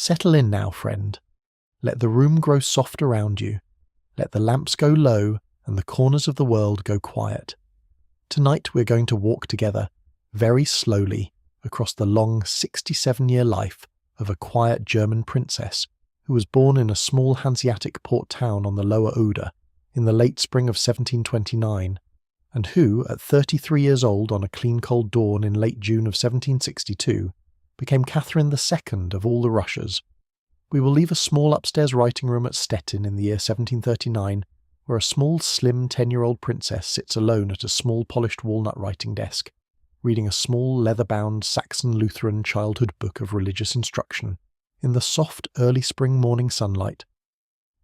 Settle in now, friend. Let the room grow soft around you. Let the lamps go low and the corners of the world go quiet. Tonight we're going to walk together, very slowly, across the long 67-year life of a quiet German princess who was born in a small Hanseatic port town on the Lower Oder in the late spring of 1729, and who, at 33 years old on a clean cold dawn in late June of 1762, became Catherine II of all the Russias. We will leave a small upstairs writing room at Stettin in the year 1739, where a small, slim 10-year-old princess sits alone at a small polished walnut writing desk, reading a small leather-bound Saxon Lutheran childhood book of religious instruction in the soft early spring morning sunlight.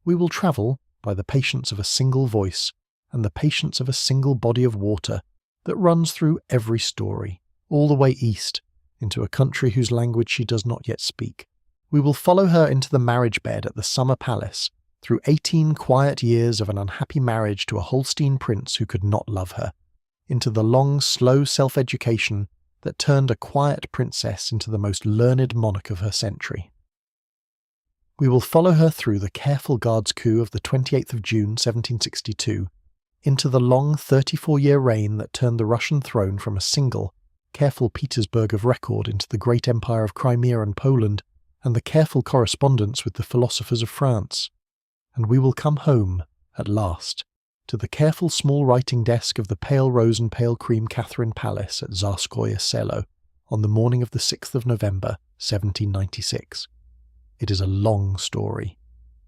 We will travel by the patience of a single voice and the patience of a single body of water that runs through every story, all the way east, into a country whose language she does not yet speak. We will follow her into the marriage bed at the Summer Palace, through 18 quiet years of an unhappy marriage to a Holstein prince who could not love her, into the long, slow self-education that turned a quiet princess into the most learned monarch of her century. We will follow her through the careful guards coup of the 28th of June 1762, into the long 34-year reign that turned the Russian throne from a single, careful Petersburg of record into the great empire of Crimea and Poland, and the careful correspondence with the philosophers of France. And we will come home, at last, to the careful small writing desk of the pale rose and pale cream Catherine Palace at Tsarskoye Selo on the morning of the 6th of November, 1796. It is a long story.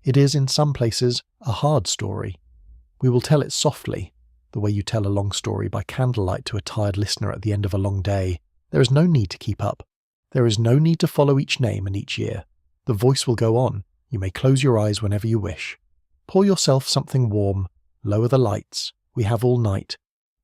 It is, in some places, a hard story. We will tell it softly, the way you tell a long story by candlelight to a tired listener at the end of a long day. There is no need to keep up. There is no need to follow each name and each year. The voice will go on. You may close your eyes whenever you wish. Pour yourself something warm. Lower the lights. We have all night.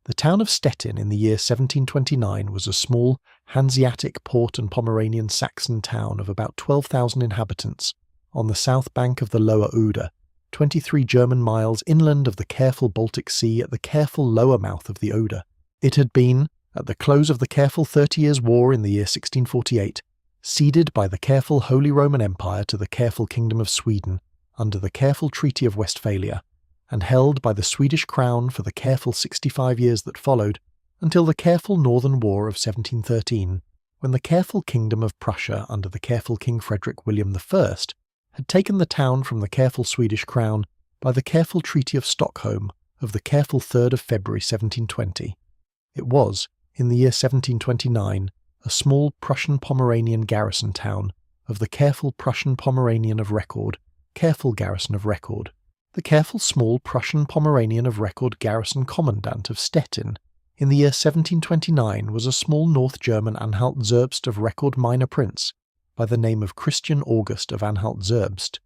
The town of Stettin in the year 1729 was a small Hanseatic port and Pomeranian Saxon town of about 12,000 inhabitants on the south bank of the Lower Oder, 23 German miles inland of the careful Baltic Sea at the careful lower mouth of the Oder. It had been, at the close of the careful 30 Years' War in the year 1648, ceded by the careful Holy Roman Empire to the careful Kingdom of Sweden under the careful Treaty of Westphalia, and held by the Swedish crown for the careful 65 years that followed, until the careful Northern War of 1713, when the careful Kingdom of Prussia under the careful King Frederick William I had taken the town from the careful Swedish crown by the careful Treaty of Stockholm of the careful 3rd of February 1720. It was, in the year 1729, a small Prussian Pomeranian garrison town of the careful Prussian Pomeranian of record, careful garrison of record, the careful small Prussian Pomeranian of record garrison commandant of Stettin in the year 1729 was a small North German Anhalt-Zerbst of record minor prince by the name of Christian August of Anhalt-Zerbst.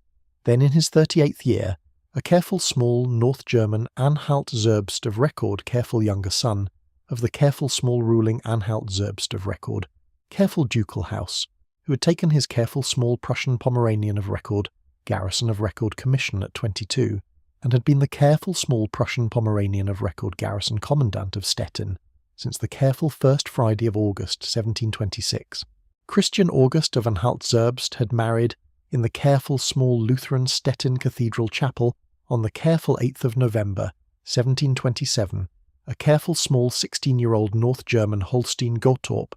Then in his 38th year, a careful small North German Anhalt-Zerbst of record careful younger son of the careful small ruling Anhalt-Zerbst of record, careful ducal house, who had taken his careful small Prussian Pomeranian of record garrison of record commission at 22, and had been the careful small Prussian Pomeranian of record garrison commandant of Stettin since the careful first Friday of August 1726. Christian August of Anhalt-Zerbst had married, in the careful small Lutheran Stettin Cathedral Chapel, on the careful 8th of November 1727, a careful small 16-year-old North German Holstein Gottorp,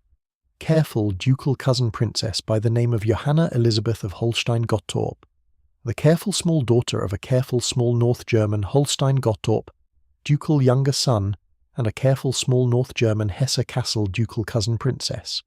careful ducal cousin princess by the name of Johanna Elizabeth of Holstein-Gottorp, the careful small daughter of a careful small North German Holstein-Gottorp, ducal younger son, and a careful small North German Hesse-Kassel ducal cousin princess.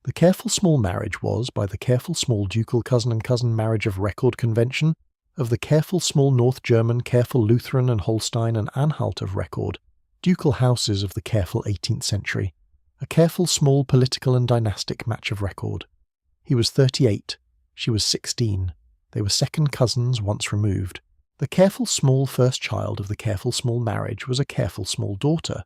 The careful small marriage was, by the careful small ducal cousin and cousin marriage of record convention, of the careful small North German careful Lutheran and Holstein and Anhalt of record, ducal houses of the careful 18th century, a careful small political and dynastic match of record. He was 38, she was 16. They were second cousins once removed. The careful small first child of the careful small marriage was a careful small daughter,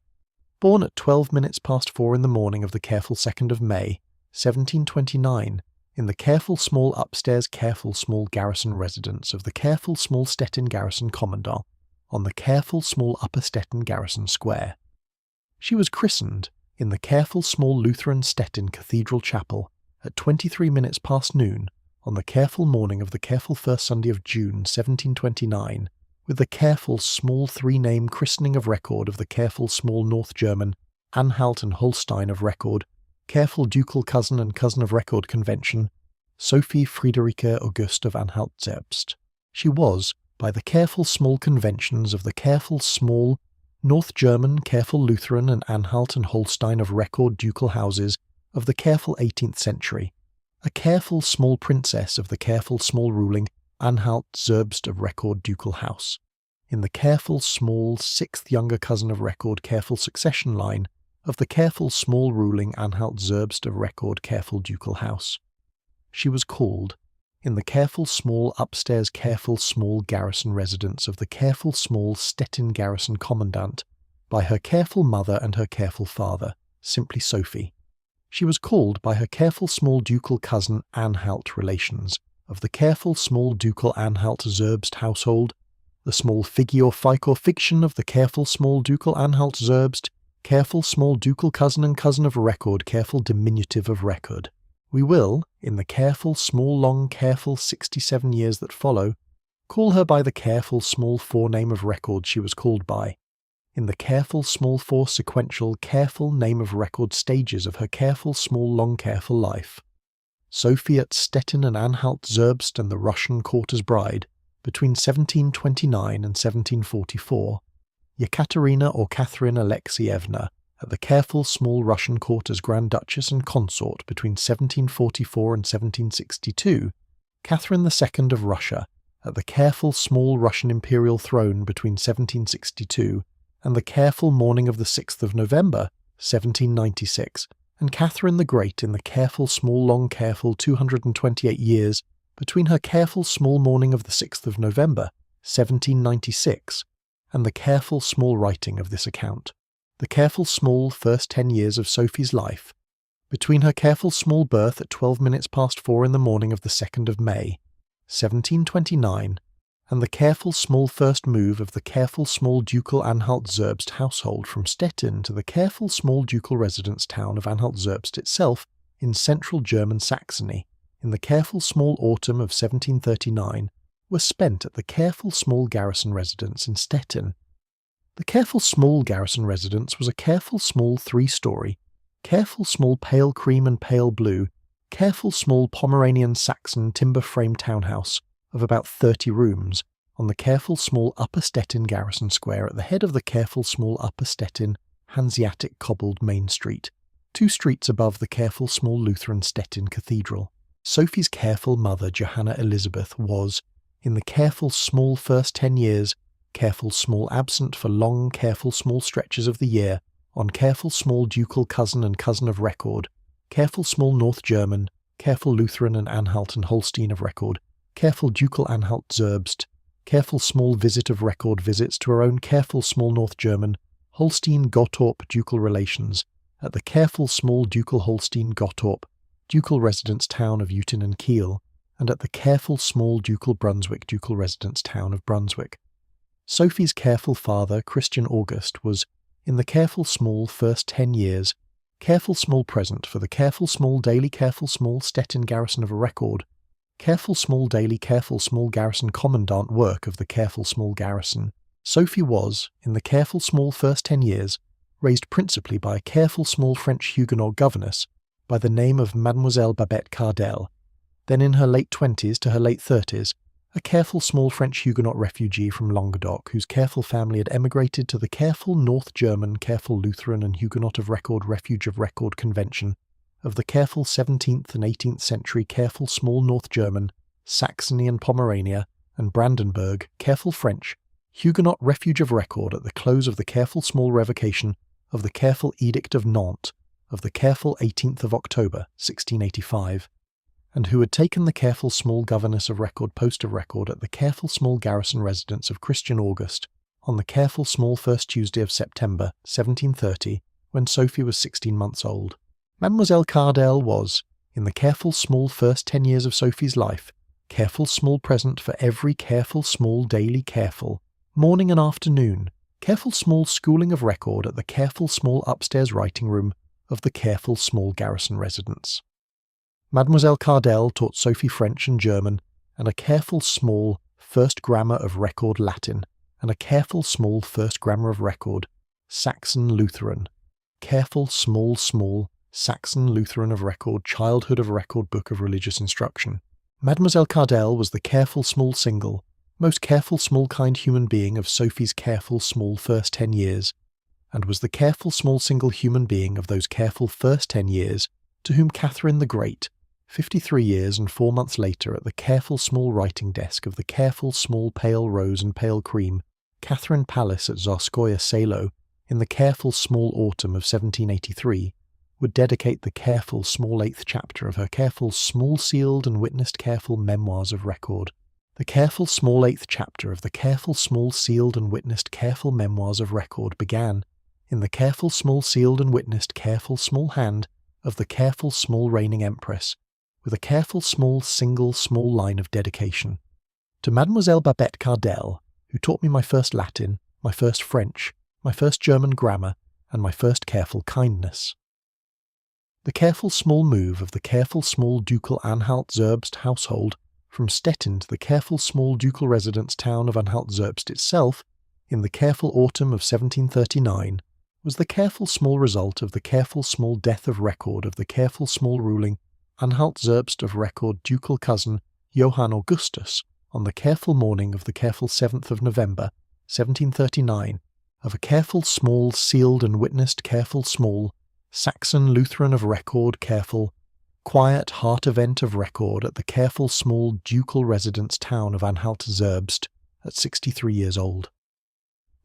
born at 12 minutes past 4 in the morning of the careful 2nd of May, 1729, in the careful small upstairs careful small garrison residence of the careful small Stettin garrison commandant on the careful small upper Stettin garrison square. She was christened in the careful small Lutheran Stettin Cathedral Chapel at 23 minutes past noon on the careful morning of the careful first Sunday of June 1729, with the careful small three-name christening of record of the careful small North German, Anhalt and Holstein of record, careful ducal cousin and cousin of record convention, Sophie Friederike Auguste of Anhalt-Zerbst. She was, by the careful small conventions of the careful small North German, careful Lutheran and Anhalt and Holstein of record ducal houses of the careful 18th century, a careful small princess of the careful small ruling Anhalt-Zerbst of record ducal house, in the careful small sixth younger cousin of record careful succession line of the careful small ruling Anhalt-Zerbst of record careful ducal house. She was called, in the careful small upstairs careful small garrison residence of the careful small Stettin garrison commandant, by her careful mother and her careful father, simply Sophie. She was called by her careful small ducal cousin Anhalt relations, of the careful small ducal Anhalt-Zerbst household, the small figgy or fike or fiction of the careful small ducal Anhalt-Zerbst, careful small ducal cousin and cousin of record, careful diminutive of record. We will, in the careful small long careful 67 years that follow, call her by the careful small forename of record she was called by, in the careful small four sequential careful name of record stages of her careful small long careful life. Sophie at Stettin and Anhalt-Zerbst and the Russian court as bride, between 1729 and 1744, Yekaterina or Catherine Alexievna at the careful small Russian court as Grand Duchess and Consort between 1744 and 1762, Catherine II of Russia at the careful small Russian imperial throne between 1762 and the careful morning of the 6th of November, 1796, and Catherine the Great in the careful small long careful 228 years between her careful small morning of the 6th of November, 1796, and the careful small writing of this account, the careful small first 10 years of Sophie's life, between her careful small birth at 12 minutes past 4 in the morning of the 2nd of May, 1729, and the careful small first move of the careful small ducal Anhalt-Zerbst household from Stettin to the careful small ducal residence town of Anhalt-Zerbst itself in central German Saxony, in the careful small autumn of 1739, were spent at the careful small garrison residence in Stettin. The careful small garrison residence was a careful small three-story, careful small pale cream and pale blue, careful small Pomeranian Saxon timber-frame townhouse of about 30 rooms on the careful small Upper Stettin garrison square at the head of the careful small Upper Stettin Hanseatic cobbled main street, 2 streets above the careful small Lutheran Stettin Cathedral. Sophie's careful mother Johanna Elizabeth was, in the careful small first 10 years, careful small absent for long careful small stretches of the year, on careful small ducal cousin and cousin of record, careful small North German, careful Lutheran and Anhalt and Holstein of record, careful ducal Anhalt-Zerbst, careful small visit of record visits to her own careful small North German, Holstein Gottorp ducal relations, at the careful small ducal Holstein Gottorp, ducal residence town of Eutin and Kiel, and at the careful small ducal Brunswick ducal residence town of Brunswick. Sophie's careful father, Christian August, was, in the careful small first 10 years, careful small present for the careful small daily careful small Stettin garrison of a record, careful small daily careful small garrison commandant work of the careful small garrison. Sophie was, in the careful small first 10 years, raised principally by a careful small French Huguenot governess by the name of Mademoiselle Babette Cardel, then in her late 20s to her late 30s, a careful small French Huguenot refugee from Languedoc whose careful family had emigrated to the careful North German, careful Lutheran and Huguenot of Record Refuge of Record Convention of the careful 17th and 18th century careful small North German, Saxony and Pomerania, and Brandenburg, careful French, Huguenot Refuge of Record at the close of the careful small revocation of the careful Edict of Nantes of the careful 18th of October, 1685, and who had taken the careful small governess of record post of record at the careful small garrison residence of Christian August on the careful small first Tuesday of September, 1730, when Sophie was 16 months old. Mademoiselle Cardel was, in the careful small first 10 years of Sophie's life, careful small present for every careful small daily careful, morning and afternoon, careful small schooling of record at the careful small upstairs writing room of the careful small garrison residence. Mademoiselle Cardell taught Sophie French and German, and a careful small first grammar of record Latin, and a careful small first grammar of record Saxon Lutheran, careful small Saxon Lutheran of record childhood of record book of religious instruction. Mademoiselle Cardell was the careful small single, most careful small kind human being of Sophie's careful small first 10 years, and was the careful small single human being of those careful first 10 years to whom Catherine the Great, 53 years and 4 months later at the careful small writing desk of the careful small pale rose and pale cream Catherine Palace at Tsarskoye Selo in the careful small autumn of 1783, would dedicate the careful small 8th chapter of her careful small sealed and witnessed careful memoirs of record. The careful small 8th chapter of the careful small sealed and witnessed careful memoirs of record began in the careful small sealed and witnessed careful small hand of the careful small reigning empress, with a careful small single small line of dedication. To Mademoiselle Babette Cardell, who taught me my first Latin, my first French, my first German grammar, and my first careful kindness. The careful small move of the careful small ducal Anhalt-Zerbst household from Stettin to the careful small ducal residence town of Anhalt-Zerbst itself in the careful autumn of 1739 was the careful small result of the careful small death of record of the careful small ruling Anhalt-Zerbst of record ducal cousin Johann Augustus on the careful morning of the careful 7th of November, 1739, of a careful small sealed and witnessed careful small Saxon Lutheran of record careful quiet heart event of record at the careful small ducal residence town of Anhalt-Zerbst at 63 years old.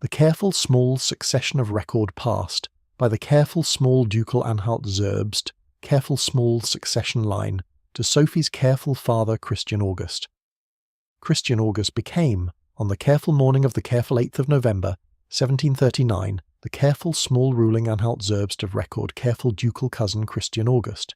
The careful small succession of record passed by the careful small ducal Anhalt-Zerbst careful small succession line to Sophie's careful father Christian August. Christian August became, on the careful morning of the careful 8th of November, 1739, the careful small ruling Anhalt-Zerbst of record careful ducal cousin Christian August.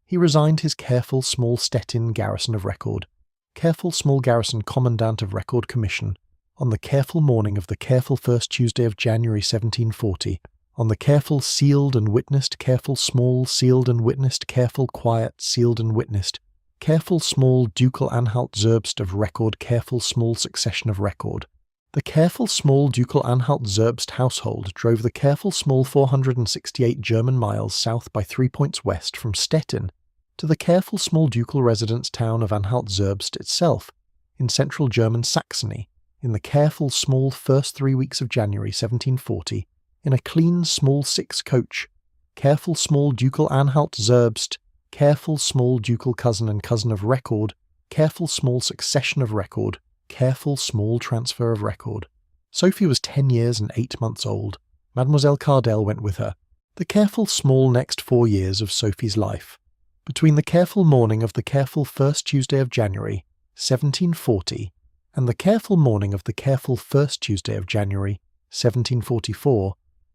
He resigned his careful small Stettin garrison of record, careful small garrison commandant of record commission, on the careful morning of the careful first Tuesday of January 1740, on the careful sealed and witnessed careful small sealed and witnessed careful quiet sealed and witnessed careful small ducal Anhalt-Zerbst of record careful small succession of record. The careful small ducal Anhalt-Zerbst household drove the careful small 468 German miles south by 3 points west from Stettin to the careful small ducal residence town of Anhalt-Zerbst itself in central German Saxony in the careful small first 3 weeks of January 1740 in a clean small 6 coach, careful small ducal Anhalt-Zerbst, careful small ducal cousin and cousin of record, careful small succession of record, careful small transfer of record. Sophie was 10 years and 8 months old. Mademoiselle Cardell went with her. The careful small next 4 years of Sophie's life, between the careful morning of the careful first Tuesday of January, 1740, and the careful morning of the careful first Tuesday of January, 1744,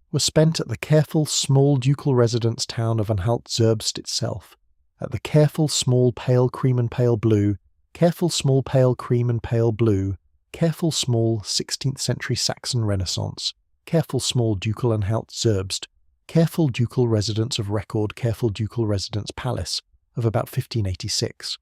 were spent at the careful small ducal residence town of Anhalt-Zerbst itself, at the careful small pale cream and pale blue, careful small pale cream and pale blue, careful small 16th century Saxon Renaissance, careful small ducal Anhalt-Zerbst, careful ducal residence of record careful ducal residence palace of about 1586.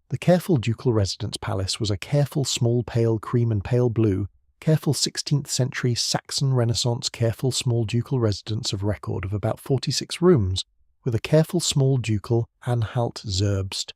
The careful ducal residence palace was a careful small pale cream and pale blue, careful 16th century Saxon Renaissance careful small ducal residence of record of about 46 rooms, with a careful small ducal Anhalt-Zerbst,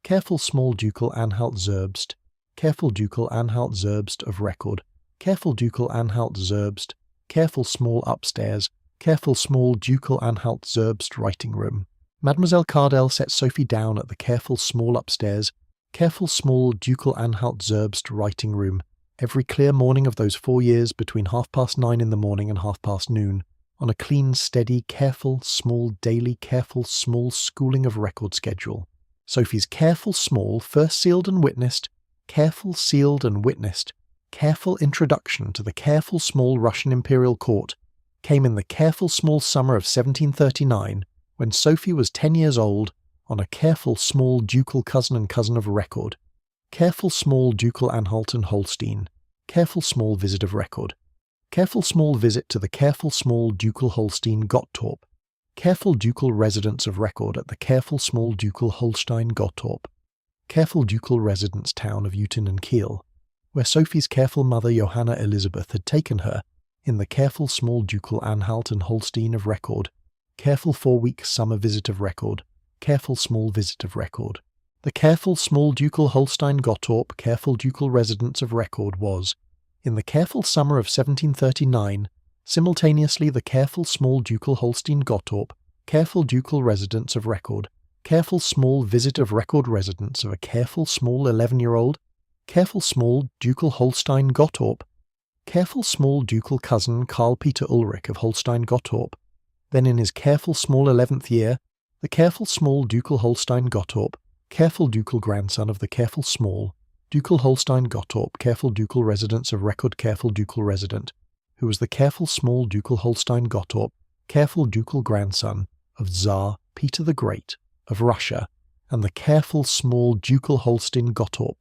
careful small ducal Anhalt-Zerbst, careful ducal Anhalt-Zerbst of record, careful ducal Anhalt-Zerbst, careful small upstairs, careful small ducal Anhalt-Zerbst writing room. Mademoiselle Cardell set Sophie down at the careful small upstairs, careful small ducal Anhalt-Zerbst writing room every clear morning of those 4 years between 9:30 in the morning and 12:30 noon, on a clean, steady, careful, small, daily, careful, small schooling of record schedule. Sophie's careful, small, first sealed and witnessed, careful, sealed and witnessed, careful introduction to the careful, small Russian imperial court came in the careful, small summer of 1739, when Sophie was 10 years old, on a careful, small ducal cousin and cousin of record, careful, small ducal Anhalt and Holstein, careful, small visit of record, careful, small visit to the careful, small ducal Holstein Gottorp, careful ducal residence of record at the careful small ducal Holstein-Gottorp, careful ducal residence town of Eutin and Kiel, where Sophie's careful mother Johanna Elisabeth had taken her in the careful small ducal Anhalt and Holstein of record, careful 4-week summer visit of record, careful small visit of record. The careful small ducal Holstein-Gottorp careful ducal residence of record was, in the careful summer of 1739, simultaneously the careful small ducal Holstein-Gottorp careful ducal residence of record, careful small visit of record residence of a careful small 11-year-old, careful small ducal Holstein-Gottorp, careful small ducal cousin Karl Peter Ulrich of Holstein-Gottorp, then in his careful small 11th year, the careful small ducal Holstein-Gottorp careful ducal grandson of the careful small ducal Holstein-Gottorp careful ducal residence of record careful ducal resident, who was the careful small ducal Holstein-Gottorp careful ducal grandson of Tsar Peter the Great of Russia, and the careful small ducal Holstein-Gottorp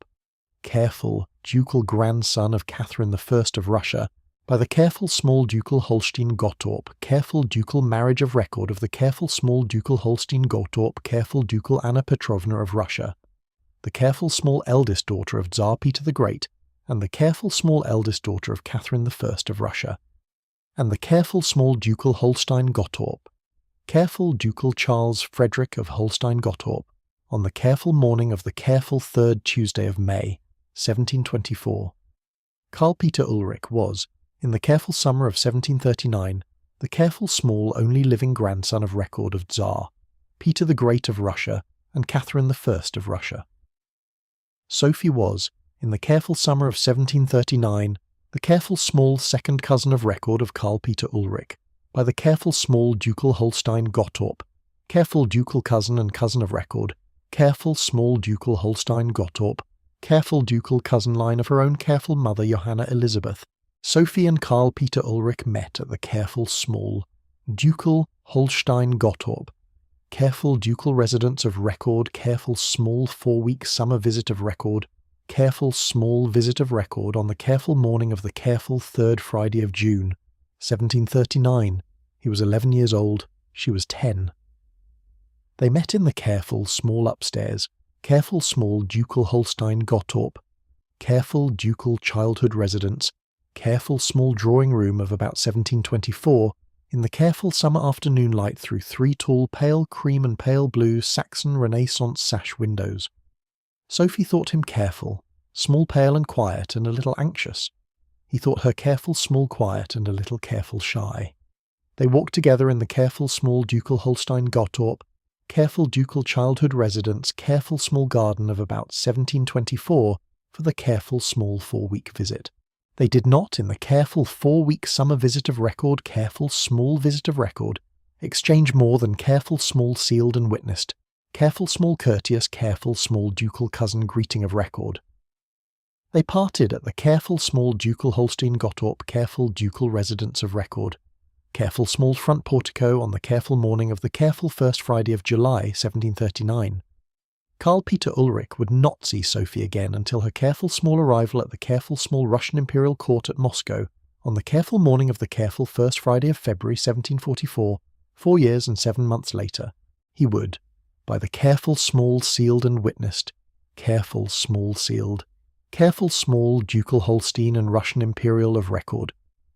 careful ducal grandson of Catherine I of Russia, by the careful small ducal Holstein-Gottorp careful ducal marriage of record of the careful small ducal Holstein-Gottorp careful ducal Anna Petrovna of Russia, the careful small eldest daughter of Tsar Peter the Great, and the careful small eldest daughter of Catherine I of Russia, and the careful small ducal Holstein-Gottorp careful ducal Charles Frederick of Holstein-Gottorp, on the careful morning of the careful 3rd Tuesday of May, 1724. Karl Peter Ulrich was, in the careful summer of 1739, the careful small only living grandson of record of Tsar Peter the Great of Russia and Catherine I of Russia. Sophie was, in the careful summer of 1739, the careful small second cousin of record of Karl Peter Ulrich, by the careful small ducal Holstein-Gottorp, careful ducal cousin and cousin of record, careful small ducal Holstein-Gottorp, careful ducal cousin line of her own careful mother Johanna Elisabeth. Sophie and Karl Peter Ulrich met at the careful small ducal Holstein-Gottorp careful ducal residence of record careful small 4-week summer visit of record careful small visit of record on the careful morning of the careful 3rd Friday of June, 1739. He was 11 years old, she was 10. They met in the careful small upstairs, careful small ducal Holstein-Gottorp, careful ducal childhood residence, careful small drawing room of about 1724, in the careful summer afternoon light through 3 tall pale cream and pale blue Saxon Renaissance sash windows. Sophie thought him careful, small pale and quiet and a little anxious. He thought her careful small quiet and a little careful shy. They walked together in the careful small ducal Holstein-Gottorp, careful ducal childhood residence, careful small garden of about 1724 for the careful small 4-week visit. They did not, in the careful 4-week summer visit of record, careful small visit of record, exchange more than careful small sealed and witnessed, careful small courteous, careful small ducal cousin greeting of record. They parted at the careful small ducal Holstein-Gottorp careful ducal residence of record, careful small front portico on the careful morning of the careful 1st Friday of July, 1739. Karl Peter Ulrich would not see Sophie again until her careful small arrival at the careful small Russian Imperial Court at Moscow on the careful morning of the careful 1st Friday of February 1744, 4 years and 7 months later. He would, by the careful small sealed and witnessed, careful small sealed, careful small ducal Holstein and Russian Imperial of record,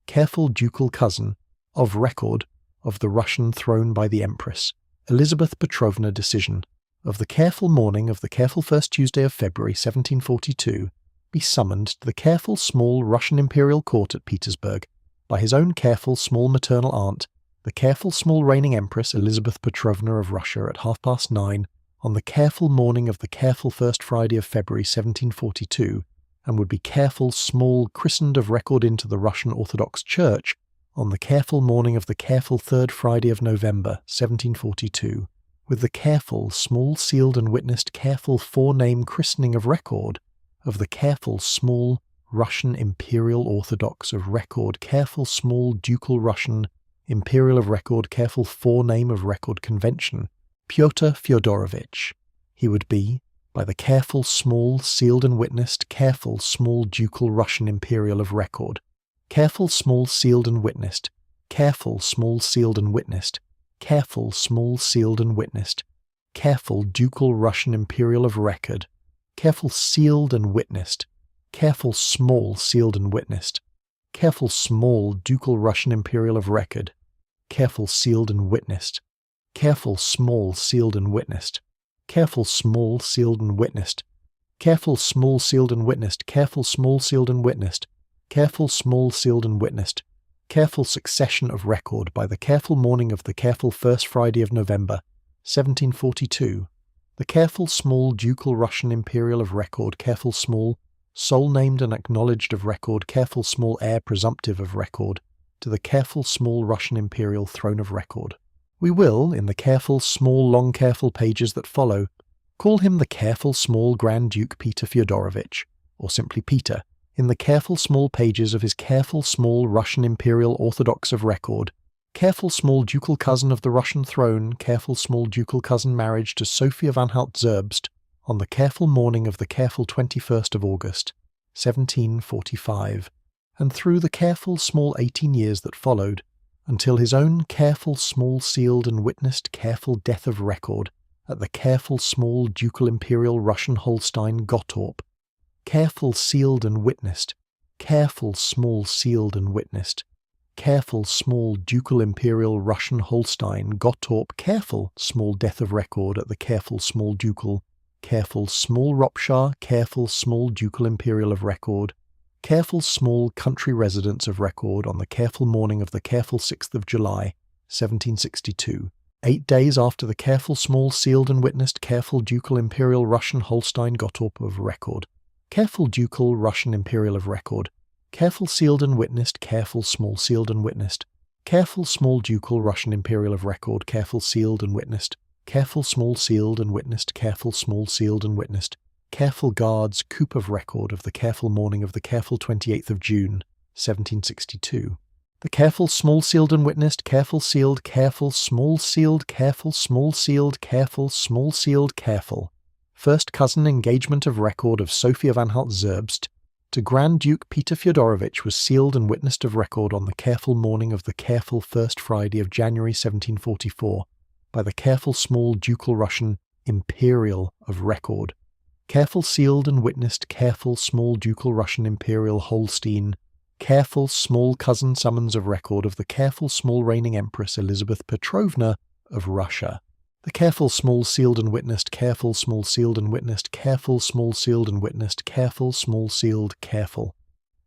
careful ducal cousin, of record, of the Russian throne by the Empress, Elizabeth Petrovna decision, of the careful morning of the careful 1st Tuesday of February 1742, be summoned to the careful small Russian Imperial Court at Petersburg by his own careful small maternal aunt, the careful small reigning Empress Elizabeth Petrovna of Russia at 9:30 on the careful morning of the careful 1st Friday of February 1742, and would be careful small christened of record into the Russian Orthodox Church on the careful morning of the careful 3rd Friday of November 1742. With the careful, small sealed and witnessed careful 4-name christening of record of the careful small Russian Imperial Orthodox of record, careful small ducal Russian Imperial of record, careful 4-name of record convention, Pyotr Fyodorovich. He would be, by the careful small sealed and witnessed careful small ducal Russian Imperial of record, careful small sealed and witnessed, careful small sealed and witnessed, careful, small, sealed and witnessed, careful, ducal Russian imperial of record, careful, sealed and witnessed, careful, small, sealed and witnessed, careful, small, ducal Russian imperial of record, careful, sealed and witnessed, careful, small, sealed and witnessed, careful, small, sealed and witnessed, careful, small, sealed and witnessed, careful, small, sealed and witnessed, careful, small, sealed and witnessed, careful succession of record by the careful morning of the careful first Friday of November, 1742, the careful, small, ducal Russian imperial of record, careful, small, sole named and acknowledged of record, careful, small, heir presumptive of record, to the careful, small Russian imperial throne of record. We will, in the careful, small, long, careful pages that follow, call him the careful, small Grand Duke Peter Fyodorovich, or simply Peter, in the careful, small pages of his careful, small Russian imperial orthodox of record, careful, small ducal cousin of the Russian throne, careful, small ducal cousin marriage to Sophie of Anhalt-Zerbst, on the careful morning of the careful 21st of August, 1745, and through the careful, small 18 years that followed, until his own careful, small, sealed and witnessed careful death of record at the careful, small, ducal imperial Russian Holstein Gottorp, careful, sealed and witnessed, careful, small, sealed and witnessed, careful, small, ducal imperial Russian Holstein Gottorp, careful, small death of record at the careful, small ducal, careful, small Ropshar, careful, small ducal imperial of record, careful, small country residence of record on the careful morning of the careful 6th of July, 1762, 8 days after the careful, small, sealed and witnessed careful ducal imperial Russian Holstein Gottorp of record, careful ducal Russian imperial of record, careful, sealed and witnessed careful, small, sealed and witnessed, careful, small ducal Russian imperial of record, careful, sealed and witnessed, careful, small, sealed and witnessed, careful, small, sealed and witnessed, careful guards coup of record of the careful morning of the careful 28th of June, 1762. The careful, small, sealed and witnessed, careful, sealed, careful, small, sealed, careful, small, sealed, careful, small, sealed, careful, first cousin engagement of record of Sophie of Anhalt-Zerbst to Grand Duke Peter Fyodorovich was sealed and witnessed of record on the careful morning of the careful first Friday of January 1744 by the careful, small, ducal Russian imperial of record, careful, sealed and witnessed careful, small, ducal Russian imperial Holstein, careful, small cousin summons of record of the careful, small reigning Empress Elizabeth Petrovna of Russia, the careful, small, sealed and witnessed careful, small, sealed and witnessed careful, small, sealed and witnessed careful, small, sealed, careful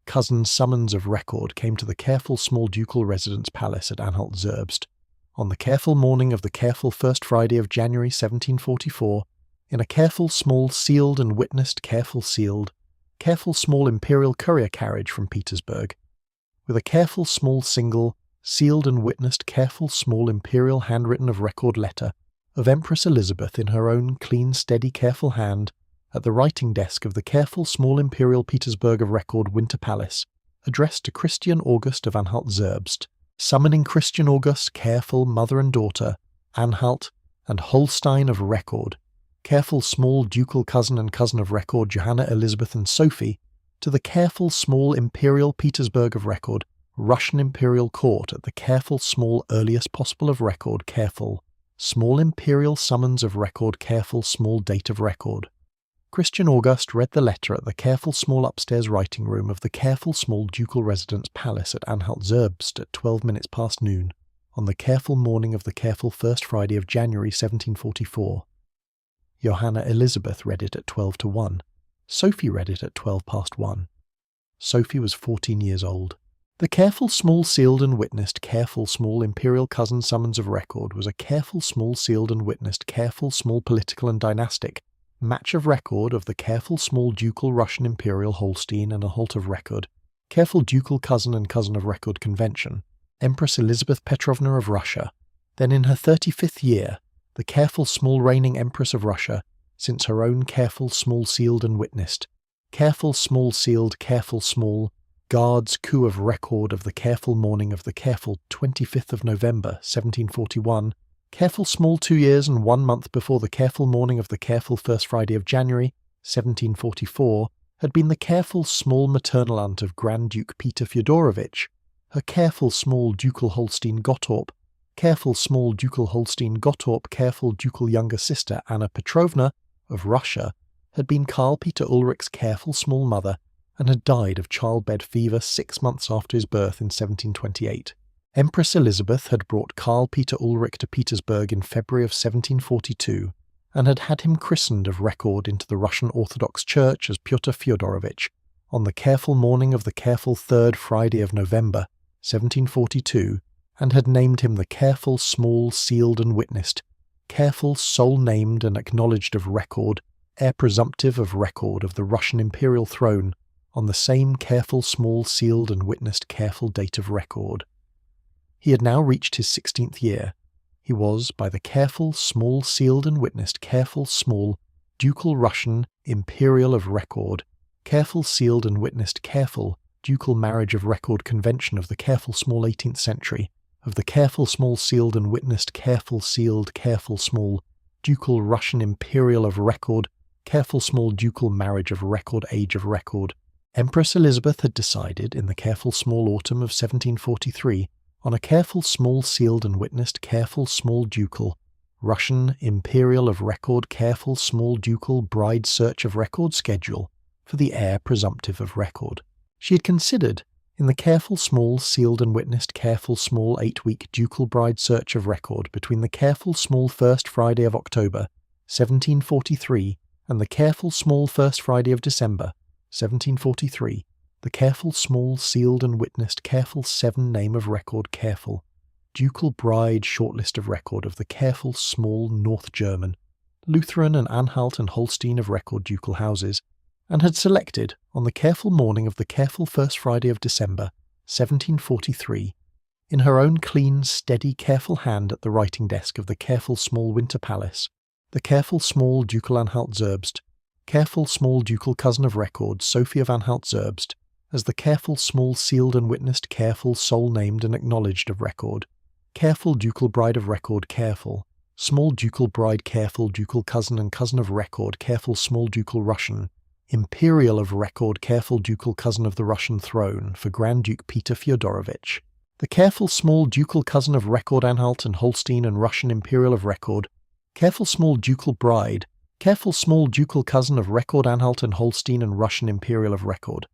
cousin summons of record came to the careful, small ducal residence palace at Anhalt-Zerbst on the careful morning of the careful first Friday of January 1744 in a careful, small, sealed and witnessed careful, sealed, careful, small imperial courier carriage from Petersburg, with a careful, small, single, sealed and witnessed careful, small imperial handwritten of record letter of Empress Elizabeth in her own clean, steady, careful hand at the writing desk of the careful, small imperial Petersburg of record Winter Palace, addressed to Christian August of Anhalt-Zerbst, summoning Christian August, careful, mother and daughter, Anhalt, and Holstein of record, careful, small, ducal cousin and cousin of record Johanna Elizabeth and Sophie, to the careful, small, imperial Petersburg of record, Russian imperial court at the careful, small, earliest possible of record, careful, small imperial summons of record, careful, small date of record. Christian August read the letter at the careful, small upstairs writing room of the careful, small ducal residence palace at Anhalt-Zerbst at 12 minutes past noon, on the careful morning of the careful first Friday of January 1744. Johanna Elizabeth read it at 12 to 1. Sophie read it at 12 past 1. Sophie was 14 years old. The careful, small, sealed and witnessed careful, small imperial cousin summons of record was a careful, small, sealed and witnessed careful, small political and dynastic match of record of the careful, small ducal Russian imperial Holstein and a halt of record, careful ducal cousin and cousin of record convention, Empress Elizabeth Petrovna of Russia, then in her 35th year, the careful, small reigning Empress of Russia, since her own careful, small, sealed and witnessed, careful, small, sealed, careful, small, guards coup of record of the careful morning of the careful 25th of November, 1741, careful, small 2 years and 1 month before the careful morning of the careful first Friday of January, 1744, had been the careful, small maternal aunt of Grand Duke Peter Fyodorovich, her careful, small ducal Holstein Gottorp, careful small ducal Holstein Gottorp, careful ducal younger sister Anna Petrovna of Russia, had been Karl Peter Ulrich's careful small mother and had died of childbed fever 6 months after his birth in 1728. Empress Elizabeth had brought Karl Peter Ulrich to Petersburg in February of 1742 and had him christened of record into the Russian Orthodox Church as Pyotr Fyodorovich on the careful morning of the careful 3rd Friday of November, 1742, and had named him the careful small sealed and witnessed, careful sole named and acknowledged of record, heir presumptive of record of the Russian imperial throne on the same careful small sealed and witnessed careful date of record. He had now reached his 16th year. He was, by the careful small sealed and witnessed careful small ducal Russian imperial of record, careful sealed and witnessed careful ducal marriage of record convention of the careful small 18th century, of the careful small sealed and witnessed careful sealed careful small ducal Russian imperial of record, careful small ducal marriage of record age of record. Empress Elizabeth had decided in the careful small autumn of 1743 on a careful small sealed and witnessed careful small ducal Russian imperial of record careful small ducal bride search of record schedule for the heir presumptive of record. She had considered in the careful small sealed and witnessed careful small 8-week ducal bride search of record between the careful small 1st Friday of October 1743 and the careful small 1st Friday of December 1743, the careful small sealed and witnessed careful 7 name of record careful ducal bride shortlist of record of the careful small North German, Lutheran and Anhalt and Holstein of record ducal houses, and had selected, on the careful morning of the careful 1st Friday of December 1743, in her own clean, steady, careful hand at the writing desk of the careful small Winter Palace, the careful small ducal Anhalt-Zerbst, careful small ducal cousin of record Sophie of Anhalt-Zerbst, as the careful small sealed and witnessed careful sole named and acknowledged of record, careful ducal bride of record careful, small ducal bride careful ducal cousin and cousin of record careful small ducal Russian, imperial of record careful ducal cousin of the Russian throne for Grand Duke Peter Fyodorovich, the careful small ducal cousin of record Anhalt and Holstein and Russian imperial of record, careful small ducal bride, careful small ducal cousin of record Anhalt and Holstein and Russian imperial of record,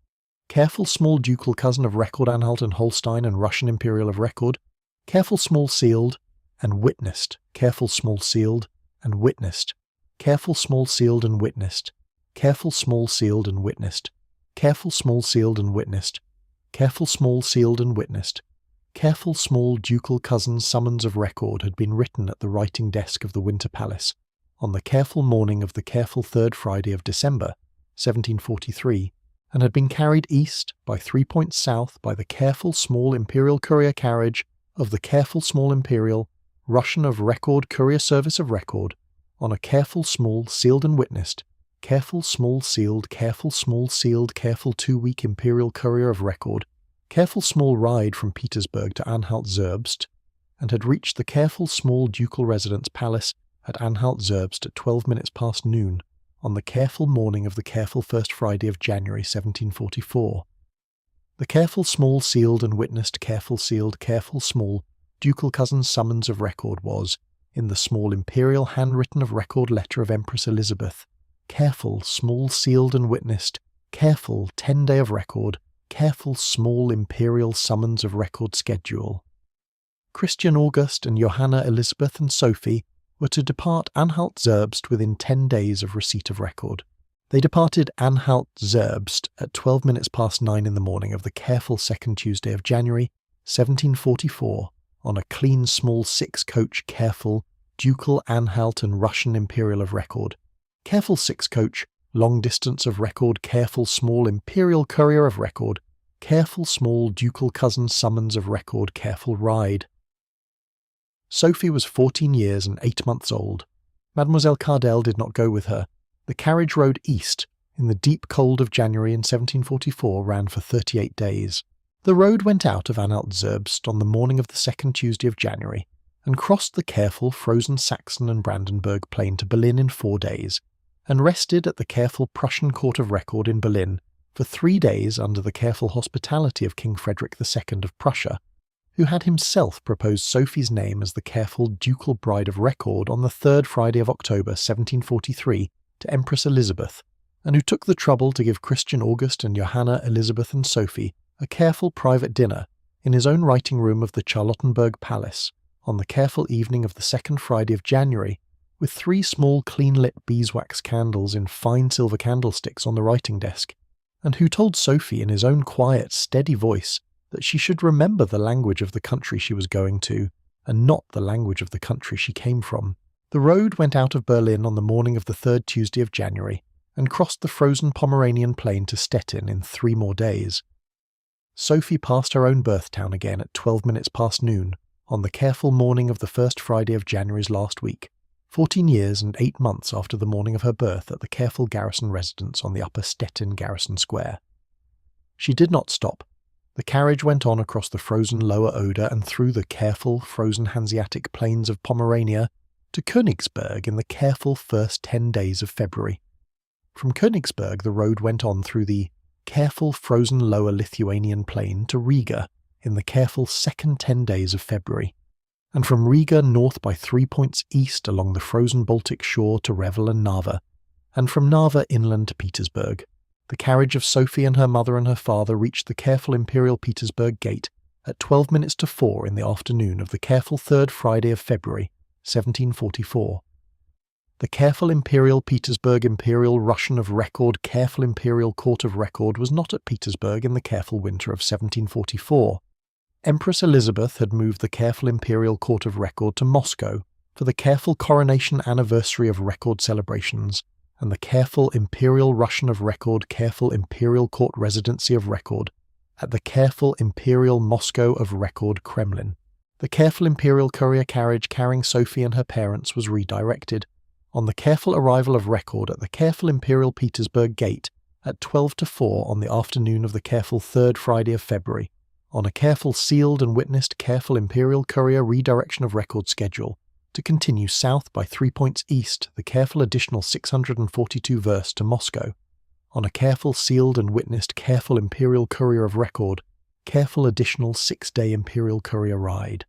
careful small ducal cousin of record Anhalt and Holstein and Russian imperial of record, careful small sealed and witnessed, careful small sealed and witnessed, careful small sealed and witnessed, careful small sealed and witnessed, careful small sealed and witnessed, careful small sealed and witnessed, careful small ducal cousin's summons of record had been written at the writing desk of the Winter Palace on the careful morning of the careful 3rd Friday of December 1743, and had been carried east by 3 points south by the careful small imperial courier carriage of the careful small imperial Russian of record courier service of record on a careful small sealed and witnessed careful small sealed careful 2-week imperial courier of record, careful small ride from Petersburg to Anhalt-Zerbst, and had reached the careful small ducal residence palace at Anhalt-Zerbst at 12 minutes past noon on the careful morning of the careful 1st Friday of January 1744. The careful small sealed and witnessed careful sealed careful small ducal cousin's summons of record was, in the small imperial handwritten of record letter of Empress Elizabeth, careful small sealed and witnessed careful 10-day of record careful small imperial summons of record schedule. Christian August and Johanna Elizabeth and Sophie were to depart Anhalt-Zerbst within 10 days of receipt of record. They departed Anhalt-Zerbst at 12 minutes past 9 in the morning of the careful 2nd Tuesday of January 1744 on a clean small 6-coach careful ducal Anhalt and Russian imperial of record, careful 6-coach long distance of record careful small imperial courier of record, careful small ducal cousin summons of record careful ride. Sophie was 14 years and 8 months old. Mademoiselle Cardell did not go with her. The carriage rode east. In the deep cold of January in 1744 ran for 38 days. The road went out of Anhalt-Zerbst on the morning of the 2nd Tuesday of January and crossed the careful frozen Saxon and Brandenburg plain to Berlin in 4 days, and rested at the careful Prussian Court of Record in Berlin for 3 days under the careful hospitality of King Frederick II of Prussia, who had himself proposed Sophie's name as the careful ducal bride of record on the 3rd Friday of October 1743 to Empress Elizabeth, and who took the trouble to give Christian August and Johanna, Elizabeth and Sophie a careful private dinner in his own writing room of the Charlottenburg Palace on the careful evening of the 2nd Friday of January, with 3 small clean-lit beeswax candles in fine silver candlesticks on the writing desk, and who told Sophie in his own quiet, steady voice that she should remember the language of the country she was going to, and not the language of the country she came from. The road went out of Berlin on the morning of the 3rd Tuesday of January, and crossed the frozen Pomeranian plain to Stettin in 3 more days. Sophie passed her own birth town again at 12 minutes past noon, on the careful morning of the 1st Friday of January's last week, 14 years and 8 months after the morning of her birth at the careful garrison residence on the upper Stettin Garrison Square. She did not stop. The carriage went on across the frozen lower Oder and through the careful, frozen Hanseatic plains of Pomerania to Königsberg in the careful first 10 days of February. From Königsberg the road went on through the careful frozen lower Lithuanian plain to Riga in the careful second 10 days of February, and from Riga north by 3 points east along the frozen Baltic shore to Revel and Narva, and from Narva inland to Petersburg. The carriage of Sophie and her mother and her father reached the careful Imperial Petersburg Gate at 12 minutes to 4 in the afternoon of the careful 3rd Friday of February, 1744. The careful Imperial Petersburg Imperial Russian of Record Careful Imperial Court of Record was not at Petersburg in the careful winter of 1744. Empress Elizabeth had moved the careful Imperial Court of Record to Moscow for the careful coronation anniversary of record celebrations, and the careful Imperial Russian of Record Careful Imperial Court Residency of Record at the careful Imperial Moscow of Record Kremlin. The careful Imperial courier carriage carrying Sophie and her parents was redirected, on the careful arrival of Record at the careful Imperial Petersburg Gate at 12 to 4 on the afternoon of the careful 3rd Friday of February, on a careful sealed and witnessed careful Imperial courier redirection of Record schedule, to continue south by 3 points east the careful additional 642 versts to Moscow, on a careful sealed and witnessed careful Imperial courier of Record, careful additional 6-day Imperial courier ride.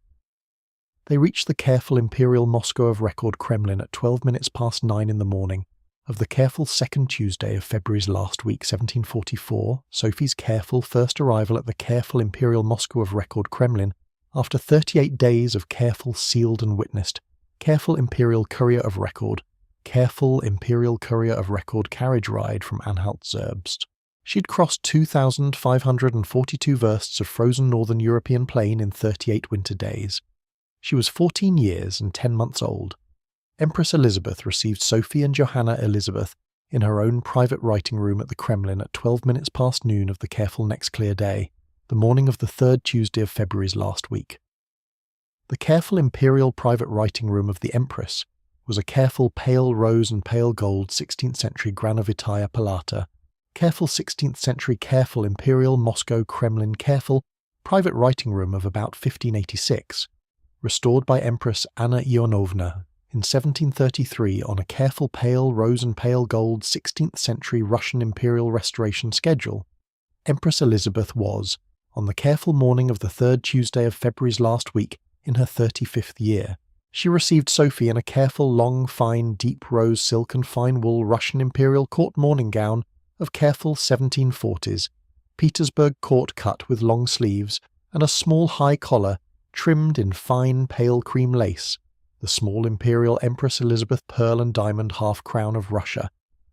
They reached the careful Imperial Moscow of Record Kremlin at 12 minutes past 9 in the morning of the careful 2nd Tuesday of February's last week 1744, Sophie's careful first arrival at the careful Imperial Moscow of Record Kremlin after 38 days of careful sealed and witnessed careful Imperial courier of Record, careful Imperial courier of Record carriage ride from Anhalt-Zerbst. She'd crossed 2,542 versts of frozen northern European plain in 38 winter days. She was 14 years and 10 months old. Empress Elizabeth received Sophie and Johanna Elizabeth in her own private writing room at the Kremlin at 12 minutes past noon of the careful next clear day, the morning of the 3rd Tuesday of February's last week. The careful Imperial private writing room of the Empress was a careful pale rose and pale gold 16th century Granovitaya Palata, careful 16th century careful Imperial Moscow Kremlin careful private writing room of about 1586, restored by Empress Anna Ionovna in 1733 on a careful pale rose and pale gold 16th century Russian Imperial Restoration schedule. Empress Elizabeth was, on the careful morning of the 3rd Tuesday of February's last week, in her 35th year. She received Sophie in a careful long fine deep rose silk and fine wool Russian Imperial Court morning gown of careful 1740s, Petersburg Court cut with long sleeves, and a small high collar trimmed in fine pale cream lace, the small Imperial Empress Elizabeth pearl and diamond half-crown of Russia,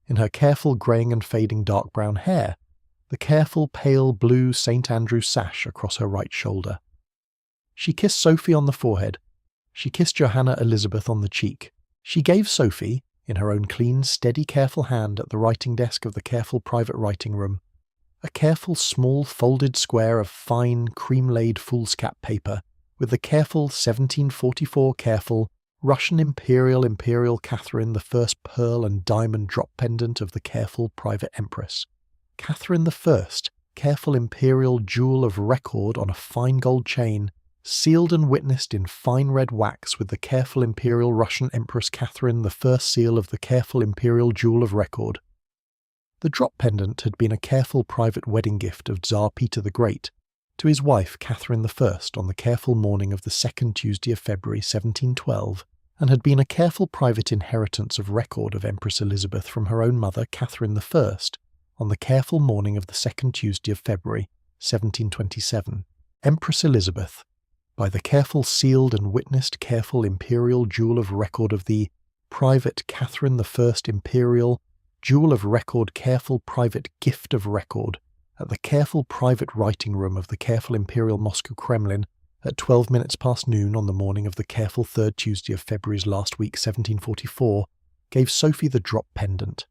in her careful greying and fading dark brown hair, the careful pale blue St. Andrew sash across her right shoulder. She kissed Sophie on the forehead. She kissed Johanna Elizabeth on the cheek. She gave Sophie, in her own clean, steady, careful hand at the writing desk of the careful private writing room, a careful small folded square of fine, cream-laid foolscap paper, with the careful 1744 careful Russian Imperial Catherine the First pearl and diamond drop pendant of the careful private empress. Catherine the First, careful Imperial jewel of record on a fine gold chain, sealed and witnessed in fine red wax with the careful Imperial Russian Empress Catherine the First seal of the careful Imperial jewel of record. The drop pendant had been a careful private wedding gift of Tsar Peter the Great, to his wife Catherine I on the careful morning of the second Tuesday of February 1712, and had been a careful private inheritance of record of Empress Elizabeth from her own mother Catherine I on the careful morning of the second Tuesday of February 1727. Empress Elizabeth, by the careful sealed and witnessed careful imperial jewel of record of the private Catherine I imperial jewel of record careful private gift of record at the careful private writing room of the careful imperial Moscow Kremlin at 12 minutes past noon on the morning of the careful third Tuesday of February's last week 1744, gave Sophie the drop pendant.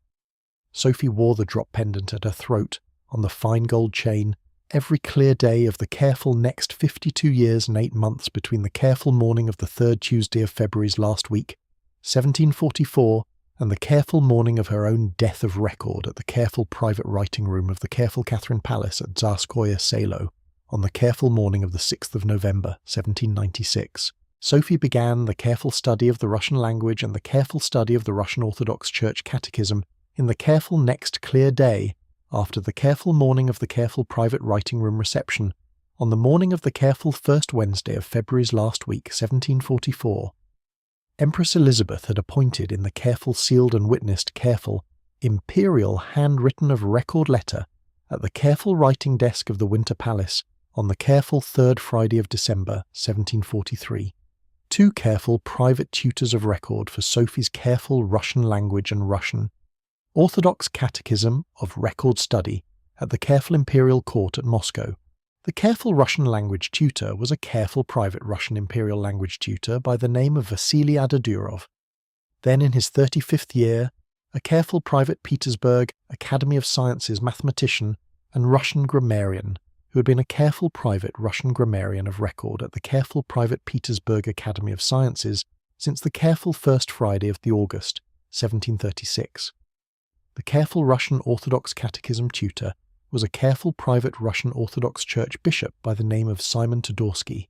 Sophie wore the drop pendant at her throat on the fine gold chain every clear day of the careful next 52 years and 8 months between the careful morning of the third Tuesday of February's last week 1744 and the careful morning of her own death of record at the careful private writing room of the careful Catherine Palace at Tsarskoye Selo on the careful morning of the 6th of November 1796. Sophie began the careful study of the Russian language and the careful study of the Russian Orthodox Church Catechism in the careful next clear day after the careful morning of the careful private writing room reception on the morning of the careful first Wednesday of February's last week 1744. Empress Elizabeth had appointed in the careful sealed and witnessed careful imperial handwritten of record letter at the careful writing desk of the Winter Palace on the careful third Friday of December 1743. 2 careful private tutors of record for Sophie's careful Russian language and Russian Orthodox Catechism of record study at the careful imperial court at Moscow. The careful Russian language tutor was a careful private Russian imperial language tutor by the name of Vasily Adadurov. Then in his 35th year, a careful private Petersburg Academy of Sciences mathematician and Russian grammarian, who had been a careful private Russian grammarian of record at the careful private Petersburg Academy of Sciences since the careful first Friday of the August, 1736. The careful Russian Orthodox Catechism tutor was a careful private Russian Orthodox Church bishop by the name of Simon Todorsky.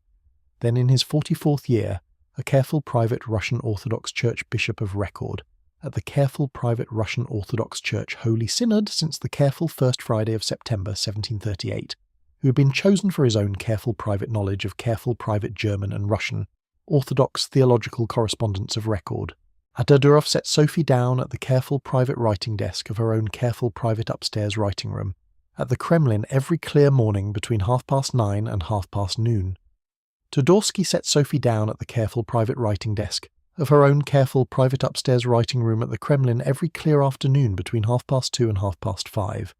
Then in his 44th year, a careful private Russian Orthodox Church bishop of record at the careful private Russian Orthodox Church Holy Synod since the careful first Friday of September 1738, who had been chosen for his own careful private knowledge of careful private German and Russian Orthodox theological correspondence of record. Adadurov set Sophie down at the careful private writing desk of her own careful private upstairs writing room at the Kremlin every clear morning between 9:30 and 9:30 noon. Todorsky set Sophie down at the careful private writing desk of her own careful private upstairs writing room at the Kremlin every clear afternoon between 2:30 and 5:30.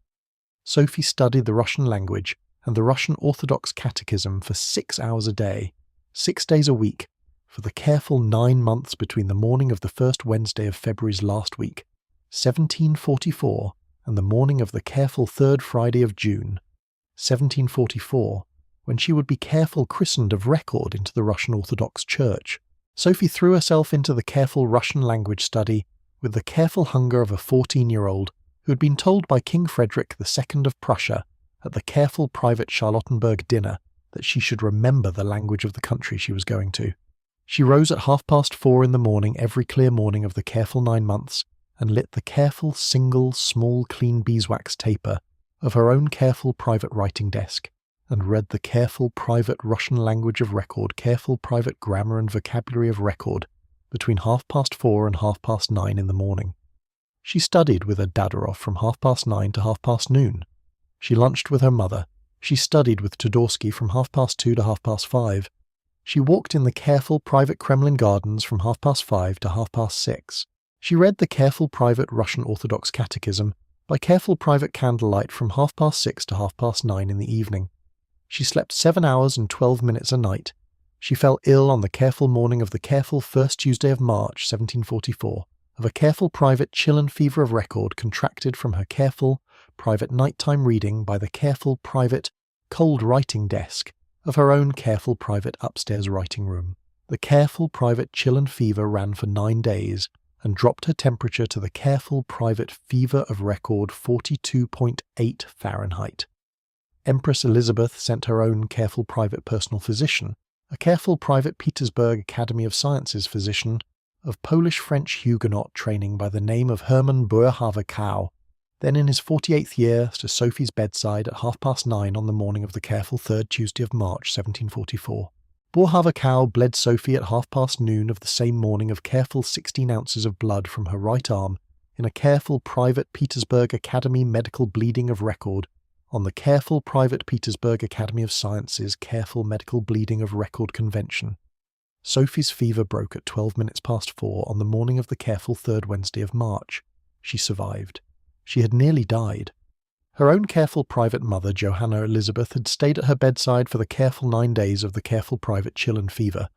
Sophie studied the Russian language and the Russian Orthodox Catechism for 6 hours a day, 6 days a week, for the careful 9 months between the morning of the first Wednesday of February's last week, 1744, and the morning of the careful third Friday of June, 1744, when she would be careful christened of record into the Russian Orthodox Church. Sophie threw herself into the careful Russian language study with the careful hunger of a 14-year-old who had been told by King Frederick II of Prussia at the careful private Charlottenburg dinner that she should remember the language of the country she was going to. She rose at 4:30 in the morning every clear morning of the careful 9 months and lit the careful single small clean beeswax taper of her own careful private writing desk and read the careful private Russian language of record, careful private grammar and vocabulary of record between 4:30 and 9:30 in the morning. She studied with Adadurov from 9:30 to 12:30 noon. She lunched with her mother. She studied with Todorsky from 2:30 to 5:30. She walked in the careful private Kremlin gardens from 5:30 to 6:30. She read the careful private Russian Orthodox Catechism by careful private candlelight from 6:30 to 9:30 in the evening. She slept 7 hours and 12 minutes a night. She fell ill on the careful morning of the careful first Tuesday of March 1744 of a careful private chill and fever of record contracted from her careful private nighttime reading by the careful private cold writing desk of her own careful private upstairs writing room. The careful private chill and fever ran for 9 days and dropped her temperature to the careful private fever of record 42.8 Fahrenheit. Empress Elizabeth sent her own careful private personal physician, a careful private Petersburg Academy of Sciences physician of Polish-French Huguenot training by the name of Hermann Boerhaave-Kau, Then in his 48th year, to Sophie's bedside at 9:30 on the morning of the careful 3rd Tuesday of March, 1744. Boerhaave Cow bled Sophie at noon of the same morning of careful 16 ounces of blood from her right arm in a careful private Petersburg Academy medical bleeding of record on the careful private Petersburg Academy of Sciences careful medical bleeding of record convention. Sophie's fever broke at 4 on the morning of the careful 3rd Wednesday of March. She survived. She had nearly died. Her own careful private mother, Johanna Elizabeth, had stayed at her bedside for the careful 9 days of the careful private chill and fever,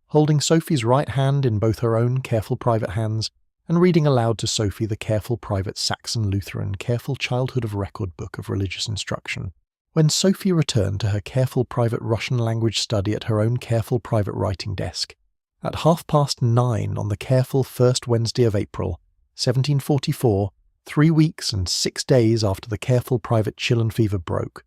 holding Sophie's right hand in both her own careful private hands and reading aloud to Sophie the careful private Saxon Lutheran careful childhood of record book of religious instruction. When Sophie returned to her careful private Russian language study at her own careful private writing desk, at 9:30 on the careful 1st Wednesday of April, 1744, 3 weeks and 6 days after the careful private chill and fever broke,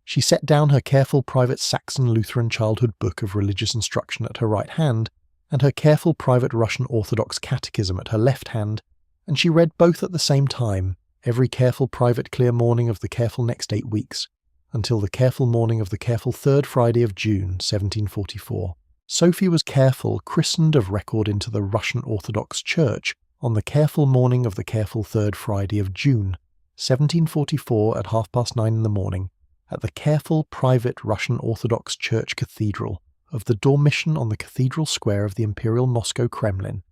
she set down her careful private Saxon Lutheran childhood book of religious instruction at her right hand and her careful private Russian Orthodox catechism at her left hand, and she read both at the same time, every careful private clear morning of the careful next 8 weeks, until the careful morning of the careful 3rd Friday of June, 1744. Sophie was careful christened of record into the Russian Orthodox Church on the careful morning of the careful 3rd Friday of June, 1744 at 9:30 in the morning, at the careful private Russian Orthodox Church Cathedral of the Dormition on the Cathedral Square of the Imperial Moscow Kremlin,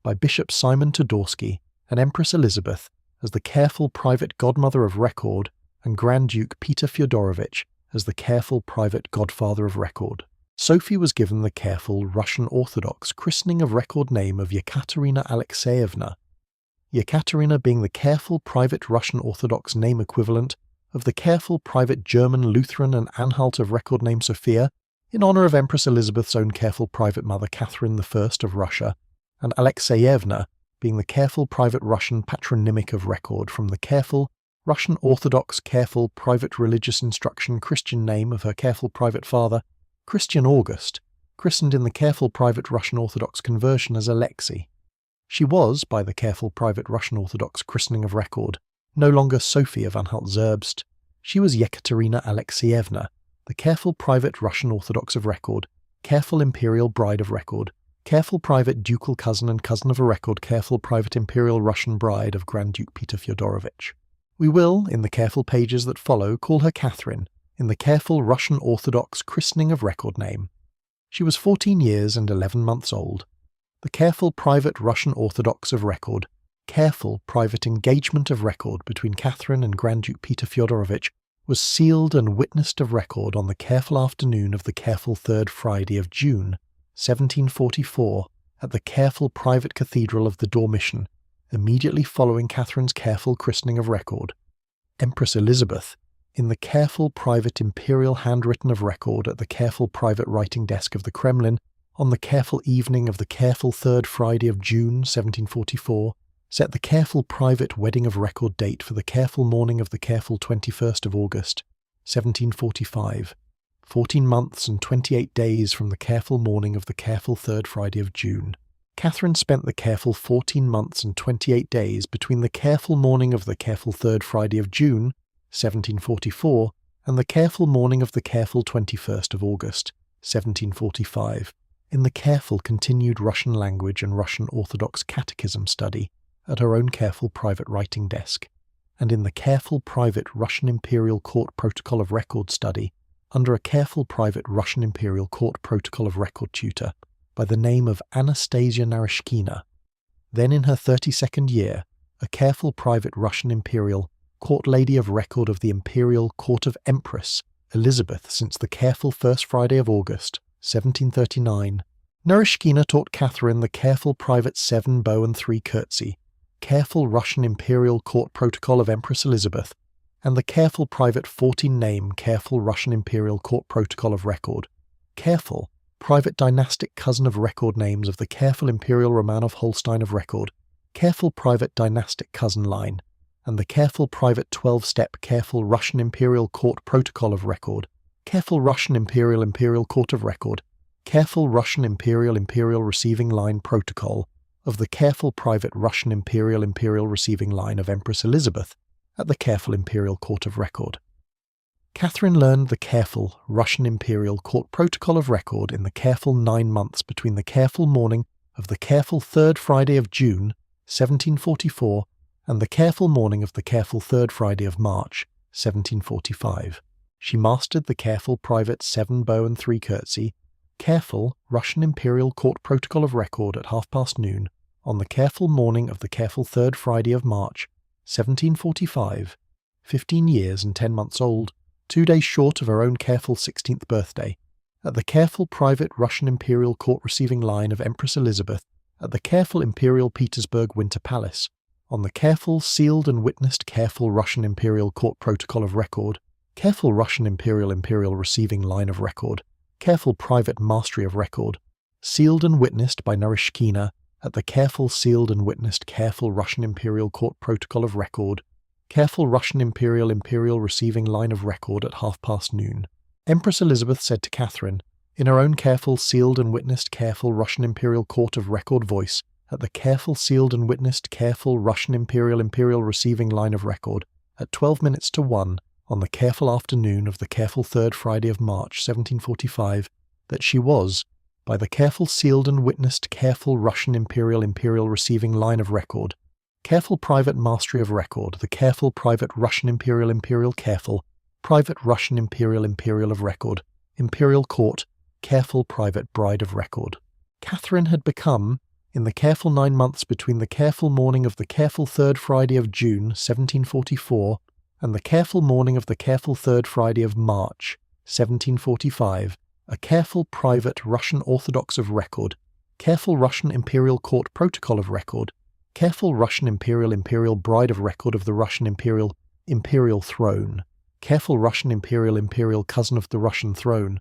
by Bishop Simon Todorsky and Empress Elizabeth as the careful private godmother of record and Grand Duke Peter Fyodorovich as the careful private godfather of record. Sophie was given the careful Russian Orthodox christening of record name of Yekaterina Alexeyevna, Yekaterina being the careful private Russian Orthodox name equivalent of the careful private German Lutheran and Anhalt of record name Sophia, in honor of Empress Elizabeth's own careful private mother Catherine I of Russia, and Alexeyevna being the careful private Russian patronymic of record from the careful Russian Orthodox careful private religious instruction Christian name of her careful private father, Christian August, christened in the careful private Russian Orthodox conversion as Alexei. She was, by the careful private Russian Orthodox christening of record, no longer Sophie of Anhalt-Zerbst. She was Yekaterina Alexeyevna, the careful private Russian Orthodox of record, careful imperial bride of record, careful private ducal cousin and cousin of a record, careful private imperial Russian bride of Grand Duke Peter Fyodorovich. We will, in the careful pages that follow, call her Catherine, in the careful Russian Orthodox christening of record name. She was 14 years and 11 months old. The careful private Russian Orthodox of record, careful private engagement of record between Catherine and Grand Duke Peter Fyodorovich was sealed and witnessed of record on the careful afternoon of the careful 3rd Friday of June, 1744, at the careful private cathedral of the Dormition, immediately following Catherine's careful christening of record. Empress Elizabeth, in the careful private imperial handwritten of record at the careful private writing desk of the Kremlin, on the careful evening of the careful 3rd Friday of June, 1744, set the careful private wedding of record date for the careful morning of the careful 21st of August, 1745, 14 months and 28 days from the careful morning of the careful 3rd Friday of June. Catherine spent the careful 14 months and 28 days between the careful morning of the careful 3rd Friday of June, 1744, and the careful morning of the careful 21st of August, 1745, in the careful continued Russian language and Russian Orthodox catechism study at her own careful private writing desk, and in the careful private Russian Imperial Court Protocol of Record study under a careful private Russian Imperial Court Protocol of Record tutor by the name of Anastasia Narishkina. Then in her 32nd year, a careful private Russian Imperial Court Lady of Record of the Imperial Court of Empress Elizabeth since the careful 1st Friday of August, 1739. Narishkina taught Catherine the careful private 7 bow and 3 curtsy, careful Russian Imperial Court Protocol of Empress Elizabeth, and the careful private 14 name careful Russian Imperial Court Protocol of Record, careful private dynastic cousin of record names of the careful Imperial Romanov Holstein of record, careful private dynastic cousin line, and the careful private 12-step careful Russian Imperial Court Protocol of Record, careful Russian Imperial Court of Record, careful Russian Imperial Receiving Line Protocol of the careful private Russian Imperial Receiving Line of Empress Elizabeth, at the careful Imperial Court of Record. Catherine learned the careful Russian Imperial Court Protocol of Record in the careful 9 months between the careful morning of the careful 3rd Friday of June, 1744, and the careful morning of the careful 3rd Friday of March, 1745. She mastered the careful private 7 bow and 3 curtsy, careful Russian Imperial Court Protocol of Record at noon on the careful morning of the careful 3rd Friday of March, 1745, 15 years and 10 months old, 2 days short of her own careful 16th birthday, at the careful private Russian Imperial Court receiving line of Empress Elizabeth at the careful Imperial Petersburg Winter Palace, on the careful sealed and witnessed careful Russian Imperial Court Protocol of Record, careful Russian Imperial receiving line of record, careful private mastery of record, sealed and witnessed by Narishkina at the careful sealed and witnessed careful Russian Imperial Court Protocol of Record, careful Russian Imperial receiving line of record at noon. Empress Elizabeth said to Catherine, in her own careful sealed and witnessed careful Russian Imperial Court of Record voice, at the careful sealed and witnessed careful Russian Imperial receiving line of record, at 12 minutes to 1, on the careful afternoon of the careful 3rd Friday of March, 1745, that she was, by the careful sealed and witnessed careful Russian Imperial receiving line of record, careful private mastery of record, the careful private Russian Imperial careful, private Russian Imperial of record, Imperial Court, careful private bride of record. Catherine had become, in the careful 9 months between the careful morning of the careful 3rd Friday of June, 1744, and the careful morning of the careful 3rd Friday of March, 1745, a careful private Russian Orthodox of record, careful Russian Imperial Court Protocol of record, careful Russian Imperial bride of record of the Russian Imperial throne, careful Russian Imperial cousin of the Russian throne.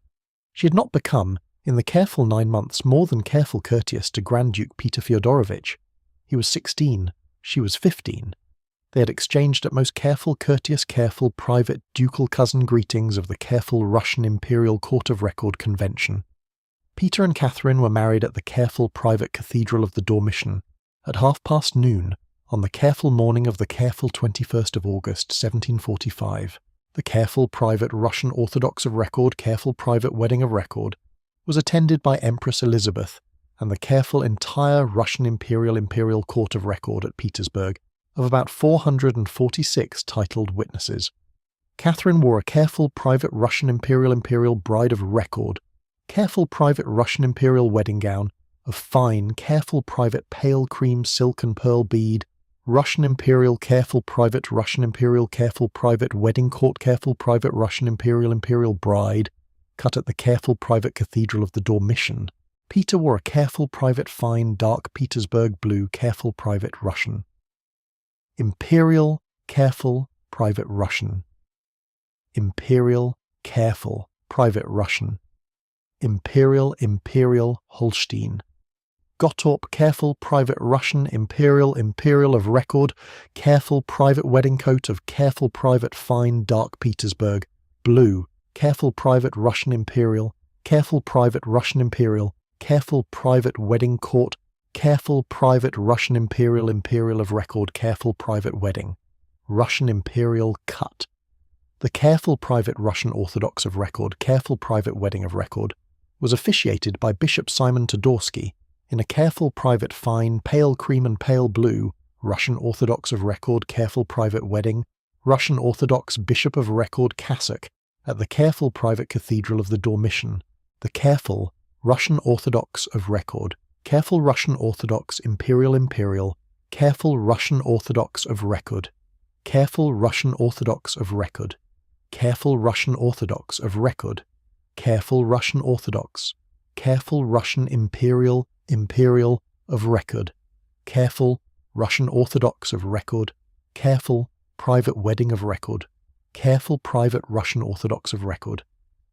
She had not become, in the careful 9 months, more than careful courteous to Grand Duke Peter Fyodorovich. He was 16, she was 15. They had exchanged at most careful courteous careful private ducal cousin greetings of the careful Russian Imperial Court of Record convention. Peter and Catherine were married at the careful private Cathedral of the Dormition at noon on the careful morning of the careful 21st of August, 1745. The careful private Russian Orthodox of record careful private wedding of record was attended by Empress Elizabeth and the careful entire Russian Imperial Court of Record at Petersburg of about 446 titled witnesses. Catherine wore a careful private Russian Imperial bride of record, careful private Russian Imperial wedding gown of fine, careful private pale cream silk and pearl bead, Russian Imperial careful private Russian Imperial careful private wedding court careful private Russian Imperial bride, cut at the careful private Cathedral of the Dormition. Peter wore a careful private fine dark Petersburg blue careful private Russian. Imperial careful private Russian. Imperial careful private Russian. Imperial Holstein. Gottorp careful private Russian Imperial of record, careful private wedding coat of careful private fine dark Petersburg, blue, careful private Russian Imperial, careful private Russian Imperial, careful private wedding court, careful private Russian Imperial of record, careful private wedding, Russian Imperial cut. The careful private Russian Orthodox of record, careful private wedding of record, was officiated by Bishop Simon Todorsky in a careful private fine pale cream and pale blue Russian Orthodox of record careful private wedding, Russian Orthodox Bishop of record cassock at the careful private Cathedral of the Dormition, the careful Russian Orthodox of record, careful Russian Orthodox Imperial, careful Russian Orthodox of record, careful Russian Orthodox of record, careful Russian Orthodox of record, careful Russian Orthodox, careful Russian Imperial of record, careful Russian Orthodox of record, careful private wedding of record, careful private Russian Orthodox of record,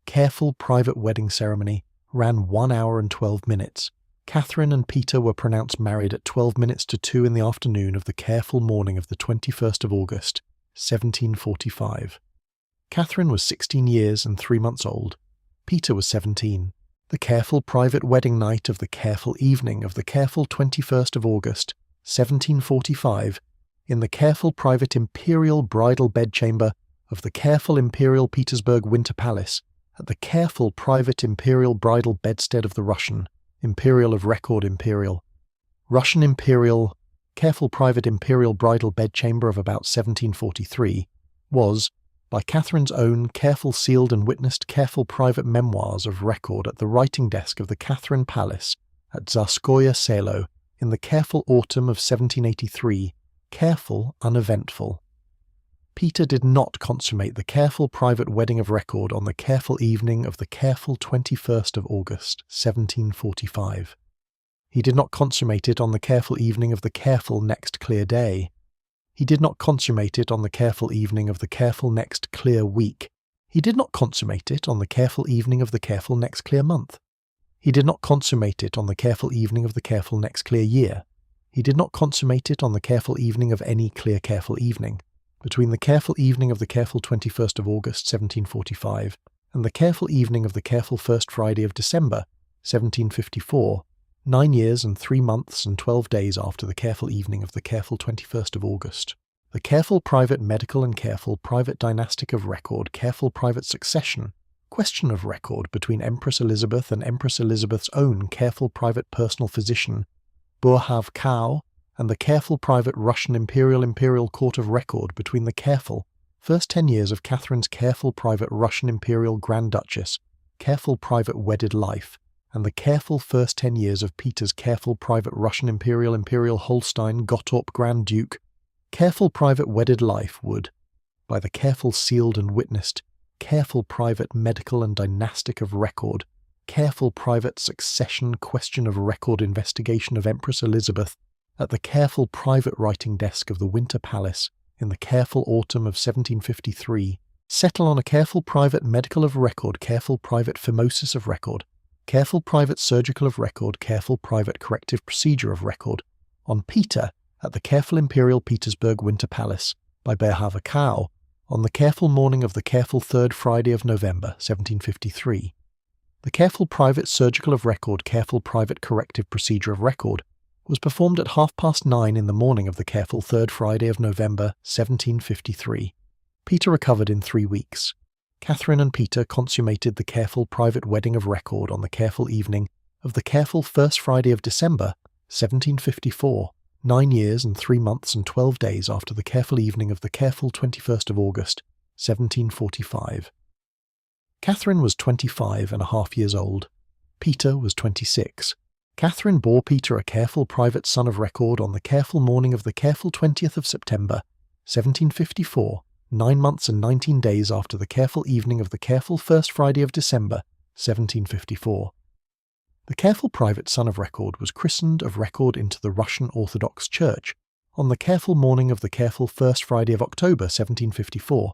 careful private wedding ceremony ran 1 hour and 12 minutes. Catherine and Peter were pronounced married at 12 minutes to 2 in the afternoon of the careful morning of the 21st of August, 1745. Catherine was 16 years and 3 months old. Peter was 17. The careful private wedding night of the careful evening of the careful 21st of August, 1745, in the careful private imperial bridal bedchamber of the careful Imperial Petersburg Winter Palace, at the careful private imperial bridal bedstead of the Russian, Imperial of Record Imperial, Russian Imperial, careful private imperial bridal bedchamber of about 1743, was, by Catherine's own careful sealed and witnessed careful private memoirs of record at the writing desk of the Catherine Palace at Tsarskoye Selo in the careful autumn of 1783, careful, uneventful. Peter did not consummate the careful private wedding of record on the careful evening of the careful 21st of August, 1745. He did not consummate it on the careful evening of the careful next clear day. He did not consummate it on the careful evening of the careful next clear week. He did not consummate it on the careful evening of the careful next clear month. He did not consummate it on the careful evening of the careful next clear year. He did not consummate it on the careful evening of any clear careful evening, between the careful evening of the careful 21st of August, 1745, and the careful evening of the careful first Friday of December, 1754, 9 years and 3 months and 12 days after the careful evening of the careful 21st of August. The careful private medical and careful private dynastic of record, careful private succession, question of record between Empress Elizabeth and Empress Elizabeth's own careful private personal physician, Boerhaave Kao, and the careful private Russian Imperial Court of Record between the careful first 10 years of Catherine's careful private Russian Imperial Grand Duchess, careful private wedded life, and the careful first 10 years of Peter's careful private Russian Imperial Holstein Gottorp Grand Duke, careful private wedded life would, by the careful sealed and witnessed, careful private medical and dynastic of record, careful private succession question of record investigation of Empress Elizabeth, at the careful private writing desk of the Winter Palace in the careful autumn of 1753, settle on a careful private medical of record, careful private phimosis of record, careful private surgical of record, careful private corrective procedure of record, on Peter at the careful Imperial Petersburg Winter Palace by Boerhaave Kao on the careful morning of the careful 3rd Friday of November, 1753. The careful private surgical of record, careful private corrective procedure of record, was performed at 9:30 in the morning of the careful 3rd Friday of November, 1753. Peter recovered in 3 weeks. Catherine and Peter consummated the careful private wedding of record on the careful evening of the careful 1st Friday of December, 1754, 9 years and 3 months and 12 days after the careful evening of the careful 21st of August, 1745. Catherine was 25.5 years old. Peter was 26. Catherine bore Peter a careful private son of record on the careful morning of the careful 20th of September, 1754, 9 months and 19 days after the careful evening of the careful 1st Friday of December, 1754. The careful private son of record was christened of record into the Russian Orthodox Church on the careful morning of the careful 1st Friday of October, 1754,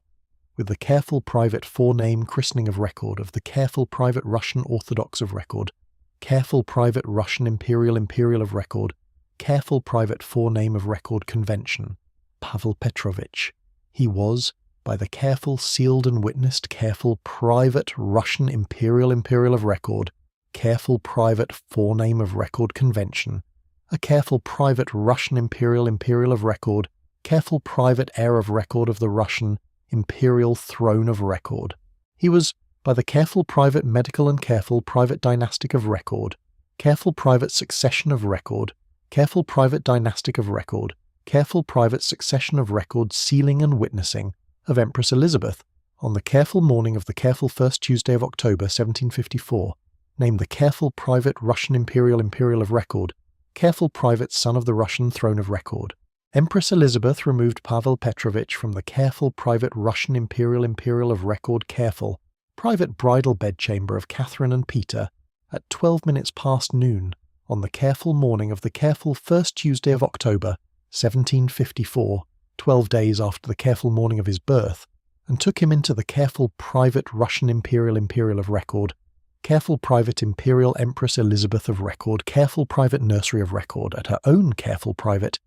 with the careful private forename christening of record of the careful private Russian Orthodox of record, careful private Russian Imperial of record, careful private forename of record convention, Pavel Petrovich. He was, by the careful sealed and witnessed careful private Russian Imperial of record, careful private forename of record convention, a careful private Russian Imperial of record, careful private heir of record of the Russian Imperial throne of record. He was, by the careful private medical and careful private dynastic of record, careful private succession of record, careful private dynastic of record, careful private succession of record sealing and witnessing of Empress Elizabeth on the careful morning of the careful 1st Tuesday of October, 1754, named the careful private Russian Imperial of record, careful private son of the Russian throne of record. Empress Elizabeth removed Pavel Petrovich from the careful private Russian Imperial of record careful private bridal bedchamber of Catherine and Peter at 12 minutes past noon on the careful morning of the careful 1st Tuesday of October, 1754, 12 days after the careful morning of his birth, and took him into the careful private Russian Imperial of record, careful private Imperial Empress Elizabeth of record, careful private nursery of record at her own careful private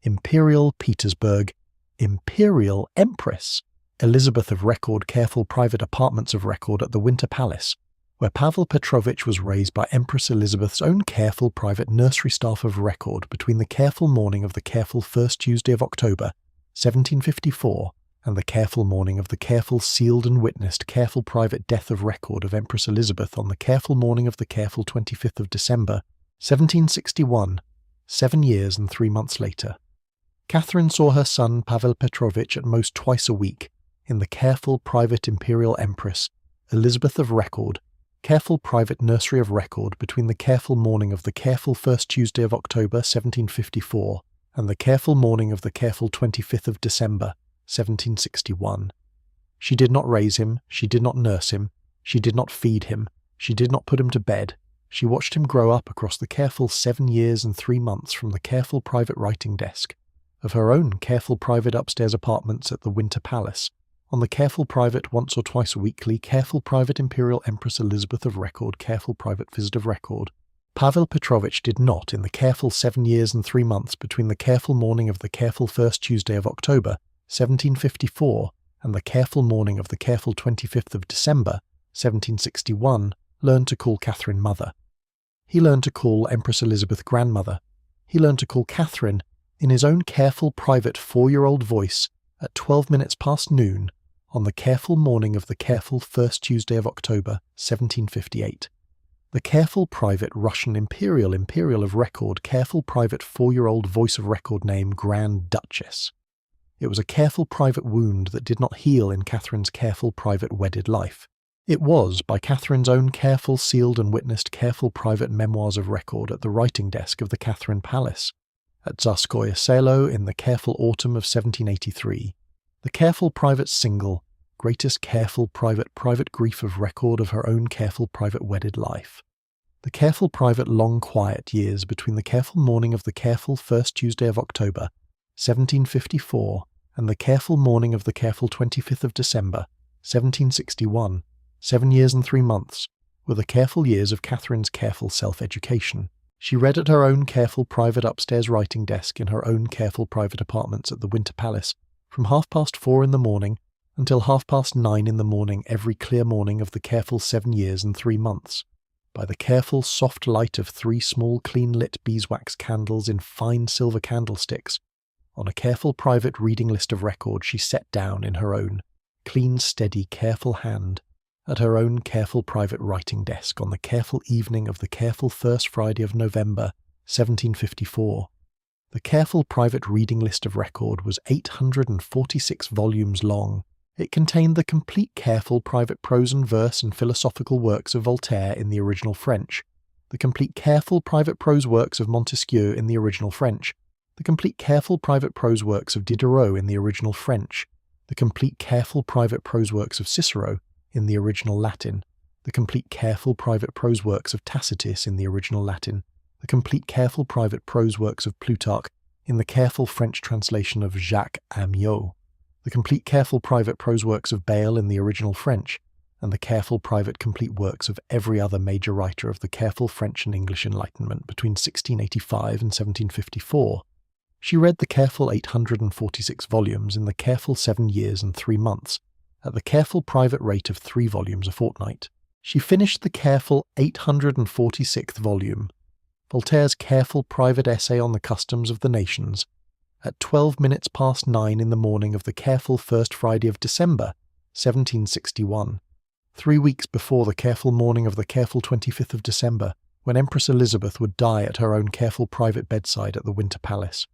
Imperial Petersburg, Imperial Empress Elizabeth of record, careful private apartments of record at the Winter Palace, where Pavel Petrovich was raised by Empress Elizabeth's own careful private nursery staff of record between the careful morning of the careful first Tuesday of October, 1754, and the careful morning of the careful sealed and witnessed careful private death of record of Empress Elizabeth on the careful morning of the careful 25th of December, 1761, 7 years and 3 months later. Catherine saw her son Pavel Petrovich at most twice a week in the careful private imperial empress, Elizabeth of record, careful private nursery of record between the careful morning of the careful first Tuesday of October 1754 and the careful morning of the careful 25th of December 1761. She did not raise him, she did not nurse him, she did not feed him, she did not put him to bed. She watched him grow up across the careful 7 years and 3 months from the careful private writing desk of her own careful private upstairs apartments at the Winter Palace, on the careful private once or twice weekly careful private Imperial Empress Elizabeth of record careful private visit of record. Pavel Petrovich did not, in the careful 7 years and 3 months between the careful morning of the careful first Tuesday of October, 1754, and the careful morning of the careful 25th of December, 1761, learn to call Catherine mother. He learned to call Empress Elizabeth grandmother. He learned to call Catherine, in his own careful private 4-year-old voice, at 12 minutes past noon, on the careful morning of the careful first Tuesday of October, 1758. The careful private Russian imperial of record careful private 4-year-old voice of record name Grand Duchess. It was a careful private wound that did not heal in Catherine's careful private wedded life. It was, by Catherine's own careful sealed and witnessed careful private memoirs of record at the writing desk of the Catherine Palace, at Tsarskoye Selo in the careful autumn of 1783, the careful private single, greatest careful private grief of record of her own careful private wedded life. The careful private long quiet years between the careful morning of the careful first Tuesday of October, 1754, and the careful morning of the careful 25th of December, 1761, 7 years and 3 months, were the careful years of Catherine's careful self-education. She read at her own careful private upstairs writing desk in her own careful private apartments at the Winter Palace from 4:30 in the morning until 9:30 in the morning every clear morning of the careful 7 years and 3 months, by the careful soft light of 3 small clean-lit beeswax candles in fine silver candlesticks. On a careful private reading list of record she set down in her own clean, steady, careful hand at her own careful private writing desk on the careful evening of the careful first Friday of November, 1754. The careful private reading list of record was 846 volumes long. It contained the complete careful private prose and verse and philosophical works of Voltaire in the original French, the complete careful private prose works of Montesquieu in the original French, the complete careful private prose works of Diderot in the original French, the complete careful private prose works of Cicero in the original Latin, the complete careful private prose works of Tacitus in the original Latin, the complete careful private prose works of Plutarch in the careful French translation of Jacques Amyot, the complete careful private prose works of Bayle in the original French, and the careful private complete works of every other major writer of the careful French and English Enlightenment between 1685 and 1754. She read the careful 846 volumes in the careful 7 years and 3 months, at the careful private rate of 3 volumes a fortnight. She finished the careful 846th volume, Voltaire's careful private essay on the customs of the nations, at 12 minutes past 9 in the morning of the careful first Friday of December, 1761, 3 weeks before the careful morning of the careful 25th of December, when Empress Elizabeth would die at her own careful private bedside at the Winter Palace.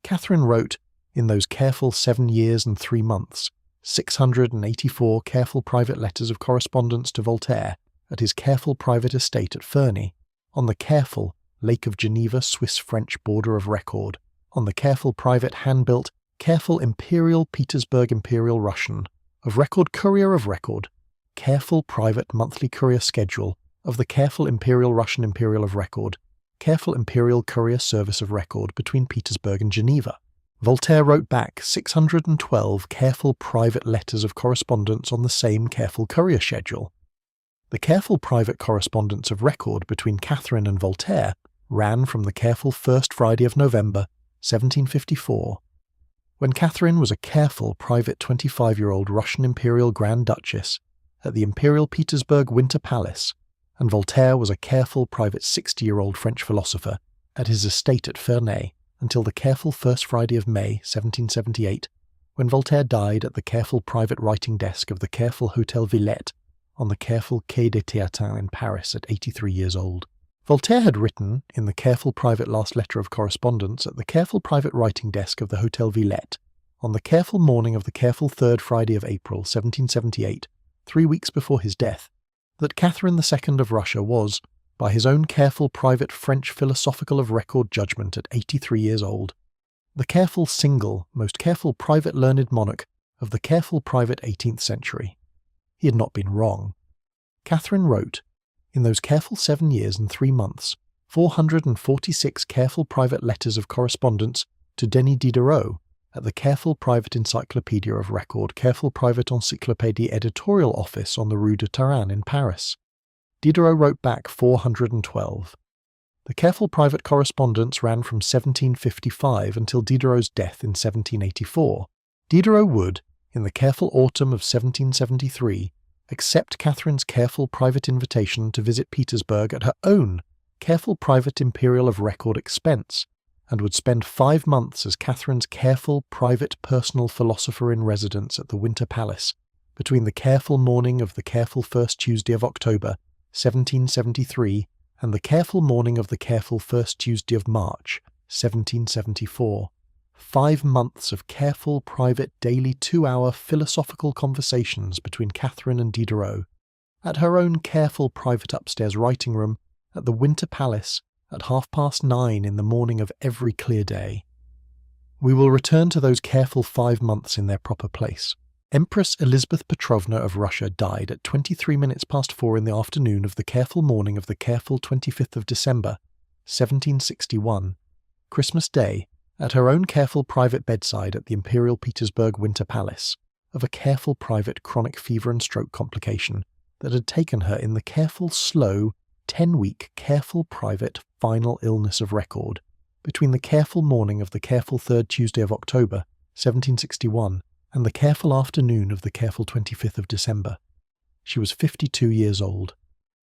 Catherine wrote, in those careful 7 years and 3 months, 684 careful private letters of correspondence to Voltaire at his careful private estate at Ferney, on the careful Lake of Geneva Swiss-French border of record, on the careful private hand-built, careful Imperial Petersburg Imperial Russian, of record courier of record, careful private monthly courier schedule of the careful Imperial Russian Imperial of record, careful Imperial courier service of record between Petersburg and Geneva. Voltaire wrote back 612 careful private letters of correspondence on the same careful courier schedule. The careful private correspondence of record between Catherine and Voltaire ran from the careful first Friday of November, 1754, when Catherine was a careful private 25-year-old Russian Imperial Grand Duchess, at the Imperial Petersburg Winter Palace, and Voltaire was a careful private 60-year-old French philosopher at his estate at Ferney until the careful first Friday of May 1778, when Voltaire died at the careful private writing desk of the careful Hotel Villette on the careful Quai des Théatins in Paris at 83 years old. Voltaire had written, in the careful private last letter of correspondence at the careful private writing desk of the Hotel Villette, on the careful morning of the careful third Friday of April 1778, 3 weeks before his death, that Catherine II of Russia was, by his own careful private French philosophical of record judgment at 83 years old, the careful single, most careful private learned monarch of the careful private 18th century. He had not been wrong. Catherine wrote, in those careful 7 years and 3 months, 446 careful private letters of correspondence to Denis Diderot at the careful private encyclopedia of record, careful private encyclopédie editorial office on the Rue de Taranne in Paris. Diderot wrote back 412. The careful private correspondence ran from 1755 until Diderot's death in 1784. Diderot would, in the careful autumn of 1773, accept Catherine's careful private invitation to visit Petersburg at her own careful private imperial of record expense, and would spend 5 months as Catherine's careful private personal philosopher in residence at the Winter Palace, between the careful morning of the careful first Tuesday of October, 1773, and the careful morning of the careful first Tuesday of March, 1774. 5 months of careful, private, daily 2-hour philosophical conversations between Catherine and Diderot, at her own careful private upstairs writing room at the Winter Palace at 9:30 in the morning of every clear day. We will return to those careful 5 months in their proper place. Empress Elizabeth Petrovna of Russia died at 4 in the afternoon of the careful morning of the careful 25th of December, 1761, Christmas Day, at her own careful private bedside at the Imperial Petersburg Winter Palace, of a careful private chronic fever and stroke complication that had taken her in the careful slow 10-week careful private final illness of record, between the careful morning of the careful third Tuesday of October, 1761, and the careful afternoon of the careful 25th of December. She was 52 years old.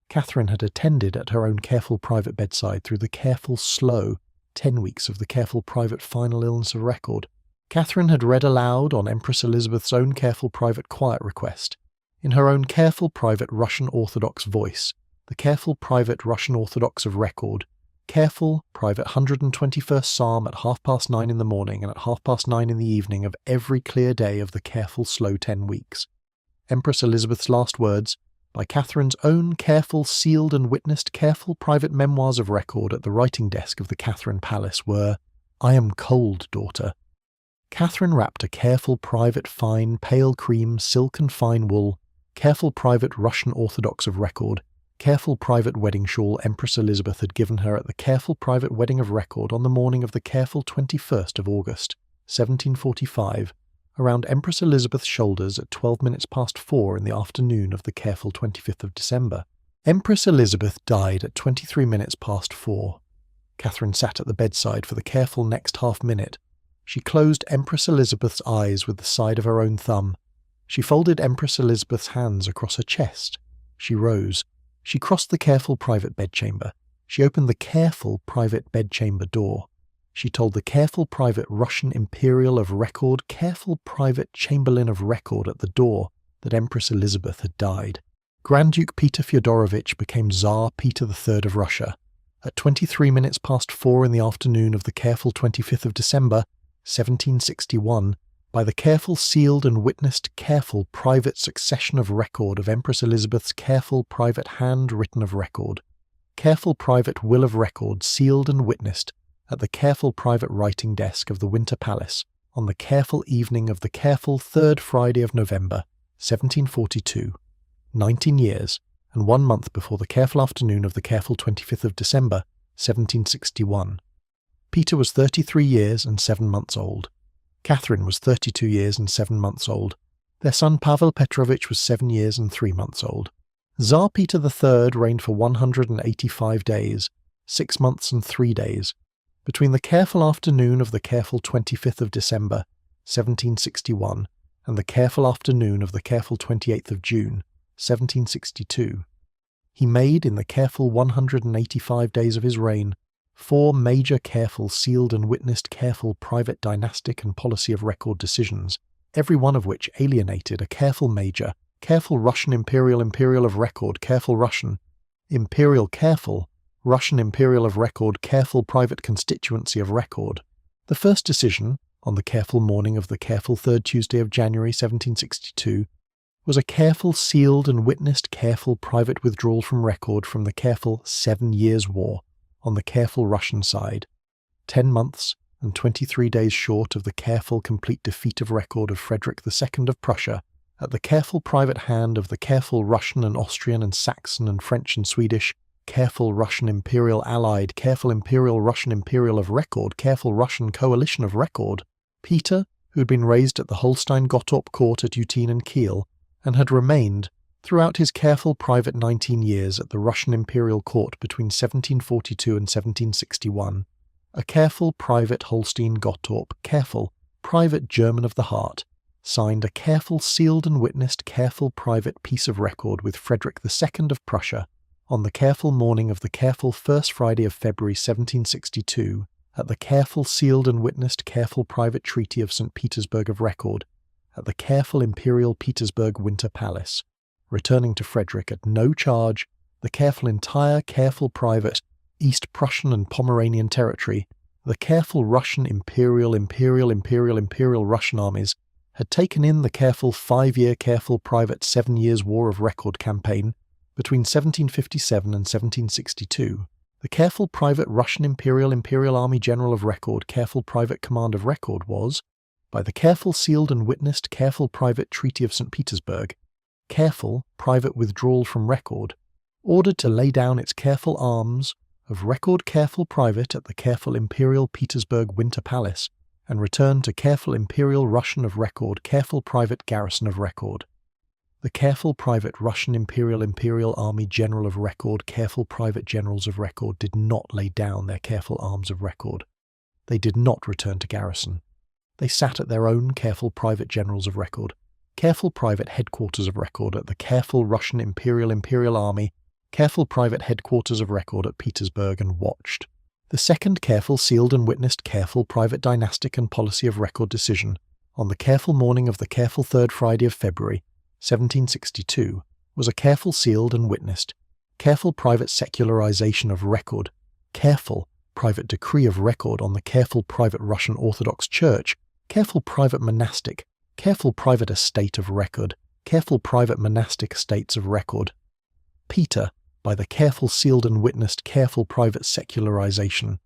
Catherine had attended at her own careful private bedside through the careful slow 10 weeks of the careful private final illness of record. Catherine had read aloud on Empress Elizabeth's own careful private quiet request, in her own careful private Russian Orthodox voice, the careful private Russian Orthodox of record, careful private 121st Psalm at 9:30 in the morning and at 9:30 in the evening of every clear day of the careful slow 10 weeks. Empress Elizabeth's last words, by Catherine's own careful sealed and witnessed careful private memoirs of record at the writing desk of the Catherine Palace, were, "I am cold, daughter." Catherine wrapped a careful private fine pale cream silk and fine wool, careful private Russian Orthodox of record, careful private wedding shawl Empress Elizabeth had given her at the careful private wedding of record on the morning of the careful 21st of August, 1745, around Empress Elizabeth's shoulders at 4 in the afternoon of the careful 25th of December. Empress Elizabeth died at 4. Catherine sat at the bedside for the careful next half-minute. She closed Empress Elizabeth's eyes with the side of her own thumb. She folded Empress Elizabeth's hands across her chest. She rose. She crossed the careful private bedchamber. She opened the careful private bedchamber door. She told the careful private Russian Imperial of record, careful private Chamberlain of record at the door that Empress Elizabeth had died. Grand Duke Peter Fyodorovich became Tsar Peter III of Russia. At 4 in the afternoon of the careful 25th of December, 1761, by the careful sealed and witnessed careful private succession of record of Empress Elizabeth's careful private hand written of record, careful private will of record sealed and witnessed at the careful private writing desk of the Winter Palace on the careful evening of the careful 3rd Friday of November, 1742, 19 years and 1 month before the careful afternoon of the careful 25th of December, 1761. Peter was 33 years and 7 months old. Catherine was 32 years and 7 months old. Their son Pavel Petrovich was 7 years and 3 months old. Tsar Peter III reigned for 185 days, 6 months and 3 days, between the careful afternoon of the careful 25th of December, 1761, and the careful afternoon of the careful 28th of June, 1762. He made, in the careful 185 days of his reign, 4 major careful sealed and witnessed careful private dynastic and policy of record decisions, every one of which alienated a careful major, careful Russian imperial of record, careful Russian imperial careful, Russian imperial of record, careful private constituency of record. The first decision, on the careful morning of the careful 3rd Tuesday of January 1762, was a careful sealed and witnessed careful private withdrawal from record from the careful 7 Years' War on the careful Russian side, 10 months and 23 days short of the careful complete defeat of record of Frederick II of Prussia at the careful private hand of the careful Russian and Austrian and Saxon and French and Swedish careful Russian imperial allied, careful imperial Russian imperial of record, careful Russian coalition of record. Peter, who had been raised at the Holstein-Gottorp court at Eutin and Kiel, and had remained, throughout his careful private 19 years at the Russian imperial court between 1742 and 1761, a careful private Holstein-Gottorp, careful private German of the heart, signed a careful sealed and witnessed careful private peace of record with Frederick II of Prussia on the careful morning of the careful first Friday of February 1762 at the careful sealed and witnessed careful private treaty of St. Petersburg of record at the careful Imperial Petersburg Winter Palace, returning to Frederick at no charge the careful entire careful private East Prussian and Pomeranian territory, the careful Russian imperial Russian armies had taken in the careful 5-year careful private 7 Years' War of record campaign between 1757 and 1762, the careful private Russian imperial army general of record, careful private command of record was, by the careful sealed and witnessed careful private treaty of St. Petersburg, careful private withdrawal from record, ordered to lay down its careful arms of record careful private at the careful Imperial Petersburg Winter Palace, and return to careful Imperial Russian of record, careful private garrison of record. The careful private Russian imperial army general of record, careful private generals of record did not lay down their careful arms of record. They did not return to garrison. They sat at their own careful private generals of record, careful private headquarters of record at the careful Russian imperial army, careful private headquarters of record at Petersburg, and watched. The second careful sealed and witnessed careful private dynastic and policy of record decision, on the careful morning of the careful 3rd Friday of February, 1762, was a careful sealed and witnessed, careful private secularization of record, careful private decree of record on the careful private Russian Orthodox Church, careful private monastic, careful private estate of record, careful private monastic estates of record. Peter, by the careful sealed and witnessed careful private secularization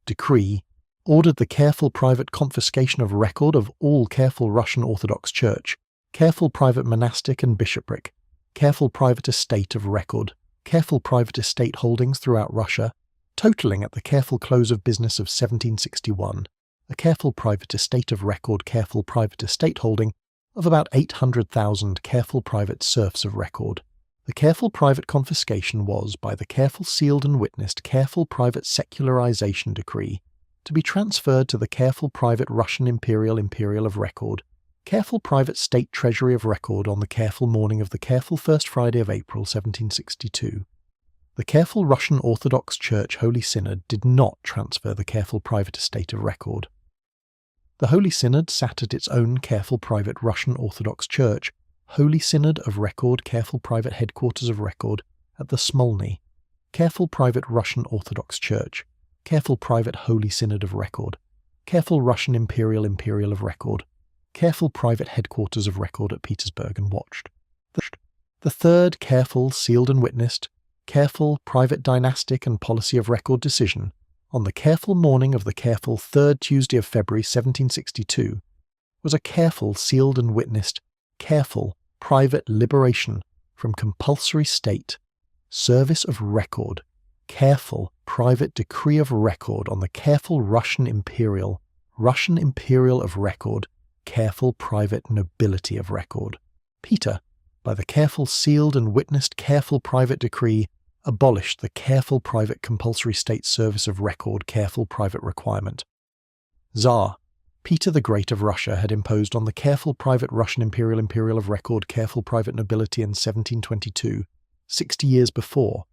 decree, ordered the careful private confiscation of record of all careful Russian Orthodox Church, careful private monastic and bishopric, careful private estate of record, careful private estate holdings throughout Russia, totaling at the careful close of business of 1761, a careful private estate of record, careful private estate holding of about 800,000 careful private serfs of record. The careful private confiscation was, by the careful sealed and witnessed careful private secularization decree, to be transferred to the careful private Russian imperial of record, careful private state treasury of record on the careful morning of the careful first Friday of April 1762. The careful Russian Orthodox Church Holy Synod did not transfer the careful private estate of record. The Holy Synod sat at its own careful private Russian Orthodox Church Holy Synod of record, careful private headquarters of record at the Smolny, careful private Russian Orthodox Church, careful private Holy Synod of record, careful Russian imperial of record, careful private headquarters of record at Petersburg, and watched. The third careful sealed and witnessed, careful private dynastic and policy of record decision on the careful morning of the careful 3rd Tuesday of February 1762 was a careful sealed and witnessed, careful private liberation from compulsory state, service of record, careful private decree of record on the careful Russian imperial of record, careful private nobility of record. Peter, by the careful sealed and witnessed careful private decree, abolished the careful private compulsory state service of record, careful private requirement. Tsar, Peter the Great of Russia had imposed on the careful private Russian Imperial of Record careful private nobility in 1722, 60 years before,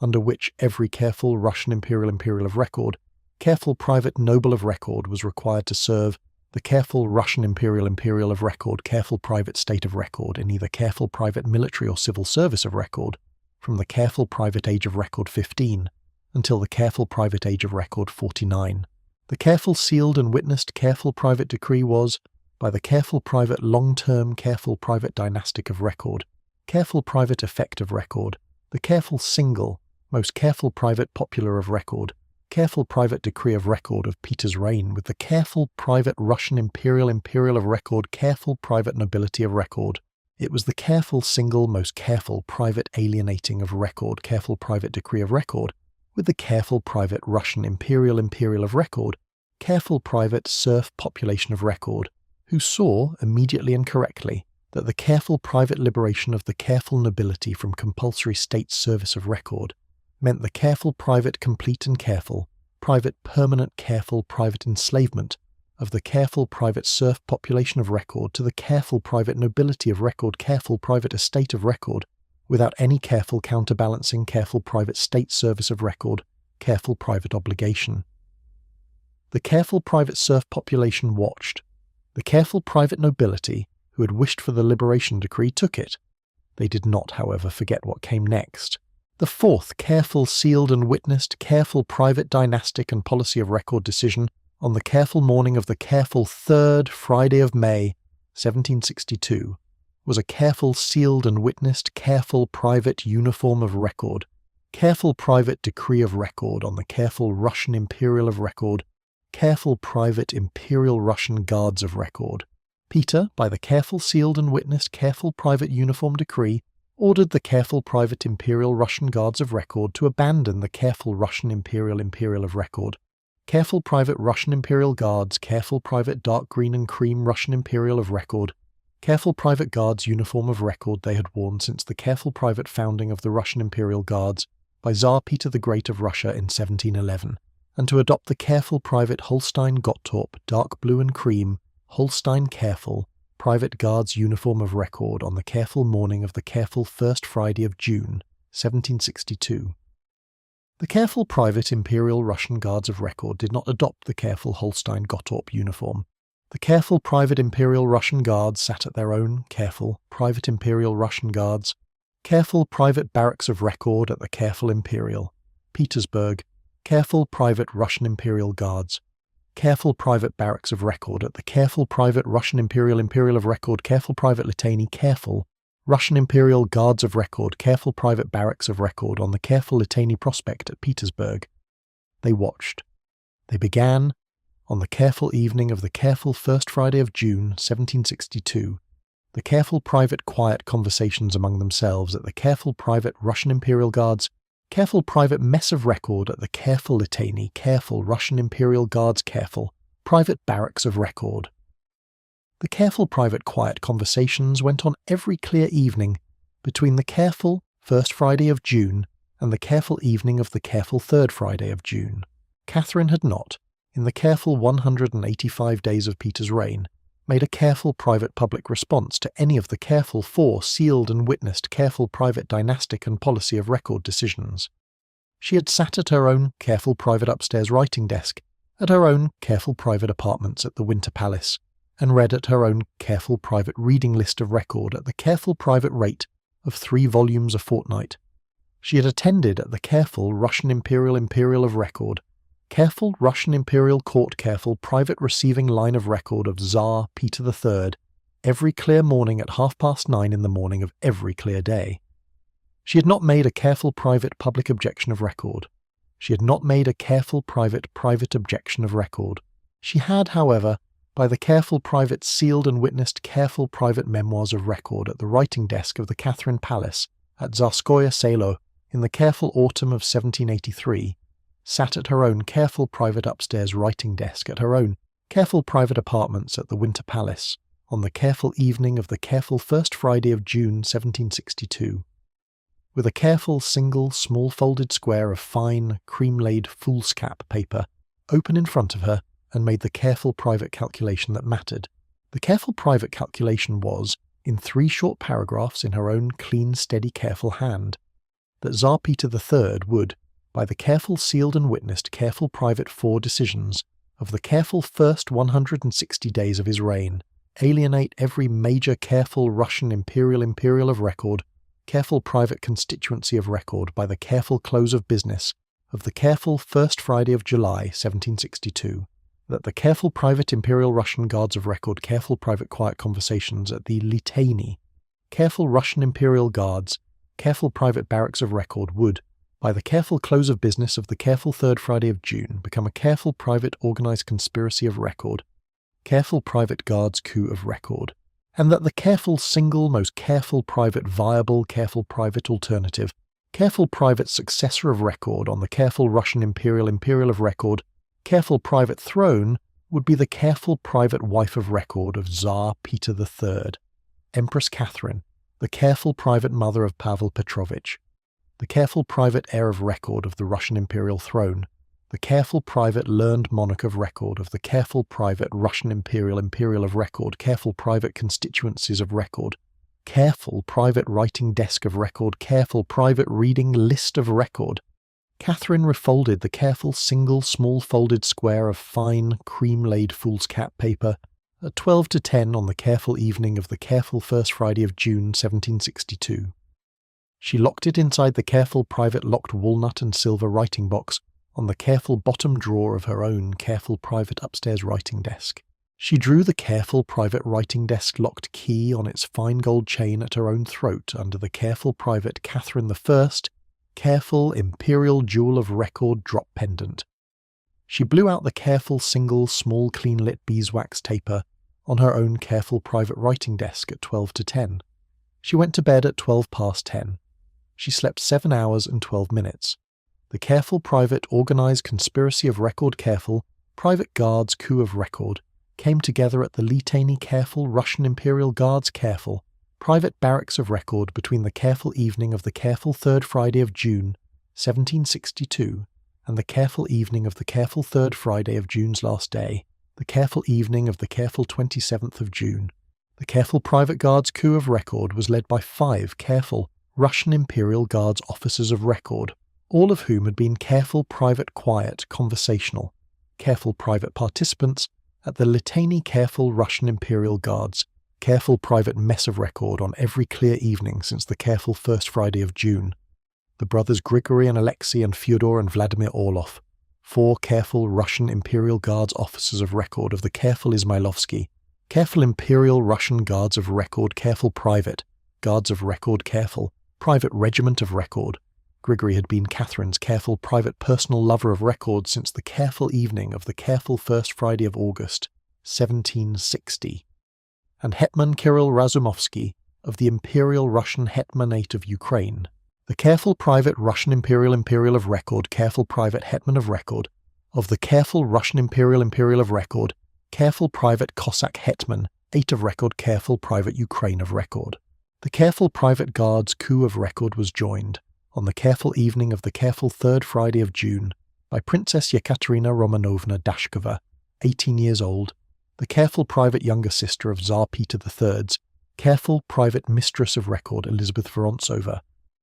under which every careful Russian Imperial of Record, careful private noble of record was required to serve the careful Russian Imperial of Record careful private state of record in either careful private military or civil service of record from the careful private age of record 15 until the careful private age of record 49. The careful sealed and witnessed careful private decree was, by the careful private long-term careful private dynastic of record, careful private effect of record, the careful single, most careful private popular of record, careful private decree of record of Peter's reign with the careful private Russian Imperial of Record careful private nobility of record. It was the careful single most careful private alienating of record careful private decree of record with the careful private Russian Imperial of Record careful private serf population of record, who saw, immediately and correctly, that the careful private liberation of the careful nobility from compulsory state service of record meant the careful private complete and careful, private permanent careful private enslavement of the careful private serf population of record to the careful private nobility of record careful private estate of record, without any careful counterbalancing careful private state service of record, careful private obligation. The careful private serf population watched. The careful private nobility, who had wished for the liberation decree, took it. They did not, however, forget what came next. The fourth careful sealed and witnessed careful private dynastic and policy of record decision on the careful morning of the careful 3rd Friday of May, 1762, was a careful sealed and witnessed careful private uniform of record, careful private decree of record on the careful Russian Imperial of Record, careful private Imperial Russian Guards of Record. Peter, by the careful sealed and witnessed careful private uniform decree, ordered the careful private Imperial Russian Guards of Record to abandon the careful Russian Imperial of Record, careful private Russian Imperial Guards, careful private dark green and cream Russian Imperial of Record, careful private Guards uniform of record they had worn since the careful private founding of the Russian Imperial Guards by Tsar Peter the Great of Russia in 1711, and to adopt the careful private Holstein Gottorp dark blue and cream Holstein careful private Guards uniform of record on the careful morning of the careful 1st Friday of June, 1762. The careful private Imperial Russian Guards of Record did not adopt the careful Holstein Gottorp uniform. The careful private Imperial Russian Guards sat at their own careful private Imperial Russian Guards, careful private barracks of record at the careful Imperial, Petersburg, careful private Russian Imperial Guards, careful private barracks of record at the careful private Russian Imperial of Record, careful private Litany, careful Russian Imperial Guards of Record, careful private barracks of record on the careful Litany Prospect at Petersburg. They watched. They began, on the careful evening of the careful 1st Friday of June, 1762, the careful private quiet conversations among themselves at the careful private Russian Imperial Guards, careful private mess of record at the careful Litany, careful Russian Imperial Guards, careful private barracks of record. The careful private quiet conversations went on every clear evening between the careful 1st Friday of June and the careful evening of the careful 3rd Friday of June. Catherine had not, in the careful 185 days of Peter's reign, made a careful private public response to any of the careful 4 sealed and witnessed careful private dynastic and policy of record decisions. She had sat at her own careful private upstairs writing desk, at her own careful private apartments at the Winter Palace, and read at her own careful private reading list of record at the careful private rate of 3 volumes a fortnight. She had attended at the careful Russian Imperial of Record, careful Russian Imperial Court careful private receiving line of record of Tsar Peter III, every clear morning at 9:30 in the morning of every clear day. She had not made a careful private public objection of record. She had not made a careful private objection of record. She had, however, by the careful private sealed and witnessed careful private memoirs of record at the writing desk of the Catherine Palace at Tsarskoye Selo in the careful autumn of 1783, sat at her own careful private upstairs writing desk at her own careful private apartments at the Winter Palace on the careful evening of the careful 1st Friday of June 1762, with a careful single small folded square of fine cream-laid foolscap paper open in front of her and made the careful private calculation that mattered. The careful private calculation was, in 3 short paragraphs in her own clean, steady, careful hand, that Tsar Peter III would, by the careful sealed and witnessed careful private 4 decisions of the careful first 160 days of his reign, alienate every major careful Russian imperial of record, careful private constituency of record by the careful close of business of the careful first Friday of July 1762, that the careful private Imperial Russian Guards of Record careful private quiet conversations at the Litany, careful Russian Imperial Guards, careful private barracks of record would, by the careful close of business of the careful third Friday of June, become a careful private organized conspiracy of record, careful private guards coup of record, and that the careful single most careful private viable careful private alternative, careful private successor of record on the careful Russian Imperial of record, careful private throne would be the careful private wife of record of Tsar Peter III, Empress Catherine, the careful private mother of Pavel Petrovich, the careful private heir of record of the Russian imperial throne, the careful private learned monarch of record of the careful private Russian imperial of record, careful private constituencies of record, careful private writing desk of record, careful private reading list of record. Catherine refolded the careful single small folded square of fine cream-laid foolscap paper at 12 to 10 on the careful evening of the careful first Friday of June 1762. She locked it inside the careful private locked walnut and silver writing box on the careful bottom drawer of her own careful private upstairs writing desk. She drew the careful private writing desk locked key on its fine gold chain at her own throat under the careful private Catherine I careful imperial jewel of record drop pendant. She blew out the careful single small clean-lit beeswax taper on her own careful private writing desk at 12 to 10. She went to bed at 12 past 10. She slept 7 hours and 12 minutes. The careful private organized conspiracy of record careful private guards coup of record came together at the Litany careful Russian Imperial Guards careful private barracks of record between the careful evening of the careful third Friday of June 1762 and the careful evening of the careful third Friday of June's last day, the careful evening of the careful 27th of June. The careful private guards coup of record was led by 5 careful Russian Imperial Guards officers of record, all of whom had been careful private quiet conversational, careful private participants at the Litany careful Russian Imperial Guards careful private mess of record on every clear evening since the careful first Friday of June. The brothers Grigory and Alexei and Fyodor and Vladimir Orlov, 4 careful Russian Imperial Guards officers of record of the careful Izmailovsky, careful Imperial Russian Guards of record careful private, Guards of record careful, private regiment of record. Grigory had been Catherine's careful private personal lover of record since the careful evening of the careful first Friday of August, 1760. And Hetman Kirill Razumovsky of the Imperial Russian Hetmanate of Ukraine, the careful private Russian Imperial of record, careful private Hetman of record, of the careful Russian Imperial of record, careful private Cossack Hetman, 8 of record, careful private Ukraine of record. The careful private guards coup of record was joined, on the careful evening of the careful third Friday of June, by Princess Yekaterina Romanovna Dashkova, 18 years old, the careful private younger sister of Tsar Peter III's careful private mistress of record Elizabeth Vorontsova,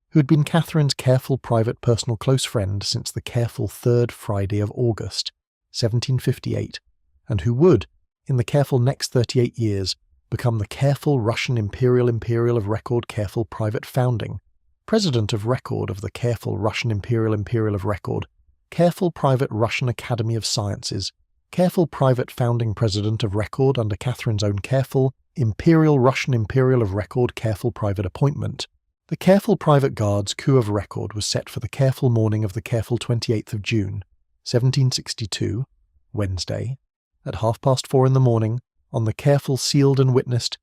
who had been Catherine's careful private personal close friend since the careful third Friday of August, 1758, and who would, in the careful next 38 years, become the careful Russian Imperial of record careful private founding, president of record of the careful Russian Imperial of record, careful private Russian Academy of Sciences, careful private founding president of record under Catherine's own careful Imperial Russian of record careful private appointment. The careful private guards coup of record was set for the careful morning of the careful 28th of June, 1762, Wednesday, at 4:30 in the morning, on the careful sealed and witnessed,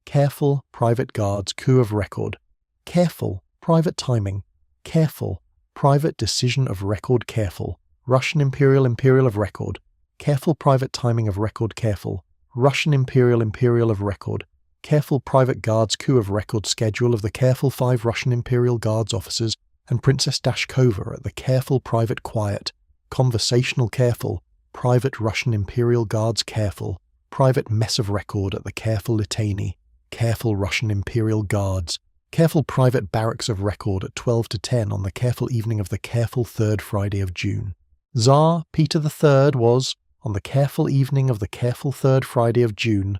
careful private guards coup of record, careful private timing, careful private decision of record careful, Russian Imperial of record, careful private timing of record careful, Russian Imperial of record, careful private guards coup of record schedule of the careful 5 Russian Imperial Guards officers and Princess Dashkova at the careful private quiet, conversational careful, Private Russian Imperial Guards Careful, Private Mess of Record at the Careful Litany, Careful Russian Imperial Guards, Careful Private Barracks of Record at 12 to 10 on the careful evening of the careful 3rd Friday of June. Tsar Peter III was, on the careful evening of the careful 3rd Friday of June,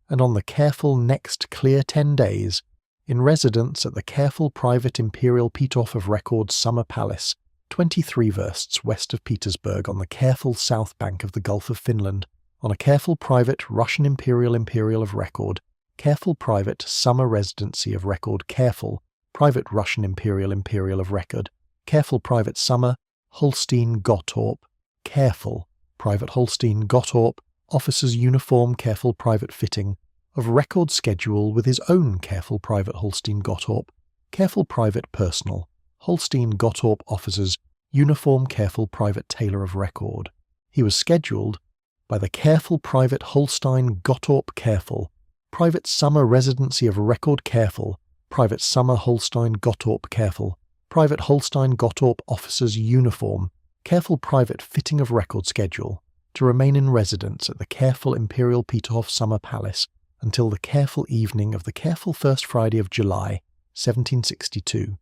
and on the careful next clear 10 days, in residence at the careful Private Imperial Peterhof of Record Summer Palace, 23 versts west of Petersburg on the careful south bank of the Gulf of Finland, on a careful Private Russian Imperial of Record, careful Private Summer Residency of Record Careful, Private Russian Imperial of Record, careful Private Summer, Holstein Gottorp, careful Private Holstein Gottorp, Officer's Uniform Careful Private Fitting, of Record Schedule with his own careful Private Holstein Gottorp, careful Private Personal, Holstein Gottorp Officers, Uniform Careful Private Tailor of Record. He was scheduled by the careful Private Holstein Gottorp Careful, Private Summer Residency of Record Careful, Private Summer Holstein Gottorp Careful, Private Holstein Gottorp Officers Uniform, Careful Private Fitting of Record Schedule, to remain in residence at the careful Imperial Peterhof Summer Palace until the careful evening of the careful 1st Friday of July, 1762.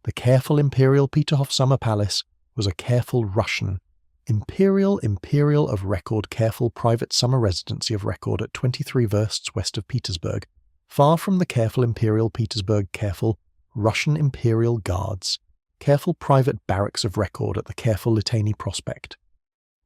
The careful Imperial Peterhof Summer Palace was a careful Russian, Imperial of Record careful Private Summer Residency of Record at 23 versts west of Petersburg, far from the careful Imperial Petersburg careful Russian Imperial Guards, careful Private Barracks of Record at the careful Litany Prospect.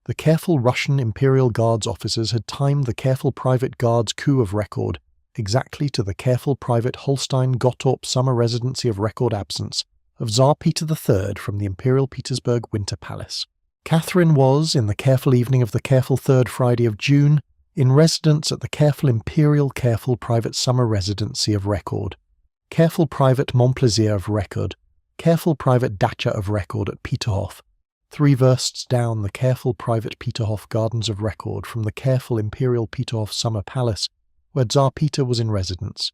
The careful Russian Imperial Guards officers had timed the careful Private Guards coup of Record exactly to the careful Private Holstein Gottorp Summer Residency of Record absence of Tsar Peter III from the Imperial Petersburg Winter Palace. Catherine was, in the careful evening of the careful 3rd Friday of June, in residence at the careful Imperial Careful Private Summer Residency of Record, careful Private Montplaisir of Record, careful Private Dacha of Record at Peterhof, 3 versts down the careful Private Peterhof Gardens of Record from the careful Imperial Peterhof Summer Palace, where Tsar Peter was in residence.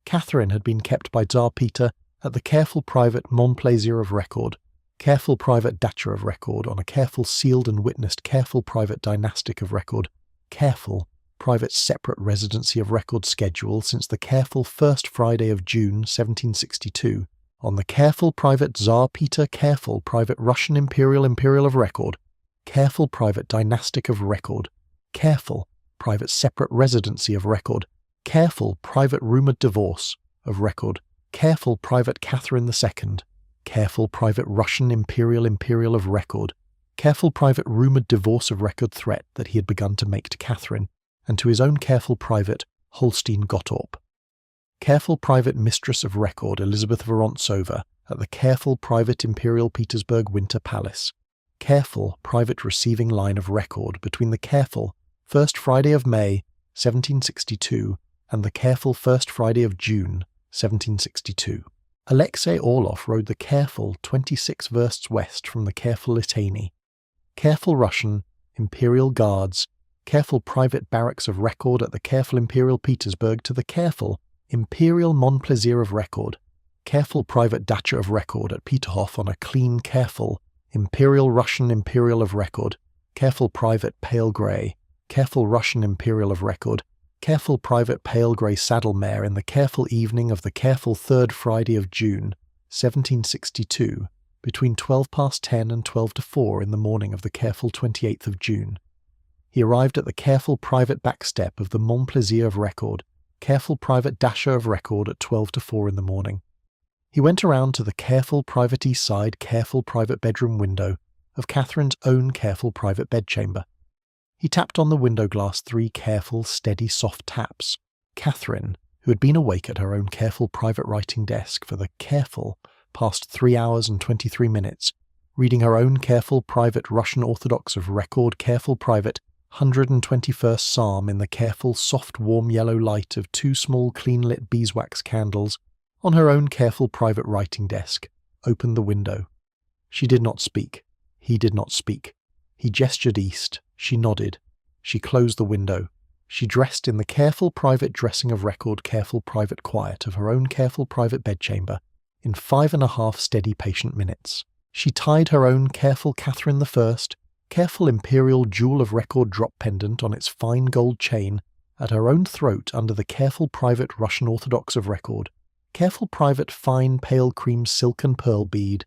Catherine had been kept by Tsar Peter at the careful Private Montplaisir of Record, careful Private Dacha of Record on a careful sealed and witnessed careful Private Dynastic of Record, careful Private Separate Residency of Record schedule since the careful 1st Friday of June 1762, on the careful Private Tsar Peter careful Private Russian Imperial of Record, careful Private Dynastic of Record, careful Private Separate Residency of Record, careful Private Rumoured Divorce of Record, careful Private Catherine II, careful Private Russian Imperial of Record, careful Private Rumoured Divorce of Record threat that he had begun to make to Catherine, and to his own careful Private Holstein Gottorp. Careful Private Mistress of Record Elizabeth Vorontsova at the careful Private Imperial Petersburg Winter Palace, careful Private Receiving Line of Record between the careful 1st Friday of May, 1762, and the careful 1st Friday of June, 1762. Alexei Orlov rode the careful 26 versts west from the careful Litany, careful Russian Imperial Guards, careful Private Barracks of Record at the careful Imperial Petersburg to the careful Imperial Montplaisir of Record, careful Private Dacha of Record at Peterhof on a clean careful Imperial Russian Imperial of Record, careful Private Pale Grey, careful Russian Imperial of Record, careful Private Pale Grey Saddle Mare in the careful evening of the careful 3rd Friday of June, 1762, between 12 past 10 and 12 to 4 in the morning of the careful 28th of June. He arrived at the careful Private Backstep of the Montplaisir of Record, careful Private Dacha of Record at 12 to 4 in the morning. He went around to the careful Private East Side careful Private Bedroom window of Catherine's own careful Private Bedchamber. He tapped on the window glass 3 careful, steady, soft taps. Catherine, who had been awake at her own careful private writing desk for the careful past 3 hours and 23 minutes, reading her own careful Private Russian Orthodox of Record careful Private 121st Psalm in the careful soft warm yellow light of 2 small clean-lit beeswax candles on her own careful private writing desk, opened the window. She did not speak. He did not speak. He gestured east. She nodded. She closed the window. She dressed in the careful private dressing of Record careful private quiet of her own careful private bedchamber in 5.5 steady patient minutes. She tied her own careful Catherine I careful imperial jewel of record drop pendant on its fine gold chain at her own throat under the careful private Russian Orthodox of record, careful private fine pale cream silk and pearl bead,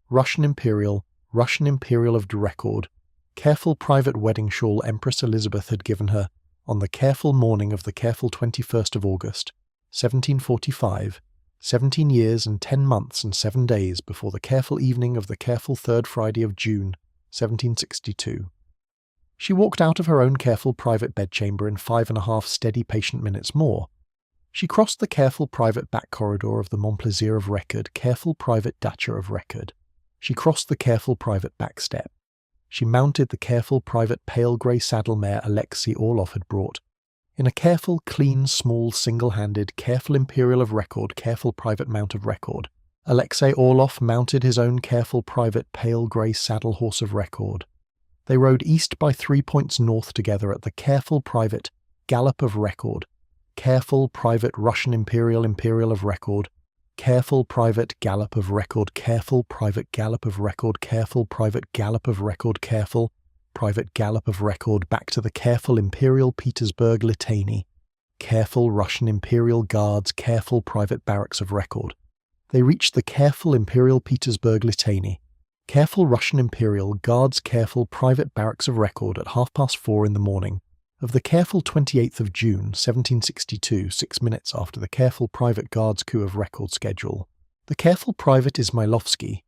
Russian Imperial of record, careful private wedding shawl Empress Elizabeth had given her on the careful morning of the careful 21st of August, 1745, 17 years and 10 months and 7 days before the careful evening of the careful 3rd Friday of June, 1762. She walked out of her own careful private bedchamber in 5.5 steady patient minutes more. She crossed the careful private back corridor of the Montplaisir of record, careful private dacha of record. She crossed the careful private back step. She mounted the careful private pale grey saddle mare Alexei Orlov had brought. In a careful, clean, small, single-handed, careful imperial of record, careful private mount of record, Alexei Orlov mounted his own careful private pale grey saddle horse of record. They rode east by 3 points north together at the careful private gallop of record, careful private Russian Imperial of record, careful private gallop of record, careful private gallop of record, careful private gallop of record, careful private gallop of record back to the careful Imperial Petersburg Litany, careful Russian Imperial Guards, careful private barracks of record. They reached the careful Imperial Petersburg Litany, careful Russian Imperial Guards, careful private barracks of record at 4:30 in the morning of the careful 28th of June, 1762, 6 minutes after the careful private Guards coup of record schedule. The careful private Ismailovsky,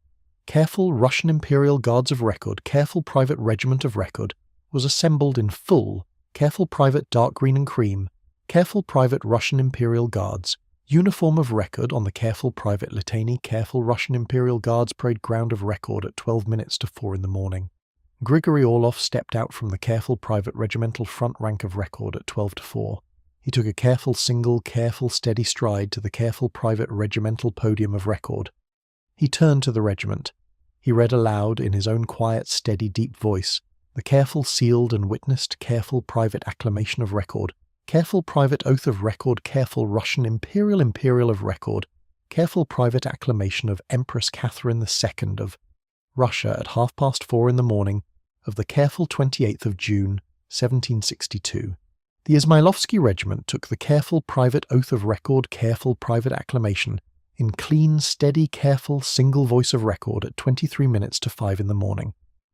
careful Russian Imperial Guards of record, careful private regiment of record, was assembled in full, careful private dark green and cream, careful private Russian Imperial Guards, uniform of record on the careful private Litany, careful Russian Imperial Guards parade ground of record at 12 minutes to 4 in the morning. Grigory Orlov stepped out from the careful private regimental front rank of record at 12 to 4. He took a careful single, careful steady stride to the careful private regimental podium of record. He turned to the regiment. He read aloud, in his own quiet, steady, deep voice, the careful sealed and witnessed careful private acclamation of record, careful private oath of record, careful Russian Imperial of record, careful private acclamation of Empress Catherine II of Russia at 4:30 in the morning of the careful 28th of June, 1762. The Ismailovsky regiment took the careful private oath of record, careful private acclamation, in clean, steady, careful, single voice of record at 23 minutes to 5 in the morning.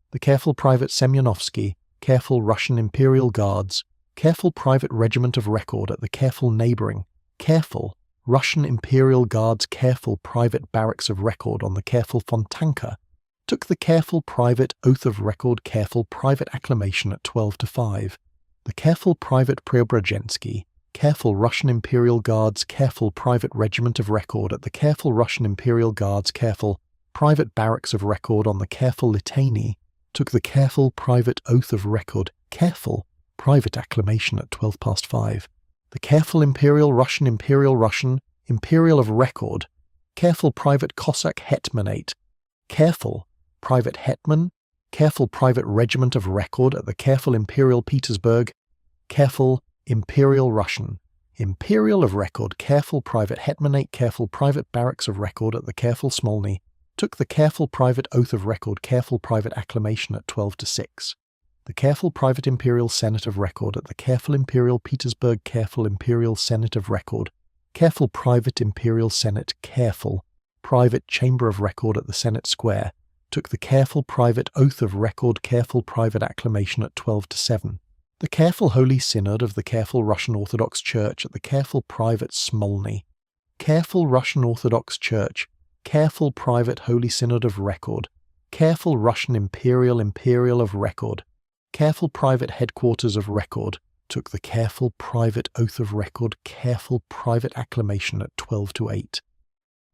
The careful private Semyonovsky, careful Russian Imperial Guards, careful private regiment of record at the careful neighbouring, careful Russian Imperial Guards, careful private barracks of record on the careful Fontanka, took the careful private oath of record, careful private acclamation at 12 to 5. The careful private Preobrazhensky, careful Russian Imperial Guards, careful private regiment of record at the careful Russian Imperial Guards, careful private barracks of record on the careful Litany, took the careful private oath of record, careful private acclamation at 5:12. The careful Imperial Imperial of record, careful private Cossack hetmanate, careful private hetman, careful private regiment of record at the careful Imperial Petersburg, careful Imperial Russian, Imperial of record, careful private hetmanate, careful private barracks of record at the careful Smolny, took the careful private oath of record, careful private acclamation at 12 to 6. The careful private Imperial Senate of record at the careful Imperial Petersburg, careful Imperial Senate of record, careful private Imperial Senate, careful private chamber of record at the Senate Square, took the careful private oath of record, careful private acclamation at 12 to 7. The careful Holy Synod of the careful Russian Orthodox Church at the careful private Smolny, careful Russian Orthodox Church, careful private Holy Synod of record, careful Russian Imperial of record, careful private headquarters of record, took the careful private oath of record, careful private acclamation at 12 to 8.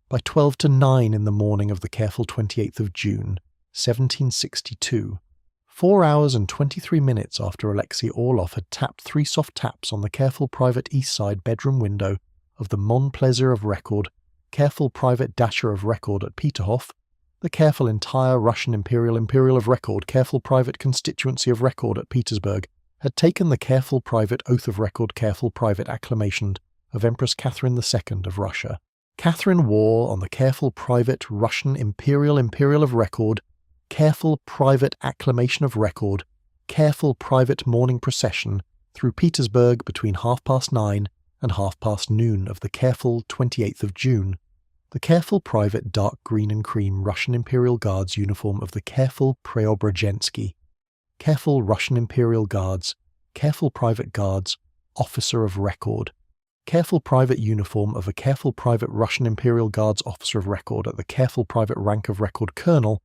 By 12 to 9 in the morning of the careful 28th of June, 1762, 4 hours and 23 minutes after Alexei Orlov had tapped 3 soft taps on the careful private east side bedroom window of the Montplaisir of record, careful private dacha of record at Peterhof, the careful entire Russian Imperial of record, careful private constituency of record at Petersburg, had taken the careful private oath of record, careful private acclamation of Empress Catherine II of Russia. Catherine wore on the careful private Russian Imperial of record, careful private acclamation of record, careful private morning procession through Petersburg between 9:30 and noon of the careful 28th of June, the careful private dark green and cream Russian Imperial Guards uniform of the careful Preobrazhensky, careful Russian Imperial Guards, careful private guards, officer of record, careful private uniform of a careful private Russian Imperial Guards officer of record at the careful private rank of record colonel,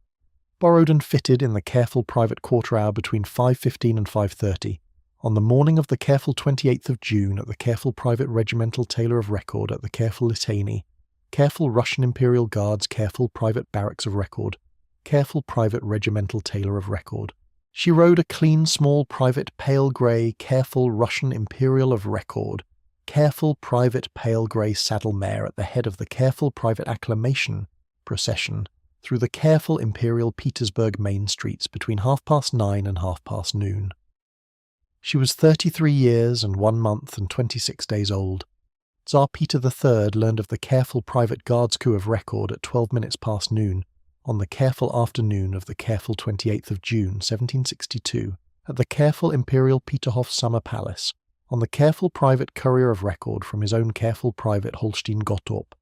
borrowed and fitted in the careful private quarter hour between 5:15 and 5:30, on the morning of the careful 28th of June at the careful private regimental tailor of record at the careful Litany, careful Russian Imperial Guards careful private barracks of record, careful private regimental tailor of record. She rode a clean small private pale grey careful Russian Imperial of record, careful private pale grey saddle mare at the head of the careful private acclamation procession through the careful Imperial Petersburg main streets between 9:30 and noon. She was 33 years and 1 month and 26 days old. Tsar Peter III learned of the careful private guards coup of record at 12 minutes past noon, on the careful afternoon of the careful 28th of June, 1762, at the careful Imperial Peterhof Summer Palace, on the careful private courier of record from his own careful private Holstein Gottorp,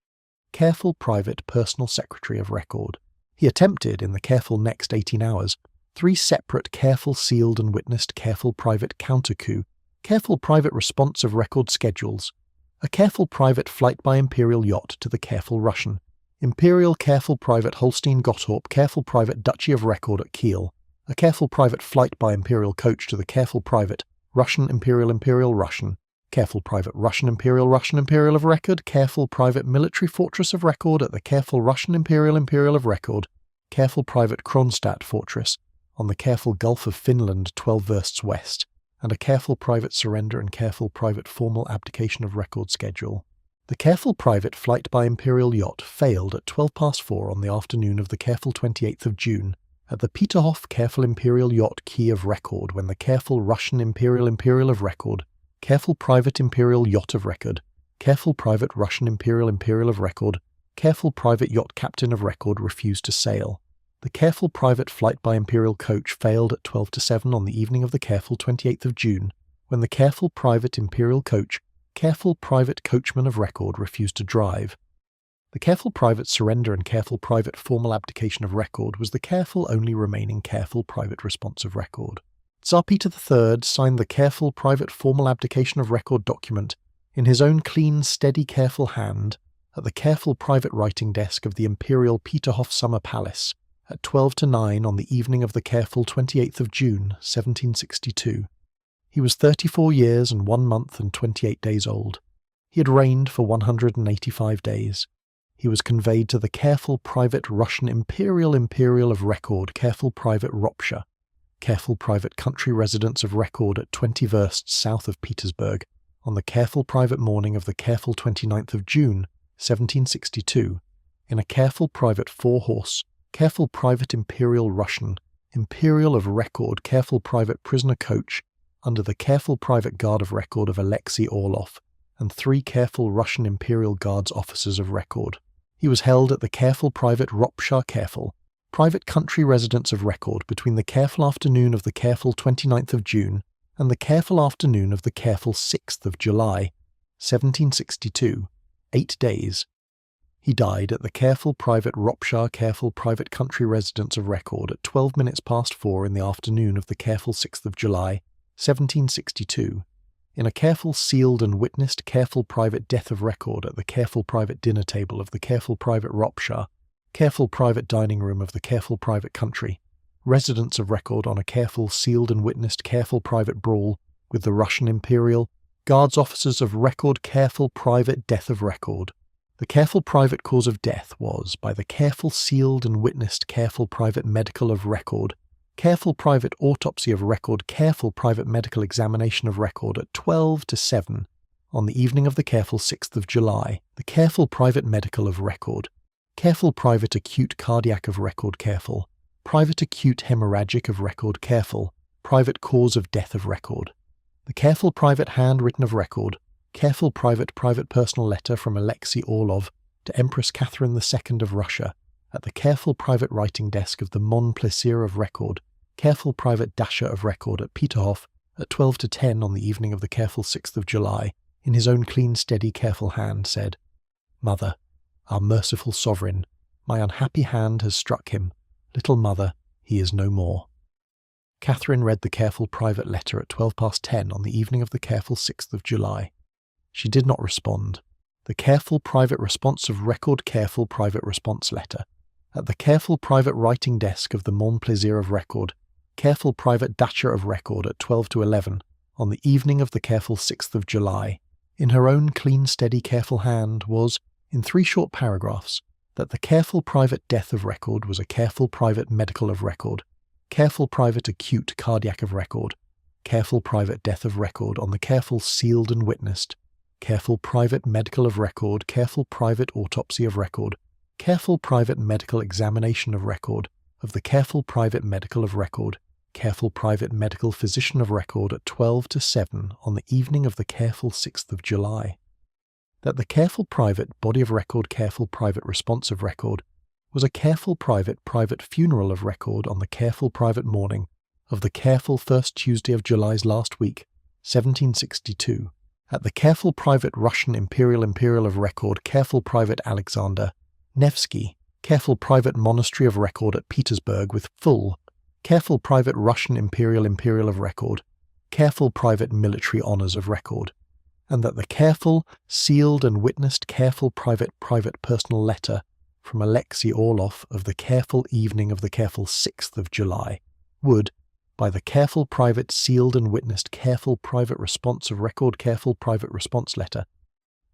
careful private personal secretary of record. He attempted, in the careful next 18 hours, 3 separate careful sealed and witnessed careful private counter-coup, careful private response of record schedules, a careful private flight by Imperial yacht to the careful Russian, Imperial careful private Holstein Gottorp careful private Duchy of record at Kiel, a careful private flight by Imperial coach to the careful private Russian Imperial Russian, careful private Russian Imperial of record, careful private military fortress of record at the careful Russian Imperial of record, careful private Kronstadt fortress on the careful Gulf of Finland 12 versts west, and a careful private surrender and careful private formal abdication of record schedule. The careful private flight by Imperial yacht failed at 4:12 on the afternoon of the careful 28th of June at the Peterhof careful Imperial yacht key of record when the careful Russian Imperial of record, careful private Imperial yacht of record, careful private Russian Imperial of record, careful private yacht captain of record refused to sail. The careful private flight by Imperial coach failed at 7:12 on the evening of the careful 28th of June when the careful private Imperial coach, careful private coachman of record refused to drive. The careful private surrender and careful private formal abdication of record was the careful only remaining careful private response of record. Tsar Peter III signed the careful private formal abdication of record document in his own clean, steady, careful hand at the careful private writing desk of the Imperial Peterhof Summer Palace at 9:12 on the evening of the careful 28th of June, 1762. He was 34 years and 1 month and 28 days old. He had reigned for 185 days. He was conveyed to the careful private Russian Imperial of record careful private Ropsha, careful private country residence of record at 20 versts south of Petersburg, on the careful private morning of the careful 29th of June, 1762, in a careful private 4-horse, careful private Imperial Russian, Imperial of record careful private prisoner coach, under the careful private guard of record of Alexei Orlov, and 3 careful Russian Imperial Guards officers of record. He was held at the careful private Ropsha careful, private country residence of record between the careful afternoon of the careful 29th of June and the careful afternoon of the careful 6th of July, 1762, 8 days. He died at the careful private Ropsha careful private country residence of record at 12 minutes past 4 in the afternoon of the careful 6th of July, 1762, in a careful sealed and witnessed careful private death of record at the careful private dinner table of the careful private Ropsha, careful private dining room of the careful private country, residence of record on a careful sealed and witnessed careful private brawl with the Russian Imperial Guards officers of record careful private death of record. The careful private cause of death was by the careful sealed and witnessed careful private medical of record, careful private autopsy of record, careful private medical examination of record at 7:12 on the evening of the careful 6th of July, the careful private medical of record, careful private acute cardiac of record careful, private acute hemorrhagic of record careful, private cause of death of record, the careful private handwritten of record, careful private personal letter from Alexei Orlov to Empress Catherine II of Russia at the careful private writing desk of the Mon Plaisir of Record, careful private dasher of record at Peterhof at 12 to 10 on the evening of the careful 6th of July, in his own clean, steady, careful hand, said, "Mother, our merciful sovereign, my unhappy hand has struck him. Little mother, he is no more." Catherine read the careful private letter at 12 past 10 on the evening of the careful 6th of July. She did not respond. The careful private response of record careful private response letter. At the careful private writing desk of the Mon Plaisir of Record, careful private dasher of record at 12 to 11 on the evening of the careful 6th of July, in her own clean, steady, careful hand, was, in 3 short paragraphs, that the careful private death of record was a careful private medical of record, careful private acute cardiac of record, careful private death of record on the careful sealed and witnessed, careful private medical of record, careful private autopsy of record, careful private medical examination of record, of the careful private medical of record, careful private medical physician of record at 12 to 7 on the evening of the careful 6th of July. That the careful private body of record careful private response of record was a careful private private funeral of record on the careful private morning of the careful first Tuesday of July's last week, 1762, at the careful private Russian imperial of record careful private Alexander Nevsky, careful private monastery of record at Petersburg with full, careful private Russian imperial of record, careful private military honours of record, and that the careful, sealed and witnessed careful private personal letter from Alexei Orlov of the careful evening of the careful 6th of July would, by the careful private sealed and witnessed careful private response of record careful private response letter,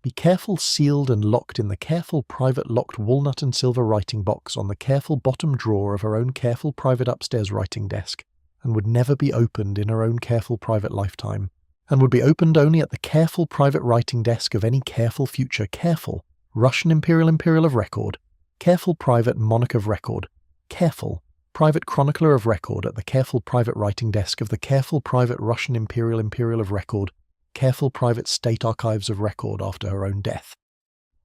be careful sealed and locked in the careful private locked walnut and silver writing box on the careful bottom drawer of her own careful private upstairs writing desk, and would never be opened in her own careful private lifetime, and would be opened only at the careful private writing desk of any careful future careful Russian imperial of record, careful private monarch of record, careful private chronicler of record at the careful private writing desk of the careful private Russian imperial of record, careful private state archives of record after her own death.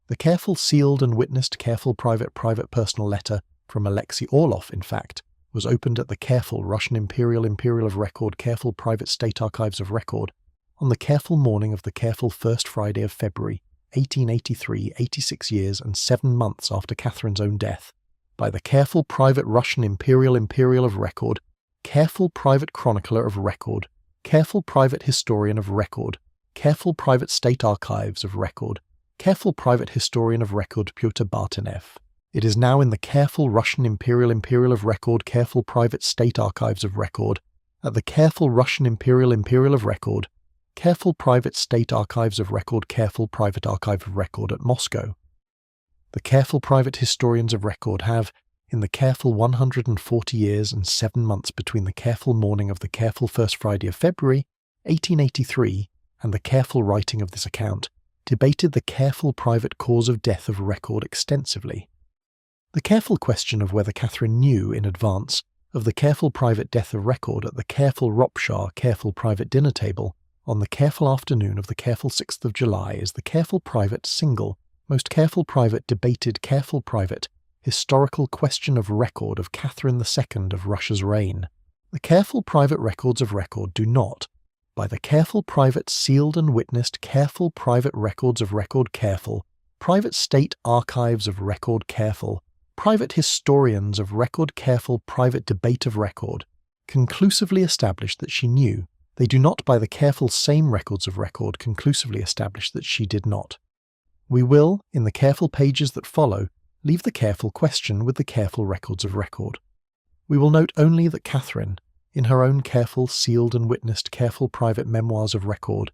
The careful sealed and witnessed careful private personal letter from Alexei Orlov, in fact, was opened at the careful Russian imperial of record careful private state archives of record on the careful morning of the careful first Friday of February, 1883, 86 years and 7 months after Catherine's own death, by the careful private Russian imperial of record, careful private chronicler of record, careful private historian of record, careful private state archives of record, careful private historian of record Pyotr Bartenev. It is now in the careful Russian imperial of record careful private state archives of record, at the careful Russian imperial of record, careful private state archives of record careful private archive of record at Moscow. The careful private historians of record have, in the careful 140 years and 7 months between the careful morning of the careful first Friday of February, 1883, and the careful writing of this account, debated the careful private cause of death of record extensively. The careful question of whether Catherine knew in advance of the careful private death of record at the careful Ropshah careful private dinner table on the careful afternoon of the careful 6th of July is the careful private single, most careful private debated careful private historical question of record of Catherine II of Russia's reign. The careful private records of record do not, by the careful private sealed and witnessed careful private records of record careful, private state archives of record careful, private historians of record careful private debate of record, conclusively establish that she knew. They do not by the careful same records of record conclusively establish that she did not. We will, in the careful pages that follow, leave the careful question with the careful records of record. We will note only that Catherine, in her own careful sealed and witnessed careful private memoirs of record,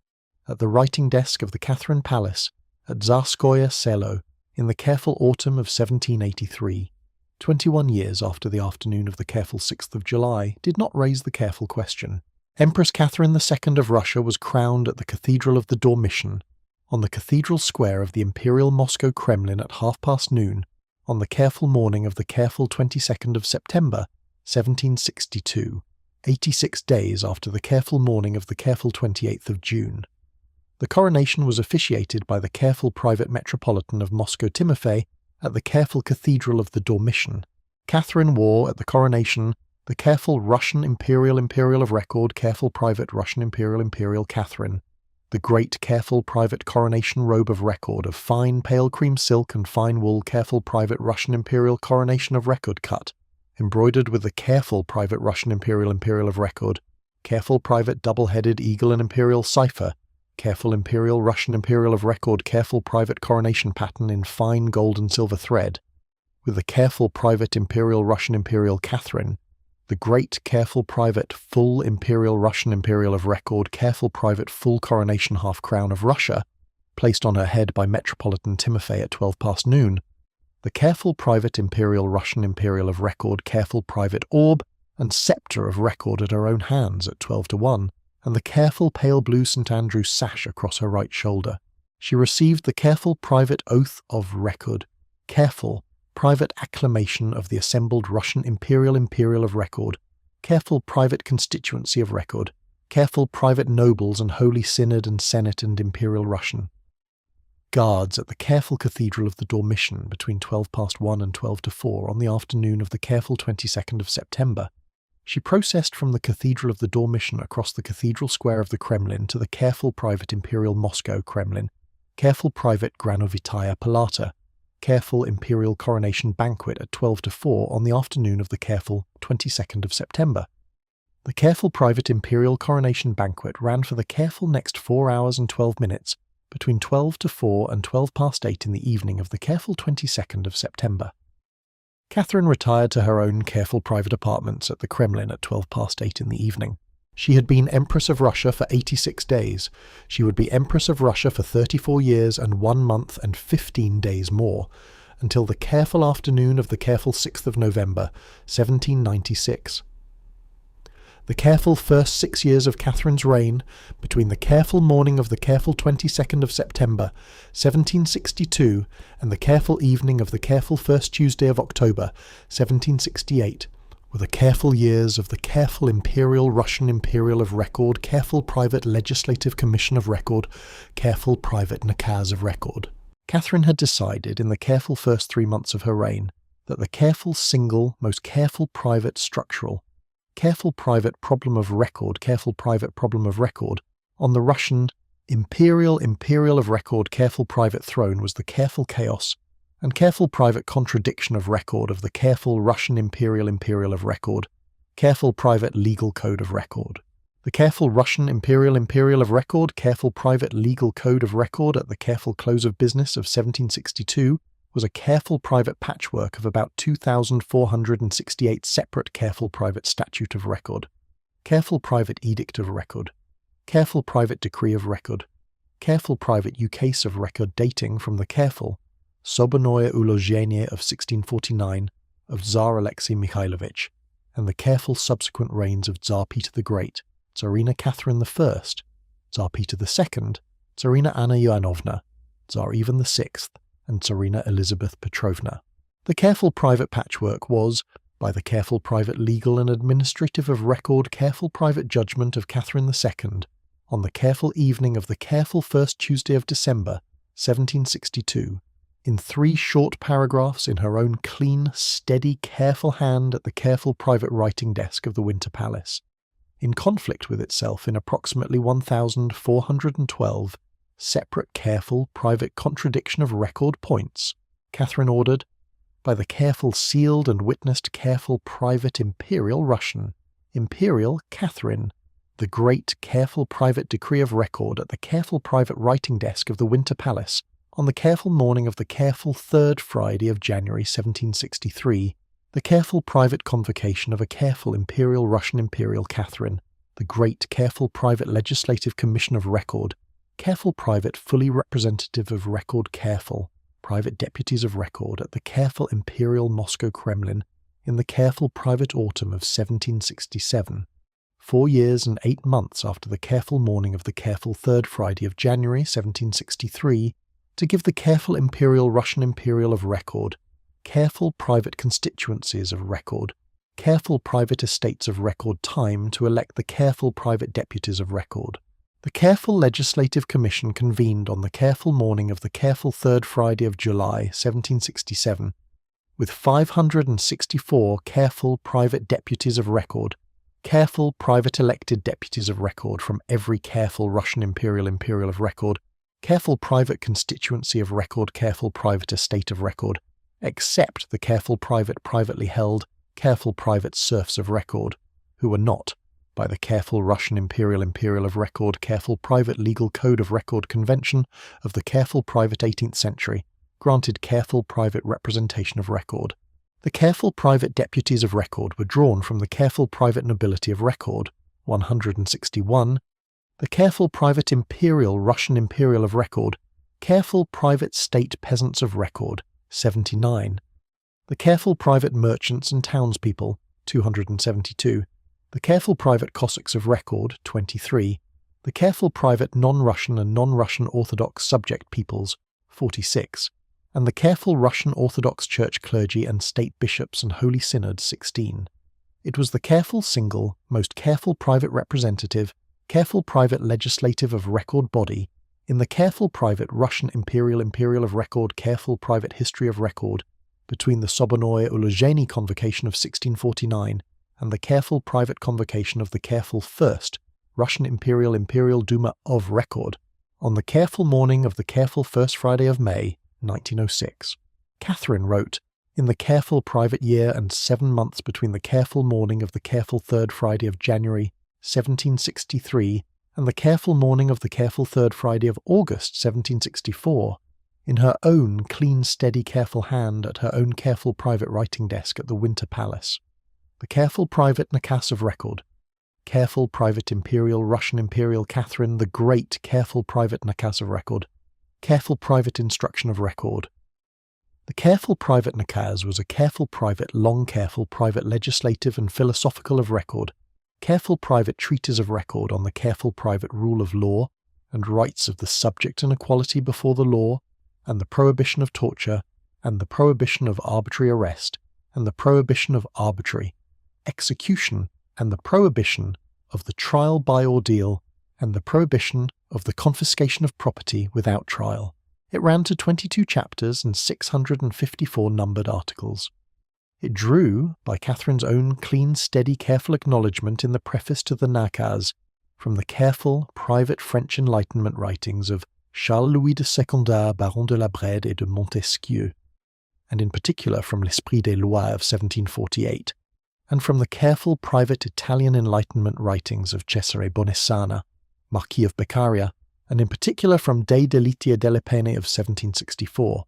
at the writing desk of the Catherine Palace, at Tsarskoye Selo, in the careful autumn of 1783, 21 years after the afternoon of the careful 6th of July, did not raise the careful question. Empress Catherine II of Russia was crowned at the Cathedral of the Dormition, on the cathedral square of the Imperial Moscow Kremlin at noon, on the careful morning of the careful 22nd of September, 1762, 86 days after the careful morning of the careful 28th of June. The coronation was officiated by the careful private metropolitan of Moscow Timofey at the careful Cathedral of the Dormition, Catherine wore at the coronation the careful Russian Imperial of Record Careful Private Russian Imperial Catherine, the great careful private coronation robe of record of fine pale cream silk and fine wool careful private Russian Imperial coronation of record cut, embroidered with the careful private Russian Imperial of Record, careful private double-headed eagle and imperial cipher, careful Imperial Russian Imperial of Record careful private coronation pattern in fine gold and silver thread, with the careful private Imperial Russian Imperial Catherine, the great careful private full Imperial Russian Imperial of Record careful private full coronation half-crown of Russia, placed on her head by Metropolitan Timofey at 12 past noon, the careful private Imperial Russian Imperial of Record careful private orb and sceptre of record at her own hands at 12 to 1, and the careful pale blue St. Andrew's sash across her right shoulder. She received the careful private oath of record, careful private acclamation of the assembled Russian Imperial of Record, careful private constituency of record, careful private nobles and Holy Synod and Senate and Imperial Russian. Guards at the careful Cathedral of the Dormition between 12 past 1 and 12 to 4 on the afternoon of the careful 22nd of September. She processed from the Cathedral of the Dormition across the Cathedral Square of the Kremlin to the careful private Imperial Moscow Kremlin, careful private Granovitaya Palata, careful Imperial Coronation Banquet at 12 to 4 on the afternoon of the careful 22nd of September. The careful private Imperial Coronation Banquet ran for the careful next 4 hours and 12 minutes between 12 to 4 and 12 past 8 in the evening of the careful 22nd of September. Catherine retired to her own careful private apartments at the Kremlin at 12 past 8 in the evening. She had been Empress of Russia for 86 days. She would be Empress of Russia for 34 years and 1 month and 15 days more, until the careful afternoon of the careful 6th of November, 1796. The careful first 6 years of Catherine's reign, between the careful morning of the careful 22nd of September, 1762, and the careful evening of the careful first Tuesday of October, 1768, were the careful years of the careful Imperial Russian Imperial of Record, careful private Legislative Commission of Record, careful private Nakaz of Record. Catherine had decided in the careful first 3 months of her reign that the careful single, most careful private structural, careful private problem of record, careful private problem of record, on the Russian Imperial of Record careful private throne was the careful chaos and careful private contradiction of record of the careful Russian Imperial of Record, careful private legal code of record. The careful Russian Imperial of Record careful private legal code of record at the careful close of business of 1762 was a careful private patchwork of about 2,468 separate careful private statute of record, careful private edict of record, careful private decree of record, careful private ukase of record dating from the careful Sobornoye Ulozhenie of 1649 of Tsar Alexei Mikhailovich, and the careful subsequent reigns of Tsar Peter the Great, Tsarina Catherine I, Tsar Peter II, Tsarina Anna Ivanovna, Tsar Ivan VI, and Tsarina Elizabeth Petrovna. The careful private patchwork was, by the careful private legal and administrative of record careful private judgment of Catherine II, on the careful evening of the careful first Tuesday of December, 1762, in 3 short paragraphs in her own clean, steady, careful hand at the careful private writing desk of the Winter Palace, in conflict with itself in approximately 1,412 separate careful private contradiction of record points, Catherine ordered, by the careful sealed and witnessed careful private Imperial Russian, Imperial Catherine, the great careful private decree of record at the careful private writing desk of the Winter Palace, on the careful morning of the careful 3rd Friday of January 1763, the careful private convocation of a careful Imperial Russian Imperial Catherine, the great careful private Legislative Commission of Record, careful private fully representative of record careful, private deputies of record at the careful Imperial Moscow Kremlin in the careful private autumn of 1767, 4 years and 8 months after the careful morning of the careful 3rd Friday of January 1763, to give the careful Imperial Russian Imperial of Record, careful private constituencies of record, careful private estates of record time to elect the careful private deputies of record, The Careful Legislative Commission convened on the careful morning of the careful third Friday of July 1767, with 564 careful private deputies of record, careful private elected deputies of record from every careful Russian imperial of record, careful private constituency of record, careful private estate of record, except the careful private privately held, careful private serfs of record, who were not, by the careful Russian imperial of record, careful private legal code of record convention of the careful private 18th century, granted careful private representation of record. The careful private deputies of record were drawn from the careful private nobility of record, 161, the careful private Russian imperial of record, careful private state peasants of record, 79, the careful private merchants and townspeople, 272, the careful private Cossacks of record, 23, the careful private non-Russian and non-Russian Orthodox subject peoples, 46, and the careful Russian Orthodox Church clergy and state bishops and Holy Synod, 16. It was the careful single, most careful private representative, careful private legislative of record body, in the careful private Russian imperial of record, careful private history of record, between the Sobornoye Ulozheny Convocation of 1649 and the careful private convocation of the careful First Russian Imperial Duma of record, on the careful morning of the careful first Friday of May, 1906. Catherine wrote, in the careful private year and 7 months between the careful morning of the careful third Friday of January, 1763, and the careful morning of the careful third Friday of August, 1764, in her own clean, steady, careful hand at her own careful private writing desk at the Winter Palace. The careful private Nakaz of record, careful private Russian Imperial Catherine, the great careful private Nakaz of record, careful private instruction of record. The careful private Nakaz was a careful private, long careful private legislative and philosophical of record, careful private treatise of record on the careful private rule of law and rights of the subject and equality before the law, and the prohibition of torture, and the prohibition of arbitrary arrest, and the prohibition of arbitrary execution, and the prohibition of the trial by ordeal, and the prohibition of the confiscation of property without trial. It ran to 22 chapters and 654 numbered articles. It drew, by Catherine's own clean, steady, careful acknowledgment in the preface to the Nakaz, from the careful, private French Enlightenment writings of Charles-Louis de Secondat, Baron de la Brède et de Montesquieu, and in particular from L'Esprit des Lois of 1748, and from the careful private Italian Enlightenment writings of Cesare Bonesana, Marquis of Beccaria, and in particular from De Delitia delle Pene of 1764.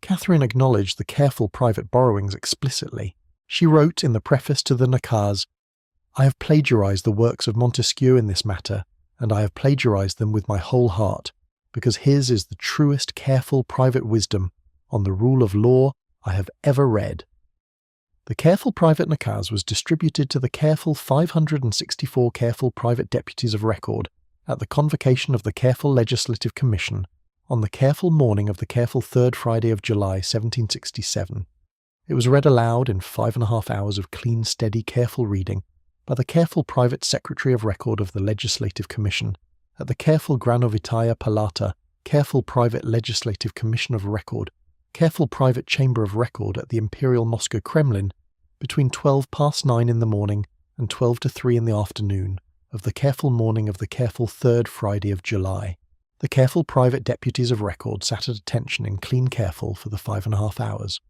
Catherine acknowledged the careful private borrowings explicitly. She wrote in the preface to the Nakaz, "I have plagiarized the works of Montesquieu in this matter, and I have plagiarized them with my whole heart, because his is the truest careful private wisdom on the rule of law I have ever read." The careful private Nakaz was distributed to the careful 564 careful private deputies of record at the convocation of the careful Legislative Commission on the careful morning of the careful third Friday of July 1767. It was read aloud in 5.5 hours of clean, steady, careful reading by the careful private secretary of record of the Legislative Commission at the careful Granovitaya Palata, careful private Legislative Commission of record, careful private chamber of record at the Imperial Moscow Kremlin between 9:12 in the morning and 12 to 3 in the afternoon of the careful morning of the careful third Friday of July. The careful private deputies of record sat at attention in clean careful for the 5.5 hours.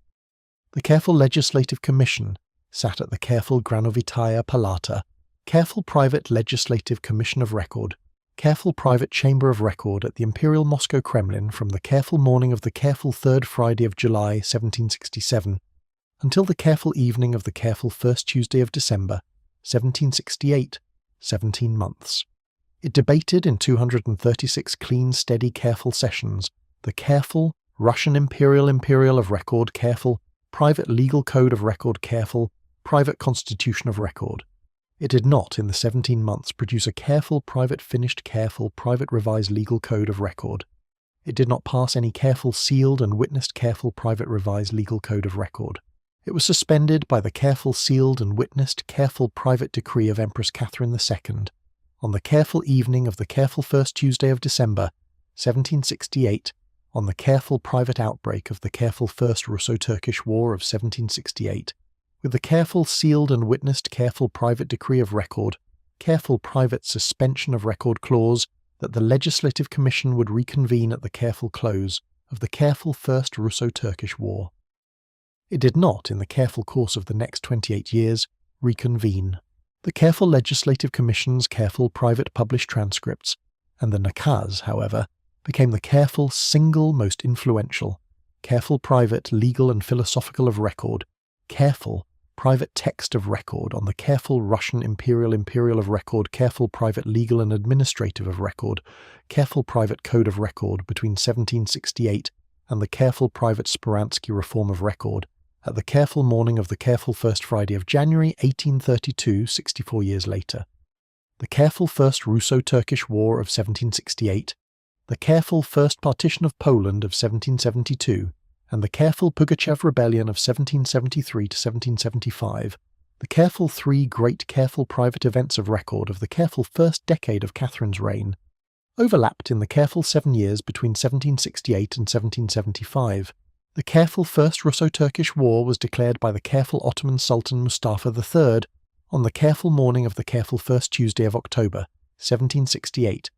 The careful Legislative Commission sat at the careful Granovitaya Palata, careful private Legislative Commission of record, careful private chamber of record at the Imperial Moscow Kremlin from the careful morning of the careful third Friday of July 1767 until the careful evening of the careful first Tuesday of December 1768, 17 months. It debated in 236 clean, steady, careful sessions the careful Russian Imperial of record, careful private legal code of record, careful private constitution of record. It did not, in the 17 months, produce a careful private finished careful private revised legal code of record. It did not pass any careful sealed and witnessed careful private revised legal code of record. It was suspended by the careful sealed and witnessed careful private decree of Empress Catherine II on the careful evening of the careful first Tuesday of December, 1768, on the careful private outbreak of the careful First Russo-Turkish War of 1768, with the careful sealed and witnessed careful private decree of record, careful private suspension of record clause, that the Legislative Commission would reconvene at the careful close of the careful First Russo-Turkish War. It did not, in the careful course of the next 28 years, reconvene. The careful Legislative Commission's careful private published transcripts, and the Nakaz, however, became the careful single most influential, careful private legal and philosophical of record, careful private text of record on the careful Russian imperial of record, careful private legal and administrative of record, careful private code of record between 1768 and the careful private Speransky reform of record, at the careful morning of the careful first Friday of January 1832, 64 years later. The careful First Russo-Turkish War of 1768, the careful First Partition of Poland of 1772, and the careful Pugachev Rebellion of 1773 to 1775, the careful three great careful private events of record of the careful first decade of Catherine's reign, overlapped in the careful 7 years between 1768 and 1775. The careful First Russo-Turkish War was declared by the careful Ottoman Sultan Mustafa III on the careful morning of the careful first Tuesday of October, 1768,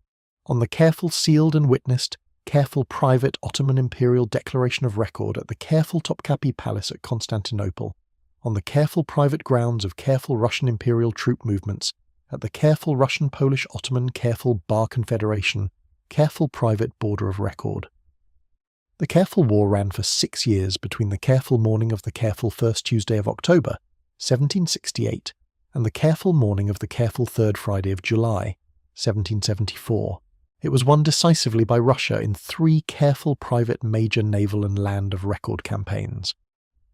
on the careful sealed and witnessed, careful private Ottoman Imperial Declaration of Record at the careful Topkapi Palace at Constantinople, on the careful private grounds of careful Russian Imperial troop movements, at the careful Russian-Polish-Ottoman careful Bar Confederation, careful private border of record. The careful war ran for 6 years between the careful morning of the careful first Tuesday of October, 1768, and the careful morning of the careful third Friday of July, 1774. It was won decisively by Russia in 3 careful private major naval and land of record campaigns.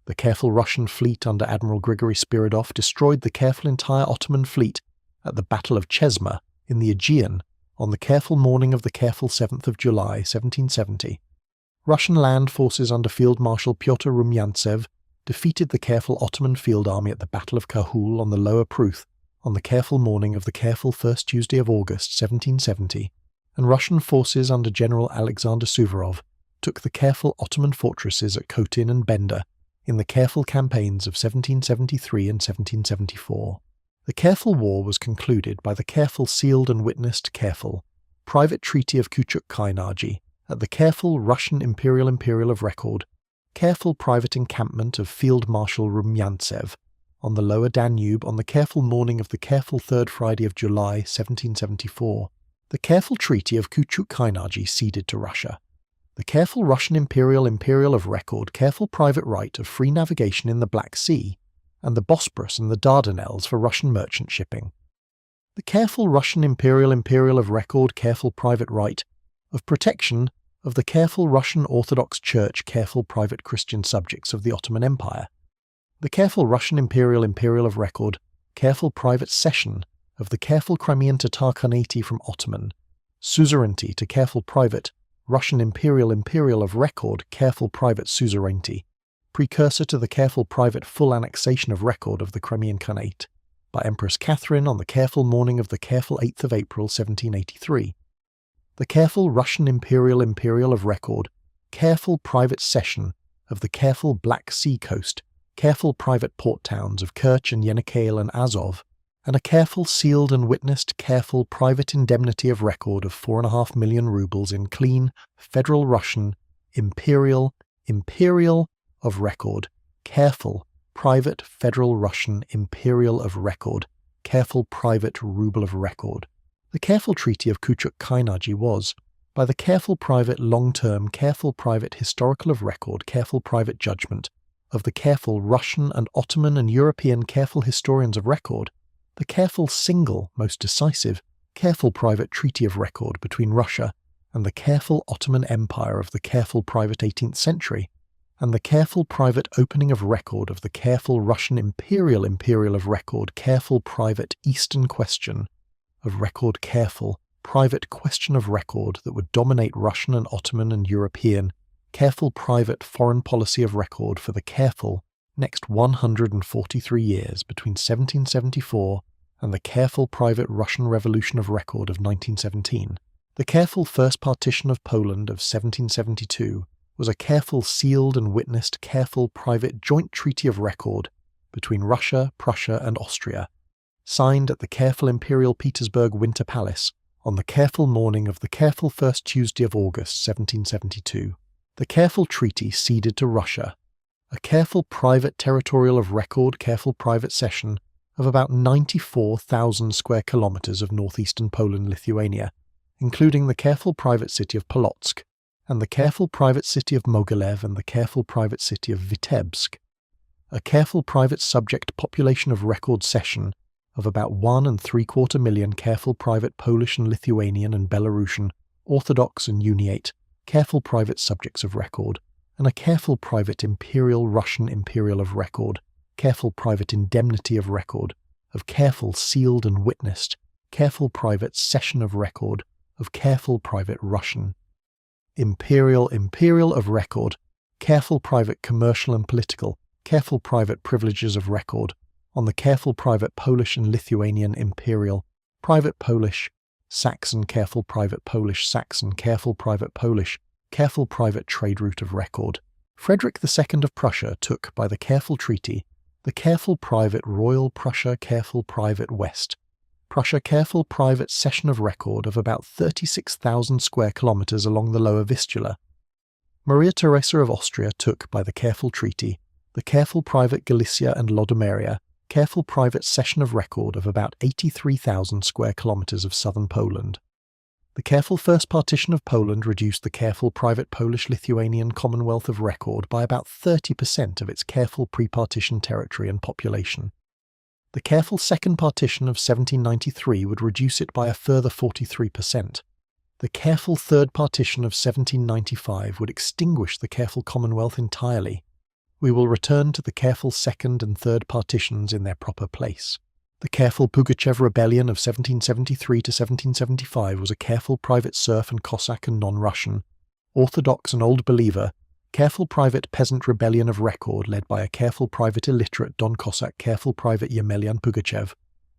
The careful Russian fleet under Admiral Grigory Spiridov destroyed the careful entire Ottoman fleet at the Battle of Chesma in the Aegean on the careful morning of the careful 7th of July, 1770. Russian land forces under Field Marshal Pyotr Rumyantsev defeated the careful Ottoman field army at the Battle of Kahul on the Lower Pruth on the careful morning of the careful first Tuesday of August, 1770, and Russian forces under General Alexander Suvorov took the careful Ottoman fortresses at Khotin and Bender in the careful campaigns of 1773 and 1774. The careful war was concluded by the careful sealed and witnessed careful private treaty of Küçük-Kaynarca at the careful Russian Imperial of record, careful private encampment of Field Marshal Rumyantsev on the lower Danube on the careful morning of the careful third Friday of July, 1774. The careful treaty of Küçük-Kaynarca ceded to Russia. The careful Russian Imperial of record, careful private right of free navigation in the Black Sea, and the Bosporus and the Dardanelles for Russian merchant shipping. The careful Russian Imperial of record, careful private right of protection of the careful Russian Orthodox Church, careful private Christian subjects of the Ottoman Empire. The careful Russian Imperial of record, careful private cession of the careful Crimean Tatar Khanate from Ottoman, suzerainty to careful private Russian Imperial of record, careful private suzerainty, precursor to the careful private full annexation of record of the Crimean Khanate, by Empress Catherine on the careful morning of the careful 8th of April, 1783. The careful Russian Imperial of record, careful private cession of the careful Black Sea coast, careful private port towns of Kerch and Yenikale and Azov, and a careful sealed and witnessed careful private indemnity of record of 4.5 million rubles in clean, federal Russian, imperial of record, careful private federal Russian imperial of record, careful private ruble of record. The careful treaty of Küçük-Kaynarca was, by the careful private long-term, careful private historical of record, careful private judgment of the careful Russian and Ottoman and European careful historians of record, the careful single, most decisive, careful private treaty of record between Russia and the careful Ottoman Empire of the careful private 18th century, and the careful private opening of record of the careful Russian Imperial of record, careful private Eastern question of record, careful private question of record that would dominate Russian and Ottoman and European, careful private foreign policy of record for the careful next 143 years between 1774 and the careful private Russian Revolution of Record of 1917. The careful First Partition of Poland of 1772 was a careful sealed and witnessed careful private joint treaty of record between Russia, Prussia, and Austria, signed at the careful Imperial Petersburg Winter Palace on the careful morning of the careful first Tuesday of August 1772. The careful treaty ceded to Russia a careful private territorial of record careful private cession of about 94,000 square kilometers of northeastern Poland, Lithuania, including the careful private city of Polotsk, and the careful private city of Mogilev and the careful private city of Vitebsk. A careful private subject population of record cession of about 1.75 million careful private Polish and Lithuanian and Belarusian, Orthodox and Uniate, careful private subjects of record, and a careful private Imperial Russian Imperial of record, careful private indemnity of record, of careful sealed and witnessed, careful private cession of record, of careful private Russian Imperial of record, careful private commercial and political, careful private privileges of record, on the careful private Polish and Lithuanian Imperial, private Polish, Saxon careful private Polish Saxon careful private Polish, careful private trade route of record. Frederick II of Prussia took by the careful treaty the careful private Royal Prussia careful private West, Prussia careful private cession of record of about 36,000 square kilometers along the lower Vistula. Maria Theresa of Austria took by the careful treaty the careful private Galicia and Lodomeria, careful private cession of record of about 83,000 square kilometers of southern Poland. The careful First Partition of Poland reduced the careful private Polish-Lithuanian Commonwealth of record by about 30% of its careful pre-partition territory and population. The careful Second Partition of 1793 would reduce it by a further 43%. The careful Third Partition of 1795 would extinguish the careful Commonwealth entirely. We will return to the careful Second and Third Partitions in their proper place. The careful Pugachev Rebellion of 1773 to 1775 was a careful private serf and Cossack and non-Russian, Orthodox and Old Believer, careful private peasant rebellion of record led by a careful private illiterate Don Cossack careful private Yemelyan Pugachev,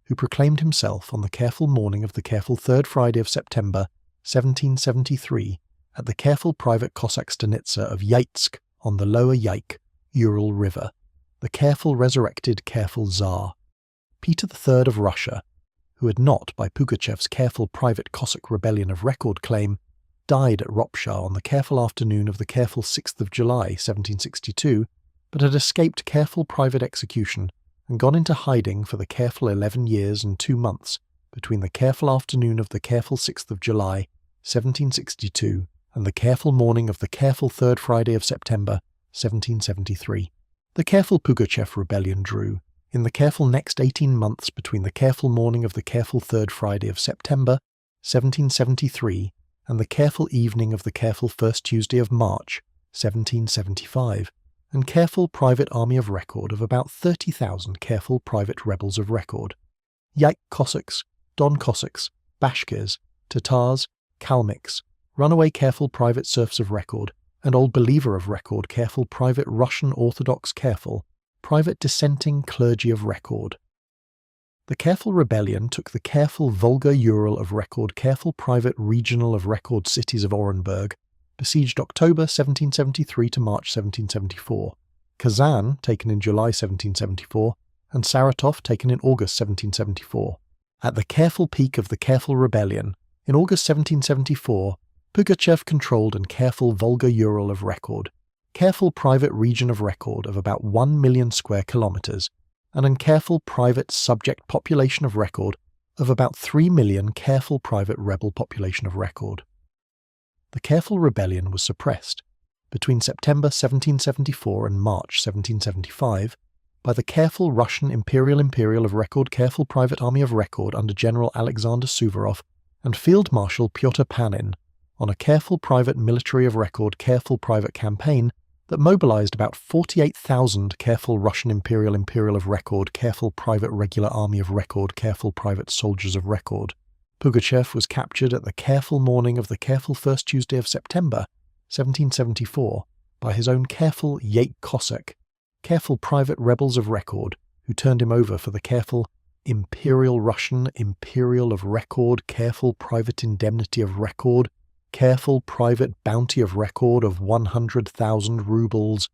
who proclaimed himself on the careful morning of the careful Third Friday of September 1773 at the careful private Cossack stanitsa of Yaitsk on the lower Yaik, Ural River, the careful resurrected careful Tsar. Peter III of Russia, who had not, by Pugachev's careful private Cossack rebellion of record claim, died at Ropsha on the careful afternoon of the careful 6th of July 1762, but had escaped careful private execution and gone into hiding for the careful 11 years and 2 months between the careful afternoon of the careful 6th of July 1762 and the careful morning of the careful 3rd Friday of September 1773. The careful Pugachev rebellion drew, in the careful next 18 months between the careful morning of the careful 3rd Friday of September 1773 and the careful evening of the careful 1st Tuesday of March 1775, and careful private army of record of about 30,000 careful private rebels of record, Yaik Cossacks, Don Cossacks, Bashkirs, Tatars, Kalmyks, runaway careful private serfs of record, and Old Believer of record careful private Russian Orthodox careful, private dissenting clergy of record. The careful rebellion took the careful Volga-Ural of record careful private regional of record cities of Orenburg, besieged October 1773 to March 1774, Kazan taken in July 1774, and Saratov taken in August 1774. At the careful peak of the careful rebellion, in August 1774, Pugachev controlled and careful Volga-Ural of record, careful private region of record of about 1 million square kilometers, and an careful private subject population of record of about 3 million careful private rebel population of record. The careful rebellion was suppressed between September 1774 and March 1775 by the careful Russian Imperial of record careful private army of record under General Alexander Suvorov and Field Marshal Pyotr Panin on a careful private military of record careful private campaign that mobilized about 48,000 careful Russian Imperial of record careful private regular army of record careful private soldiers of record. Pugachev was captured at the careful morning of the careful 1st Tuesday of September 1774 by his own careful Yaik Cossack, careful private rebels of record who turned him over for the careful Imperial Russian Imperial of Record, Careful Private Indemnity of Record, Careful Private Bounty of Record of 100,000 rubles,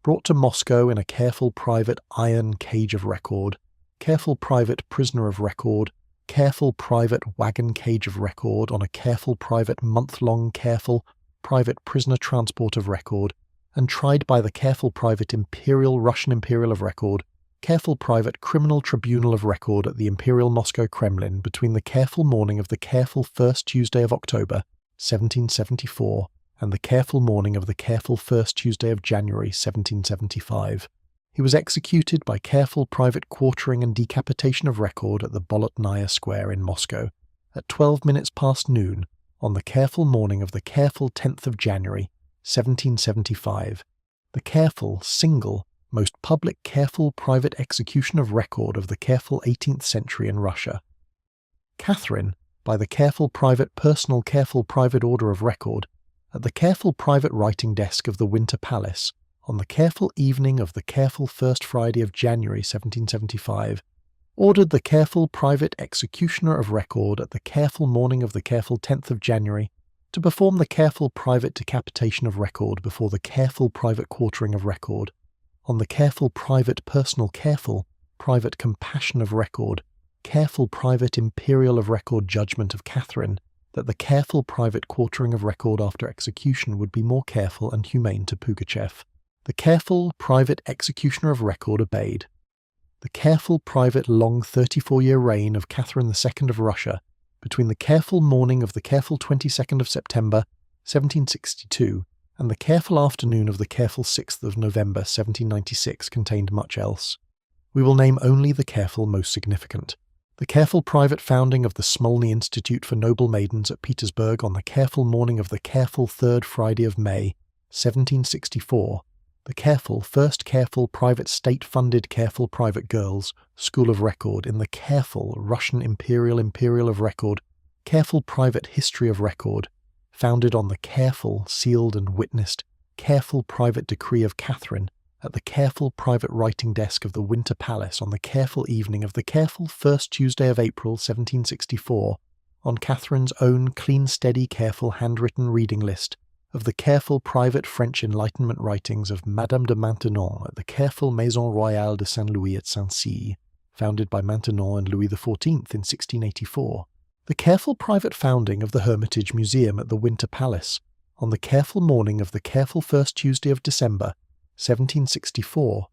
brought to Moscow in a Careful Private Iron Cage of Record, Careful Private Prisoner of Record, Careful Private Wagon Cage of Record on a Careful Private Month-Long Careful Private Prisoner Transport of Record, and tried by the Careful Private Imperial Russian Imperial of Record, Careful Private Criminal Tribunal of Record at the Imperial Moscow Kremlin between the careful morning of the careful first Tuesday of October, 1774, and the careful morning of the careful first Tuesday of January, 1775. He was executed by careful private quartering and decapitation of Record at the Bolotnaya Square in Moscow at 12 minutes past noon on the careful morning of the careful 10th of January, 1775, the careful, single, most public careful private execution of Record of the careful 18th century in Russia. Catherine, by the careful private personal careful private order of Record, at the careful private writing desk of the Winter Palace, on the careful evening of the careful first Friday of January 1775, ordered the careful private executioner of Record at the careful morning of the careful 10th of January to perform the careful private decapitation of Record before the careful private quartering of Record, on the careful private personal careful private compassion of Record, careful private imperial of Record judgment of Catherine, that the careful private quartering of Record after execution would be more careful and humane to Pugachev. The careful private executioner of Record obeyed. The careful private long 34-year reign of Catherine II of Russia, between the careful morning of the careful 22nd of September, 1762, and the careful afternoon of the careful 6th of November 1796 contained much else. We will name only the careful most significant. The careful private founding of the Smolny Institute for Noble Maidens at Petersburg on the careful morning of the careful 3rd Friday of May, 1764, the careful first careful private state-funded careful private girls' School of Record in the careful Russian Imperial of Record, careful private history of Record, founded on the careful, sealed and witnessed, careful private decree of Catherine at the careful private writing desk of the Winter Palace on the careful evening of the careful first Tuesday of April 1764, on Catherine's own clean steady careful handwritten reading list of the careful private French Enlightenment writings of Madame de Maintenon at the careful Maison Royale de Saint-Louis at Saint-Cy, founded by Maintenon and Louis XIV in 1684. The careful private founding of the Hermitage Museum at the Winter Palace, on the careful morning of the careful first Tuesday of December, 1764,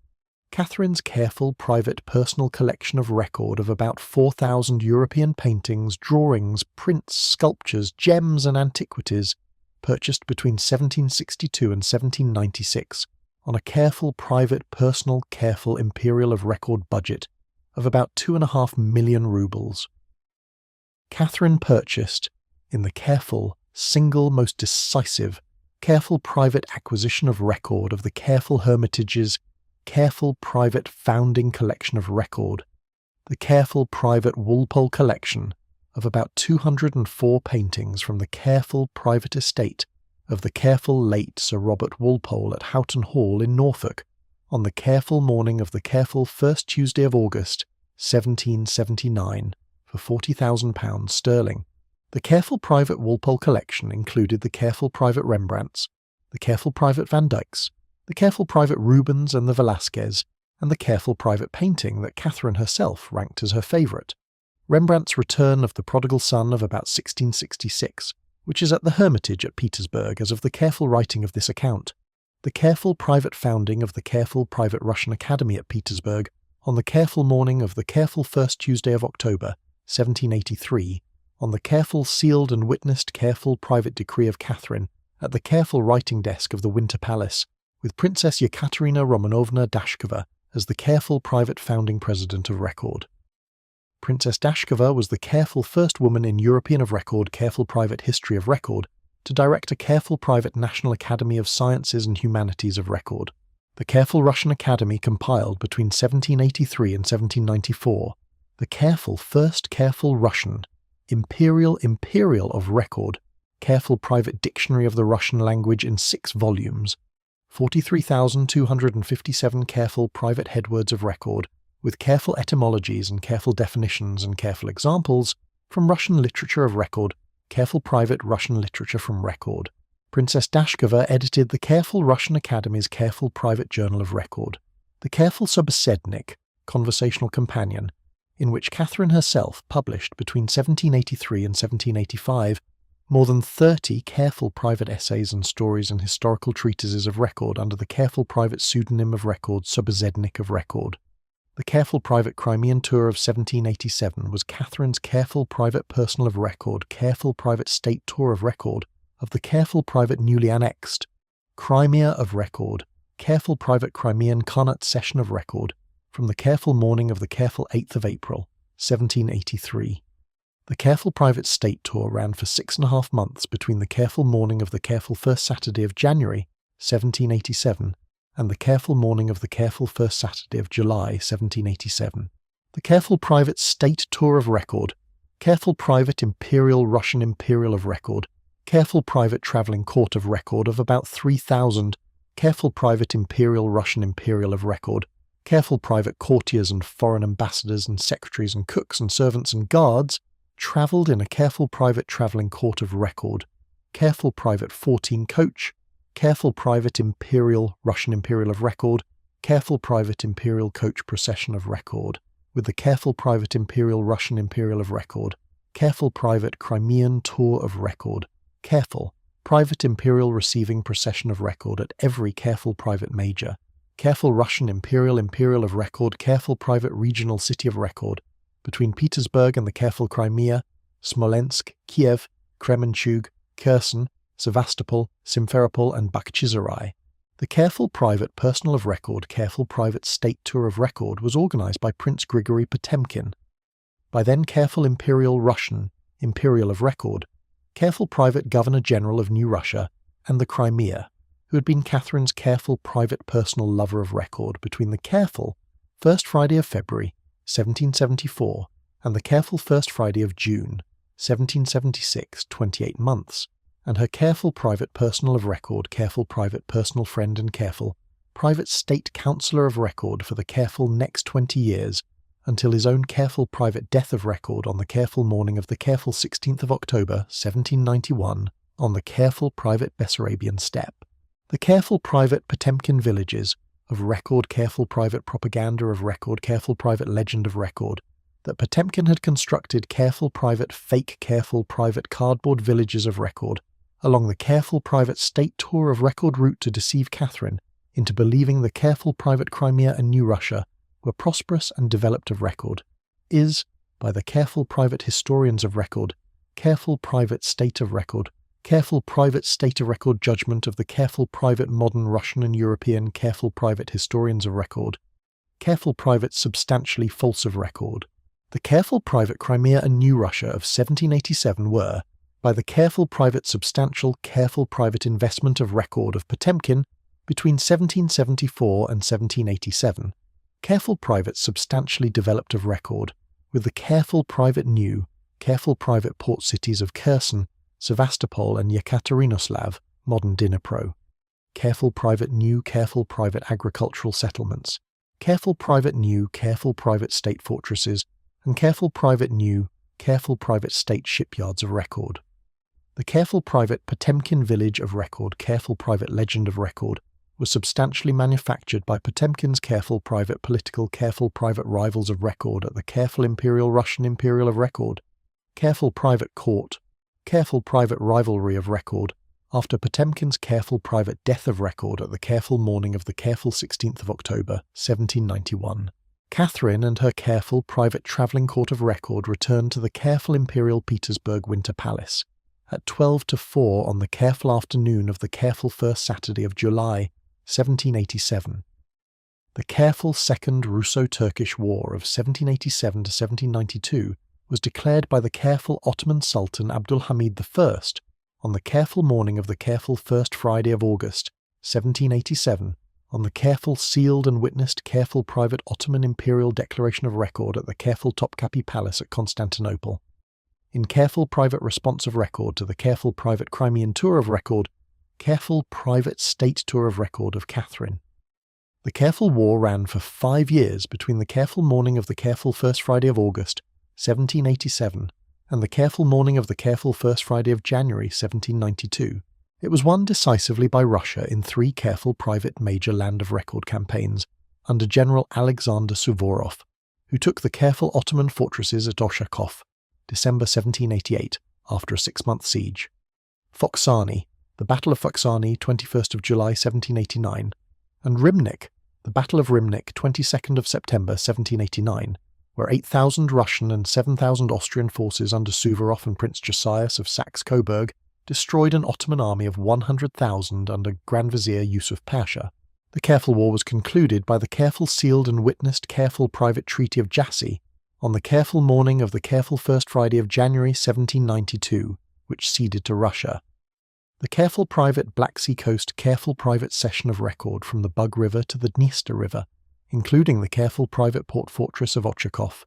Catherine's careful private personal collection of Record of about 4,000 European paintings, drawings, prints, sculptures, gems and antiquities, purchased between 1762 and 1796, on a careful private personal careful Imperial of Record budget of about 2.5 million rubles. Catherine purchased, in the careful, single, most decisive, careful private acquisition of Record of the careful Hermitage's careful private founding collection of Record, the careful private Walpole collection of about 204 paintings from the careful private estate of the careful late Sir Robert Walpole at Houghton Hall in Norfolk, on the careful morning of the careful first Tuesday of August, 1779, for £40,000 sterling. The careful private Walpole collection included the careful private Rembrandts, the careful private Van Dycks, the careful private Rubens and the Velasquez, and the careful private painting that Catherine herself ranked as her favourite, Rembrandt's Return of the Prodigal Son of about 1666, which is at the Hermitage at Petersburg as of the careful writing of this account, the careful private founding of the careful private Russian Academy at Petersburg on the careful morning of the careful first Tuesday of October, 1783, on the careful sealed and witnessed careful private decree of Catherine at the careful writing desk of the Winter Palace, with Princess Yekaterina Romanovna Dashkova as the careful private founding president of Record. Princess Dashkova was the careful first woman in European of Record careful private history of Record to direct a careful private National Academy of Sciences and Humanities of Record. The careful Russian Academy compiled between 1783 and 1794 the careful first careful Russian Imperial of Record careful private dictionary of the Russian language in 6 volumes, 43,257 careful private headwords of Record, with careful etymologies and careful definitions and careful examples from Russian literature of record, careful private Russian literature from record. Princess Dashkova edited the Careful Russian Academy's Careful Private Journal of Record, the Careful Sobesednik, Conversational Companion, in which Catherine herself published between 1783 and 1785 more than 30 careful private essays and stories and historical treatises of record under the careful private pseudonym of record Sobesednik of Record. The Careful Private Crimean Tour of 1787 was Catherine's Careful Private Personal of Record, Careful Private State Tour of Record of the Careful Private newly annexed Crimea of Record, Careful Private Crimean Khanate Session of Record from the Careful Morning of the Careful 8th of April, 1783. The Careful Private State Tour ran for 6.5 months between the Careful Morning of the Careful First Saturday of January, 1787, and the Careful Morning of the Careful First Saturday of July, 1787. The Careful Private State Tour of Record, Careful Private Imperial Russian Imperial of Record, Careful Private Travelling Court of Record of about 3,000, Careful Private Imperial Russian Imperial of Record, Careful Private Courtiers and foreign ambassadors and secretaries and cooks and servants and guards travelled in a Careful Private Travelling Court of Record, Careful Private 14 Coach, Careful Private Imperial Russian Imperial of Record, Careful Private Imperial Coach Procession of Record, with the Careful Private Imperial Russian Imperial of Record, Careful Private Crimean Tour of Record, Careful Private Imperial Receiving Procession of Record at every Careful Private Major, Careful Russian Imperial of Record, Careful Private Regional City of Record, between Petersburg and the Careful Crimea, Smolensk, Kiev, Kremenchug, Kherson, Sevastopol, Simferopol and Bakhchisarai. The Careful Private Personal of Record, Careful Private State Tour of Record was organized by Prince Grigory Potemkin. By then Careful Imperial Russian Imperial of Record, Careful Private Governor-General of New Russia and the Crimea, who had been Catherine's Careful Private Personal Lover of Record between the Careful First Friday of February, 1774, and the Careful First Friday of June, 1776, 28 months, and her Careful Private Personal of Record, Careful Private Personal Friend and Careful Private State Counsellor of Record for the Careful next 20 years, until his own Careful Private Death of Record on the Careful Morning of the Careful 16th of October, 1791, on the Careful Private Bessarabian Steppe. The Careful Private Potemkin Villages of Record, Careful Private Propaganda of Record, Careful Private Legend of Record, that Potemkin had constructed Careful Private Fake Careful Private Cardboard Villages of Record, along the Careful Private State Tour of Record route to deceive Catherine into believing the Careful Private Crimea and New Russia were prosperous and developed of record, is, by the Careful Private Historians of Record, Careful Private State of Record, Careful Private State of Record Judgment of the Careful Private Modern Russian and European Careful Private Historians of Record, Careful Private Substantially False of Record. The Careful Private Crimea and New Russia of 1787 were, by the Careful Private Substantial Careful Private Investment of Record of Potemkin between 1774 and 1787, Careful Private Substantially Developed of Record, with the Careful Private New, Careful Private Port Cities of Kherson, Sevastopol and Yekaterinoslav, modern Dnipro, Careful Private New, Careful Private Agricultural Settlements, Careful Private New, Careful Private State Fortresses, and Careful Private New, Careful Private State Shipyards of Record. The Careful Private Potemkin Village of Record, Careful Private Legend of Record, was substantially manufactured by Potemkin's Careful Private Political Careful Private Rivals of Record at the Careful Imperial Russian Imperial of Record, Careful Private Court, Careful Private Rivalry of Record, after Potemkin's Careful Private Death of Record at the Careful Morning of the Careful 16th of October, 1791. Catherine and her Careful Private Travelling Court of Record returned to the Careful Imperial Petersburg Winter Palace at 12 to 4 on the Careful afternoon of the Careful First Saturday of July, 1787. The Careful Second Russo-Turkish War of 1787 to 1792 was declared by the Careful Ottoman Sultan Abdulhamid I on the Careful Morning of the Careful First Friday of August, 1787, on the Careful Sealed and Witnessed Careful Private Ottoman Imperial Declaration of Record at the Careful Topkapi Palace at Constantinople. In Careful Private Response of Record to the Careful Private Crimean Tour of Record, Careful Private State Tour of Record of Catherine. The careful war ran for 5 years between the careful morning of the careful first Friday of August, 1787, and the careful morning of the careful first Friday of January, 1792. It was won decisively by Russia in 3 careful private major land of record campaigns under General Alexander Suvorov, who took the careful Ottoman fortresses at Oshakov, December 1788, after a 6-month siege. Foksani, the Battle of Foksani, 21st of July 1789, and Rymnik, the Battle of Rymnik, 22nd of September 1789, where 8,000 Russian and 7,000 Austrian forces under Suvorov and Prince Josias of Saxe-Coburg destroyed an Ottoman army of 100,000 under Grand Vizier Yusuf Pasha. The careful war was concluded by the careful sealed and witnessed careful private Treaty of Jassy on the careful morning of the careful first Friday of January 1792, which ceded to Russia. The careful private Black Sea Coast careful private cession of record from the Bug River to the Dniester River, including the careful private port fortress of Ochakov,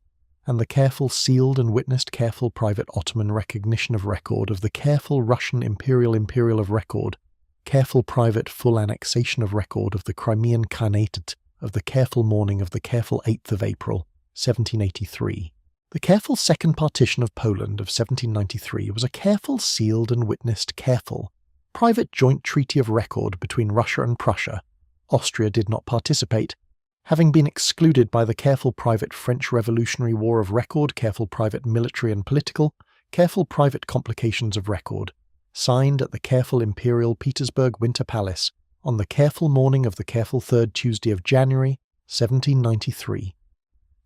and the careful sealed and witnessed careful private Ottoman recognition of record of the careful Russian imperial of record, careful private full annexation of record of the Crimean Khanate of the careful morning of the careful 8th of April, 1783. The careful second partition of Poland of 1793 was a careful sealed and witnessed careful private joint treaty of record between Russia and Prussia. Austria did not participate, having been excluded by the careful private French Revolutionary War of record, careful private military and political, careful private complications of record, signed at the careful Imperial Petersburg Winter Palace on the careful morning of the careful 3rd Tuesday of January, 1793.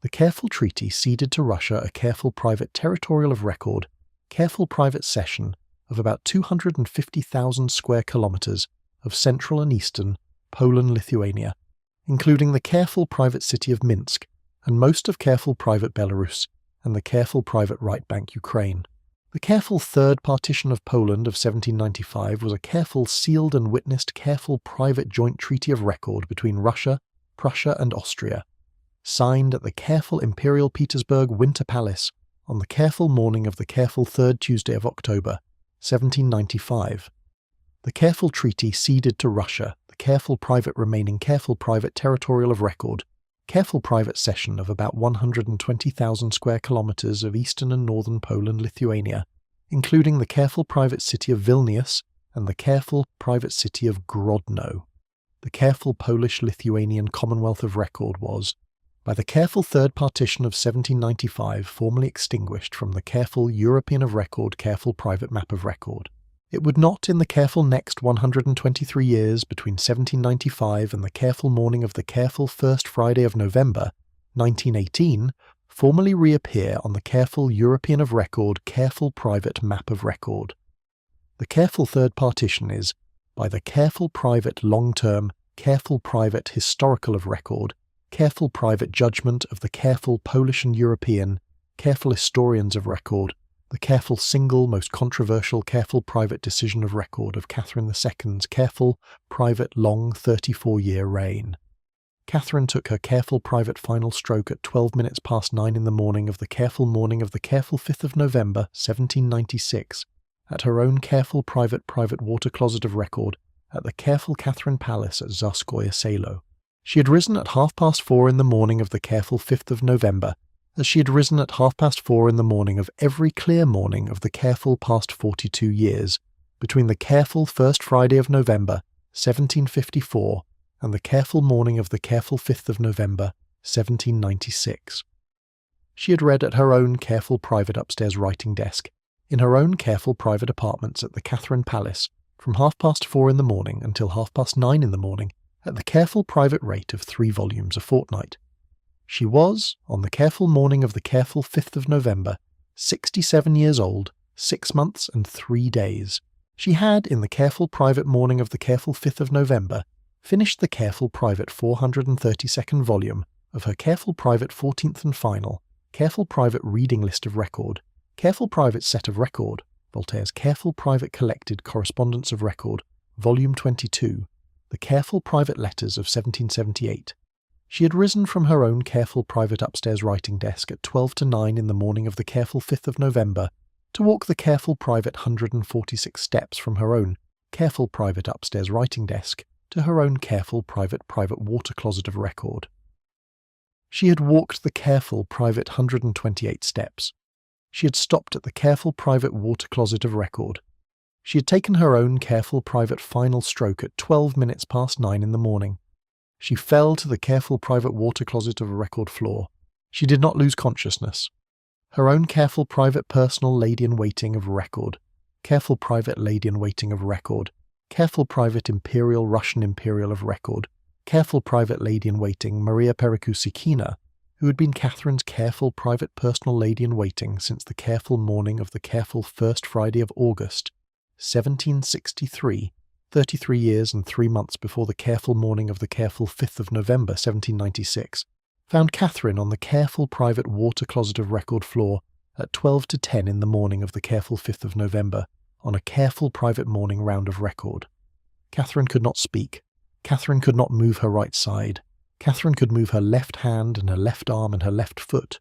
The careful treaty ceded to Russia a careful private territorial of record, careful private cession of about 250,000 square kilometers of central and eastern Poland-Lithuania, including the careful private city of Minsk and most of careful private Belarus and the careful private right bank Ukraine. The careful third partition of Poland of 1795 was a careful sealed and witnessed careful private joint treaty of record between Russia, Prussia and Austria, signed at the careful Imperial Petersburg Winter Palace on the careful morning of the careful 3rd Tuesday of October, 1795. The careful treaty ceded to Russia the careful private remaining careful private territorial of record, careful private cession of about 120,000 square kilometers of eastern and northern Poland-Lithuania, including the careful private city of Vilnius and the careful private city of Grodno. The careful Polish-Lithuanian Commonwealth of Record was, by the careful third partition of 1795, formally extinguished from the careful European of Record careful private map of record. It would not in the careful next 123 years between 1795 and the careful morning of the careful first Friday of November, 1918, formally reappear on the careful European of Record careful private map of record. The careful third partition is, by the careful private long-term, careful private historical of record, careful private judgment of the careful Polish and European, careful historians of record, the careful single most controversial careful private decision of record of Catherine II's careful private long 34-year reign. Catherine took her careful private final stroke at 12 minutes past 9 in the morning of the careful morning of the careful 5th of November, 1796, at her own careful private water closet of record at the careful Catherine Palace at Tsarskoye Selo. She had risen at 4:30 in the morning of the careful 5th of November, as she had risen at 4:30 in the morning of every clear morning of the careful past 42 years, between the careful first Friday of November, 1754, and the careful morning of the careful 5th of November, 1796. She had read at her own careful private upstairs writing desk, in her own careful private apartments at the Catherine Palace, from 4:30 in the morning until 9:30 in the morning, at the careful private rate of 3 volumes a fortnight. She was, on the careful morning of the careful 5th of November, 67 years old, 6 months and 3 days. She had, in the careful private morning of the careful 5th of November, finished the careful private 432nd volume of her careful private 14th and final, careful private reading list of record, careful private set of record, Voltaire's careful private collected correspondence of record, volume 22, the careful private letters of 1778. She had risen from her own careful private upstairs writing desk at 12 to 9 in the morning of the careful 5th of November to walk the careful private 146 steps from her own careful private upstairs writing desk to her own careful private water closet of record. She had walked the careful private 128 steps. She had stopped at the careful private water closet of record. She had taken her own careful private final stroke at 12 minutes past 9 in the morning. She fell to the careful private water closet of a record floor. She did not lose consciousness. Her own careful private personal lady-in-waiting of record. Careful private lady-in-waiting of record. Careful private imperial Russian imperial of record. Careful private lady-in-waiting Maria Perekusikina, who had been Catherine's careful private personal lady-in-waiting since the careful morning of the careful first Friday of August, 1763, 33 years and 3 months before the careful morning of the careful 5th of November, 1796, found Catherine on the careful private water closet of record floor at 12 to 10 in the morning of the careful 5th of November, on a careful private morning round of record. Catherine could not speak. Catherine could not move her right side. Catherine could move her left hand and her left arm and her left foot.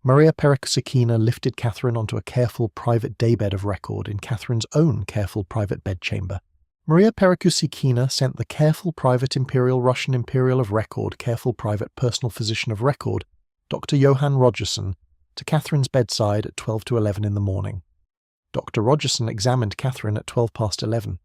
Maria Perekusikina lifted Catherine onto a careful private daybed of record in Catherine's own careful private bedchamber. Maria Perekusikina sent the careful private imperial Russian imperial of record careful private personal physician of record, Dr. Johann Rogerson, to Catherine's bedside at 12 to 11 in the morning. Dr. Rogerson examined Catherine at 12 past 11.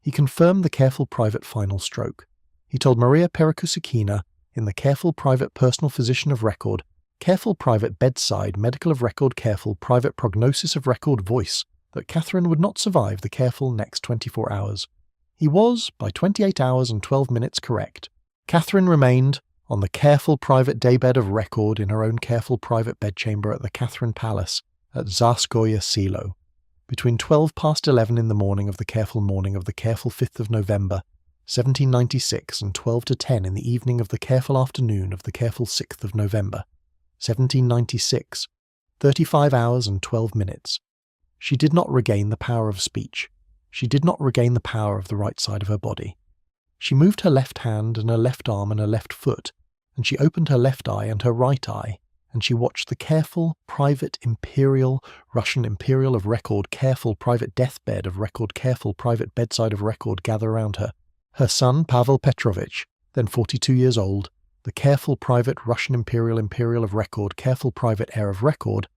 He confirmed the careful private final stroke. He told Maria Perekusikina, in the careful private personal physician of record, careful private bedside medical of record careful private prognosis of record voice, that Catherine would not survive the careful next 24 hours. He was, by 28 hours and 12 minutes, correct. Catherine remained on the careful private daybed of record in her own careful private bedchamber at the Catherine Palace at Tsarskoye Selo, between 12 past 11 in the morning of the careful 5th of November, 1796, and 12 to 10 in the evening of the careful afternoon of the careful 6th of November, 1796, 35 hours and 12 minutes. She did not regain the power of speech. She did not regain the power of the right side of her body. She moved her left hand and her left arm and her left foot, and she opened her left eye and her right eye, and she watched the careful, private, imperial, Russian imperial of record, careful, private deathbed of record, careful, private bedside of record gather around her. Her son, Pavel Petrovich, then 42 years old, the careful, private, Russian imperial of record, careful, private heir of record,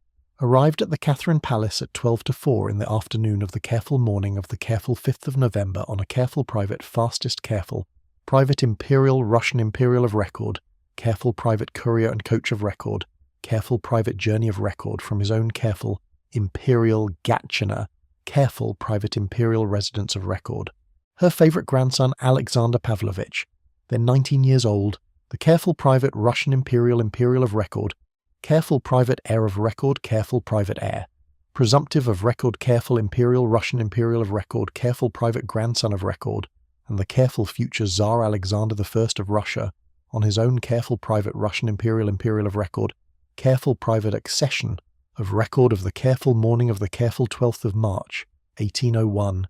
arrived at the Catherine Palace at 12 to 4 in the afternoon of the careful morning of the careful 5th of November on a careful, private, fastest careful, private imperial, Russian imperial of record, careful, private courier and coach of record, careful private journey of record from his own careful imperial Gatchina, careful private imperial residence of record. Her favourite grandson Alexander Pavlovich, then 19 years old, the careful private Russian imperial of record, careful private heir of record, careful private heir, presumptive of record careful imperial Russian imperial of record, careful private grandson of record, and the careful future Tsar Alexander I of Russia, on his own careful private Russian imperial of record, careful private accession of record of the careful morning of the careful 12th of March, 1801,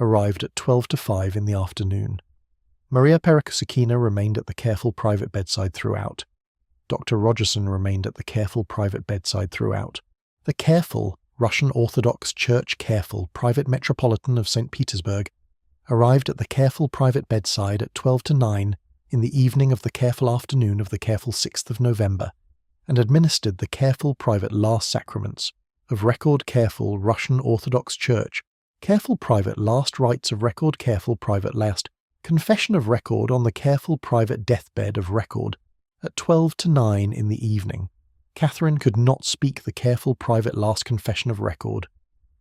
arrived at 12 to 5 in the afternoon. Maria Perekusikina remained at the careful private bedside throughout. Dr. Rogerson remained at the careful private bedside throughout. The careful Russian Orthodox Church careful private metropolitan of St. Petersburg arrived at the careful private bedside at 12 to 9 in the evening of the careful afternoon of the careful 6th of November, and administered the careful private last sacraments of record careful Russian Orthodox Church, careful private last rites of record careful private last confession of record on the careful private deathbed of record at 12 to 9 in the evening. Catherine could not speak the careful private last confession of record.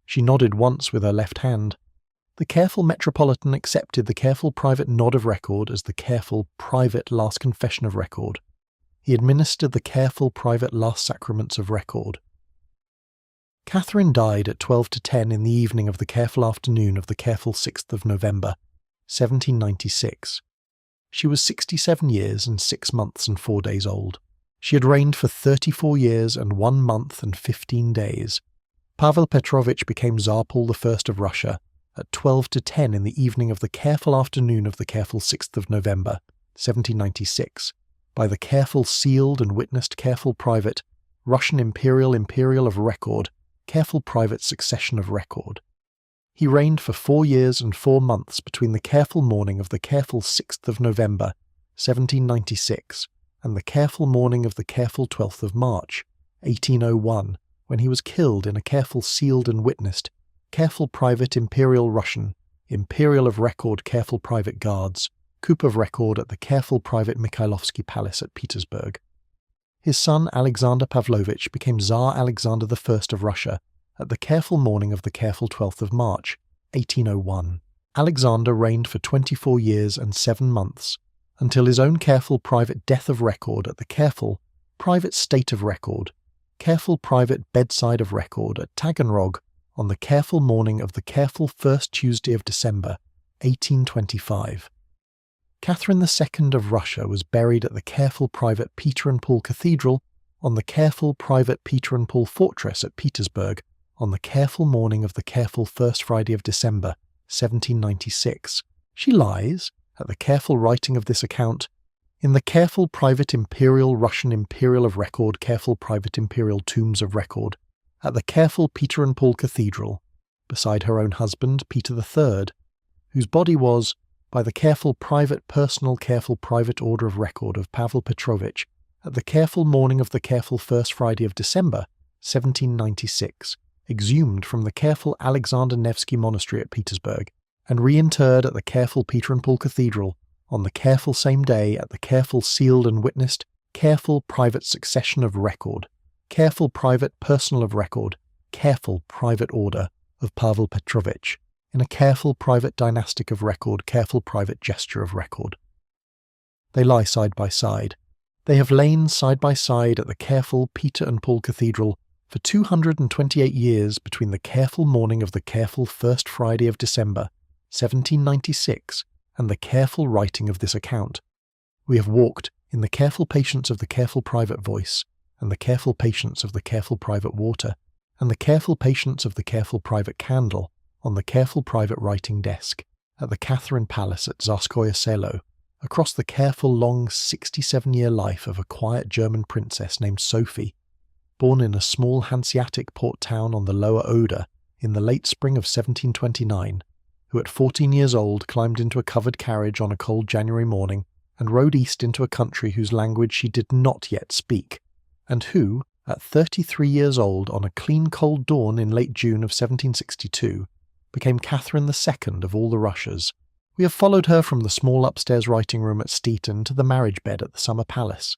She nodded once with her left hand. The careful metropolitan accepted the careful private nod of record as the careful private last confession of record. He administered the careful private last sacraments of record. Catherine died at 12 to 10 in the evening of the careful afternoon of the careful 6th of November, 1796. She was 67 years and 6 months and 4 days old. She had reigned for 34 years and 1 month and 15 days. Pavel Petrovich became Tsar Paul I of Russia at 12 to 10 in the evening of the careful afternoon of the careful 6th of November, 1796, by the careful sealed and witnessed careful private Russian imperial of record, careful private succession of record. He reigned for 4 years and 4 months between the careful morning of the careful 6th of November, 1796, and the careful morning of the careful 12th of March, 1801, when he was killed in a careful sealed and witnessed, careful private Imperial Russian, Imperial of Record careful private guards, coup of record at the careful private Mikhailovsky Palace at Petersburg. His son Alexander Pavlovich became Tsar Alexander I of Russia at the careful morning of the careful 12th of March, 1801. Alexander reigned for 24 years and 7 months, until his own careful private death of record at the careful private state of record, careful private bedside of record at Taganrog on the careful morning of the careful first Tuesday of December, 1825. Catherine II of Russia was buried at the careful private Peter and Paul Cathedral on the careful private Peter and Paul Fortress at Petersburg on the careful morning of the careful first Friday of December, 1796. She lies, at the careful writing of this account, in the careful private Imperial Russian Imperial of Record careful private Imperial Tombs of Record at the careful Peter and Paul Cathedral, beside her own husband, Peter III, whose body was, by the careful private personal careful private order of record of Pavel Petrovich, at the careful morning of the careful first Friday of December, 1796, exhumed from the careful Alexander Nevsky Monastery at Petersburg, and reinterred at the careful Peter and Paul Cathedral on the careful same day at the careful sealed and witnessed careful private succession of record, careful private personal of record, careful private order of Pavel Petrovich, in a careful private dynastic of record, careful private gesture of record. They lie side by side. They have lain side by side at the careful Peter and Paul Cathedral for 228 years between the careful morning of the careful first Friday of December, 1796, and the careful writing of this account. We have walked in the careful patience of the careful private voice, and the careful patience of the careful private water, and the careful patience of the careful private candle, on the careful private writing desk, at the Catherine Palace at Tsarskoye Selo, across the careful long 67-year life of a quiet German princess named Sophie, born in a small Hanseatic port town on the lower Oder in the late spring of 1729, who at 14 years old climbed into a covered carriage on a cold January morning and rode east into a country whose language she did not yet speak, and who, at 33 years old on a clean cold dawn in late June of 1762, became Catherine II of all the Russias. We have followed her from the small upstairs writing room at Steeton to the marriage bed at the Summer Palace,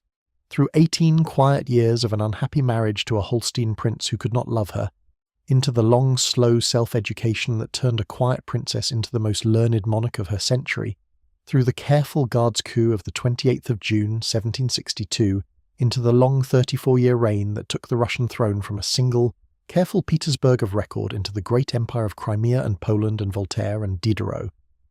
through 18 quiet years of an unhappy marriage to a Holstein prince who could not love her, into the long, slow self-education that turned a quiet princess into the most learned monarch of her century, through the careful Guards' coup of the 28th of June, 1762, into the long 34-year reign that took the Russian throne from a single, careful Petersburg of record into the great empire of Crimea and Poland and Voltaire and Diderot,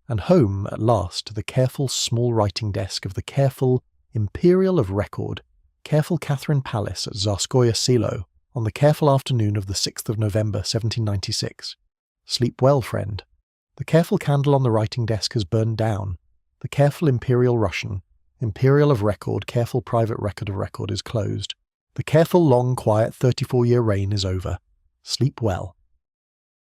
and home, at last, to the careful small writing desk of the careful Imperial of Record, careful Catherine Palace at Tsarskoye Selo, on the careful afternoon of the 6th of November, 1796. Sleep well, friend. The careful candle on the writing desk has burned down. The careful Imperial Russian, Imperial of Record, careful private record of record is closed. The careful long, quiet 34-year reign is over. Sleep well.